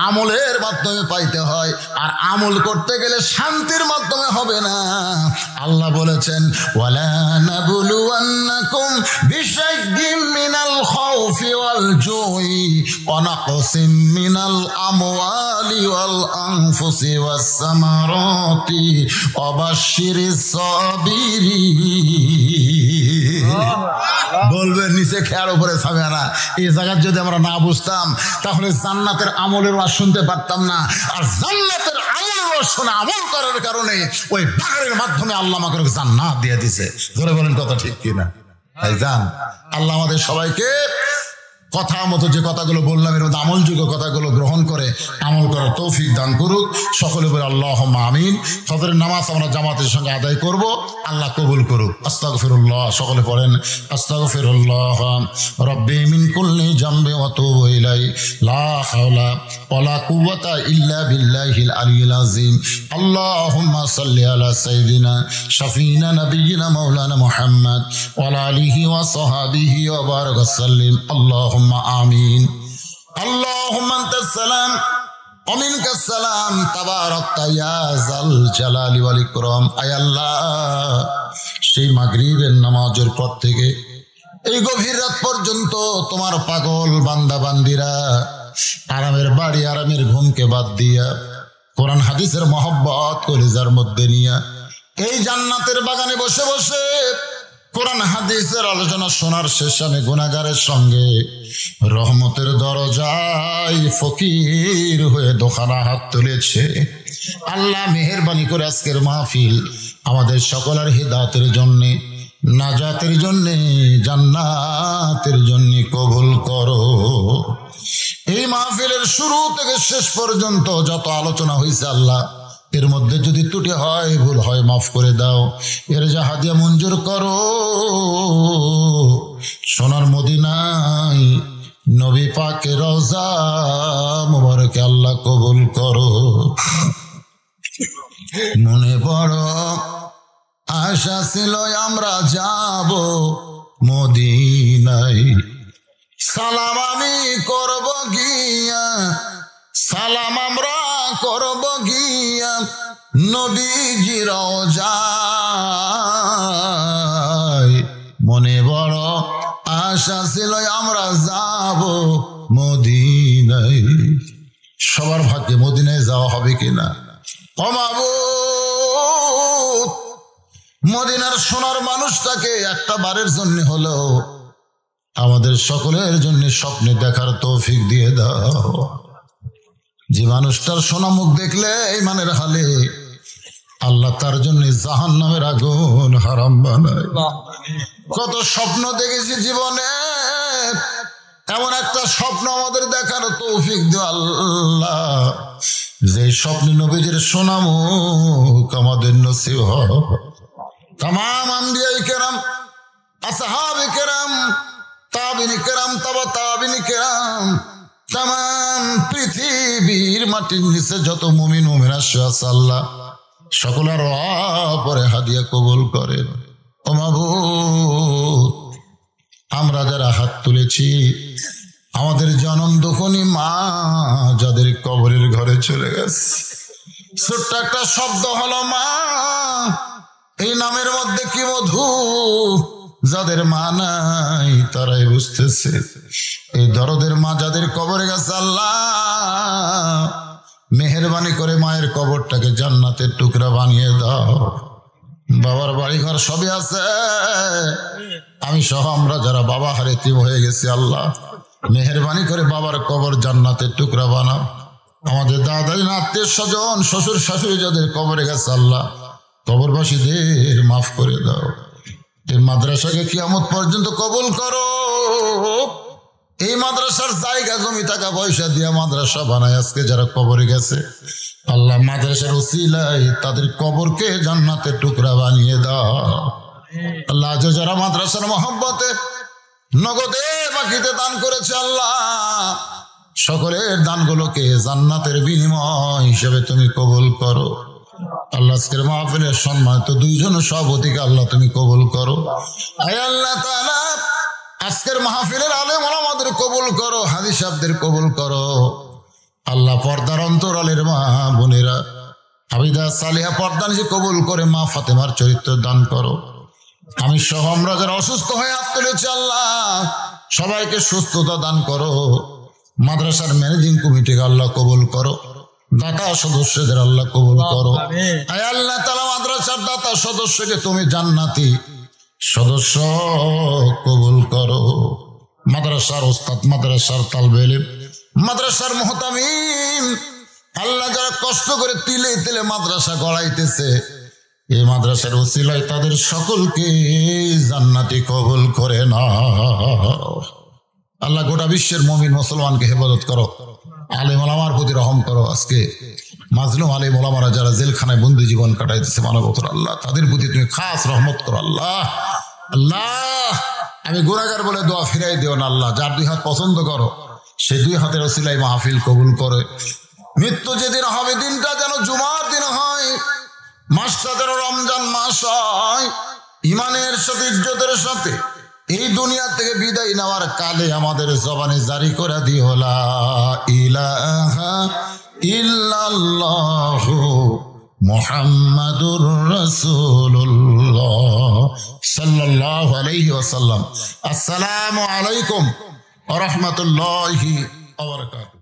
আমলের মাধ্যমে পাইতে হয়, আর আমল করতে গেলে শান্তির মাধ্যমে হবে না। আল্লাহ বলেছেন ওয়ালা নাবলুওয়ান্নাকুম বিশাইইম মিনাল খাউফি ওয়াল জুই ওয়া নাকসিম মিনাল আমওয়ালি ওয়াল আনফুসি ওয়াস সামারাতি ওয়া বাশশিরিস সাবিরিন। বলবে নিচে খেয়ার উপরে ছাবে না। এই জায়গা যদি আমরা না বুঝতাম তাহলে জান্নাতের আমলের ওয়াজ শুনতে পারতাম না। আর জান্নাতের আমলের ওয়াজ শুনে আমল করার কারণে ওই পাহাড়ের মাধ্যমে আল্লাহ আমাকে জান্নাত দিয়ে দিছে। ধরে বলেন কথা ঠিক কিনা? তাই জান আল্লাহ আমাদের সবাইকে কথা মতো যে কথাগুলো বললাম এর মধ্যে আমলযোগ্য কথাগুলো গ্রহণ করে আমল করার তৌফিক দান করুক। সকলে বলে আল্লাহুম্মা আমিন। ফজরের নামাজ আমরা জামাতের সঙ্গে আদায় করব, আল্লাহ কবুল করুক। আস্তাগফিরুল্লাহ, সকলে পড়েন আস্তাগফিরুল্লাহ রাব্বি মিন কুল্লি জামবি ওয়া তুবু ইলাই লা হাওলা ওয়ালা কুওয়াতা ইল্লা বিল্লাহিল আলিয়্যিল আযীম। আল্লাহুম্মা সাল্লি আলা সাইয়্যিদিনা শাফিনা নাবিয়িনা মাওলানা মুহাম্মদ ওয়া আলা আলিহি ওয়া সাহবিহি ওয়া বারাক সাল্লিম। আল্লাহুম্মা আমিন। আল্লাহুম্মা আনতাস সালাম ওয়া মিনকাস সালাম তাবারাকতা ইয়া যাল জালালি ওয়াল ইকরাম। আয় আল্লাহ, সেই মাগরিবের নামাজের পর থেকে এই গভীর রাত পর্যন্ত তোমার পাগল বান্দা বান্দিরা আরামের বাড়ি আরামের ঘুমকে বাদ দিয়া কোরআন হাদিসের মহব্বত কলিজার মধ্যে নিয়া এই জান্নাতের বাগানে বসে বসে কোরআন হাদিসের আলোচনা শোনার শেষে আমি গুনাহগারের সঙ্গে রহমতের দরজায় ফকির হয়ে দোকানা হাত তুলেছে। আল্লাহ মেহেরবানি করে আজকের মাহফিল আমাদের সকলের হিদায়াতের জন্যে, নাজাতের জন্যে, জান্নাতের জন্যে কবুল করো। এই মাহফিলের শুরু থেকে শেষ পর্যন্ত যত আলোচনা হয়েছে আল্লাহ এর মধ্যে যদি ত্রুটি হয়, ভুল হয়, মাফ করে দাও। এর যা হাদিয়া মঞ্জুর করো। সোনার মদিনায় নবী পাকের রওজা মুবারকে আল্লাহ কবুল করো। মনে বড় আশা ছিল আমরা যাব মদিনায়, সালাম আমি করব গিয়া, সালাম আমরা করব গিয়া নবীজি রওজায়, মনে বড় আশা ছিল আমরা যাব মদিনায়। সবার ভাগ্যে মদিনায় যাওয়া হবে কিনা? ও মাবুদ, মদিনার সোনার মানুষটাকে একটা বারের জন্য হলেও আমাদের সকলের জন্য স্বপ্নে দেখার তৌফিক দিয়ে দাও। যে মানুষটার সোনা মুখ দেখলে ইমানের হালে আল্লাহ তার জন্য জাহান্নামের আগুন হারাম বানায়। কত স্বপ্ন দেখেছি জীবনে, এমন একটা স্বপ্ন আমাদের দেখার তৌফিক দিও আল্লাহ, যে স্বপ্নে নবীজির সোনা মুখ আমাদের নসিব হয়। তামাম আম্বিয়ায়ে কেরাম, আসহাবে কেরাম, তাবিঈন কেরাম, তাবা তাবিঈন কেরাম, তামাম পৃথিবীর মাটির নিচে যত মুমিন মুমিনা আছে আল্লাহ সকলের পরে হাদিয়া কবুল করেন। ও মাবুদ, আমরা যারা হাত তুলেছি, আমাদের জনম দুঃখনী মা যাদের কবরের ঘরে চলে গেছে, ছোট্ট একটা শব্দ হলো মা, এই নামের মধ্যে কি মধু, যাদের মা নাই তারাই বুঝতেছে। এই দরদের মা যাদের কবরে গেছে আল্লাহ মেহেরবানি করে মায়ের কবরটাকে জান্নাতের টুকরা বানিয়ে দাও। বাবার বাড়ি ঘর সবই আছে, আমি সহ আমরা যারা বাবা হারিয়ে হয়ে গেছি আল্লাহ মেহেরবানি করে বাবার কবর জান্নাতের টুকরা বানাও। আমাদের দাদা আত্মীয় স্বজন শ্বশুর শাশুড়ি যাদের কবরে গেছে আল্লাহ কবরবাসীদের মাফ করে দাও। এই মাদ্রাসাকে কিয়ামত পর্যন্ত কবুল করো। এই মাদ্রাসার জায়গা জমি টাকা পয়সা দিয়া মাদ্রাসা বানায় আজকে যারা কবরে গেছে আল্লাহ মাদ্রাসার উসিলায় তাদের কবরকে জান্নাতের টুকরা বানিয়ে দাও। আল্লাহ আজ যারা মাদ্রাসার মহব্বতে নগদে বাকিতে দান করেছে আল্লাহ সকলের দানগুলোকে জান্নাতের বিনিময় হিসেবে তুমি কবুল করো। আল্লাহ আজকের মাহফিলের সম্মানিত দুইজন সভাপতিকে আল্লাহ তুমি কবুল করো। আয় আল্লাহ তাআলা আজকের মাহফিলের আলেম ওলামাদের কবুল করো, হাজী সাহেবদের কবুল করো। আল্লাহ পর্দার অন্তরালের মা বোনেরা আবিদা সালিহা পর্দানিসি কবুল করে মা ফাতেমার চরিত্র দান করো। আমি সহ আমরা যারা অসুস্থ হয়ে হাত তুলেছি আল্লাহ সবাইকে সুস্থতা দান করো। মাদ্রাসার ম্যানেজিং কমিটিকে আল্লাহ কবুল করো, দাতা সদস্যদের আল্লাহ কবুল করো। আয় আল্লাহ তাআলা মাদ্রাসার দাতা সদস্যকে তুমি জান্নাতি সদস্য কবুল করো। মাদ্রাসার ওস্তাদ, মাদ্রাসার তালবে ইলম, মাদ্রাসার মুহতামিম আল্লাহ যারা কষ্ট করে তিলে তিলে মাদ্রাসা গড়াইতেছে এই মাদ্রাসার ওসিলায় তাদের সকলকে জান্নাতি কবুল করে নাও। আল্লাহ গোটা বিশ্বের মুমিন মুসলমানকে হেফাজত করো, আলেম ওলামার প্রতি রহম করো। আজকে মাজলুম আলেম ওলামারা যারা জেলখানায় বন্দি জীবন কাটাইতেছে মানবতর আল্লাহ তাদের প্রতি তুমি খাস রহমত করো। আল্লাহ আল্লাহ আমি গুনাহগার বলে দোয়া ফিরাই দিও না আল্লাহ। যার দুই হাত পছন্দ করো সে দুই হাতের ওসিলায় মাহফিল কবুল করে। মৃত্যু যেদিন হবে দিনটা যেন জুমার দিন হয়, মাসটা যেন রমজান মাস হয়, ইমানের সাথে ইজ্জতের সাথে এই দুনিয়া থেকে বিদায় নেওয়ার কালে আমাদের জবানে জারি করে দিও লা ইলাহা ইল্লাল্লাহু মুহাম্মাদুর রাসূলুল্লাহ সাল্লাল্লাহু আলাইহি ওয়াসাল্লাম। আসসালামু আলাইকুম ওয়া রাহমাতুল্লাহি ওয়া বারাকাতুহু।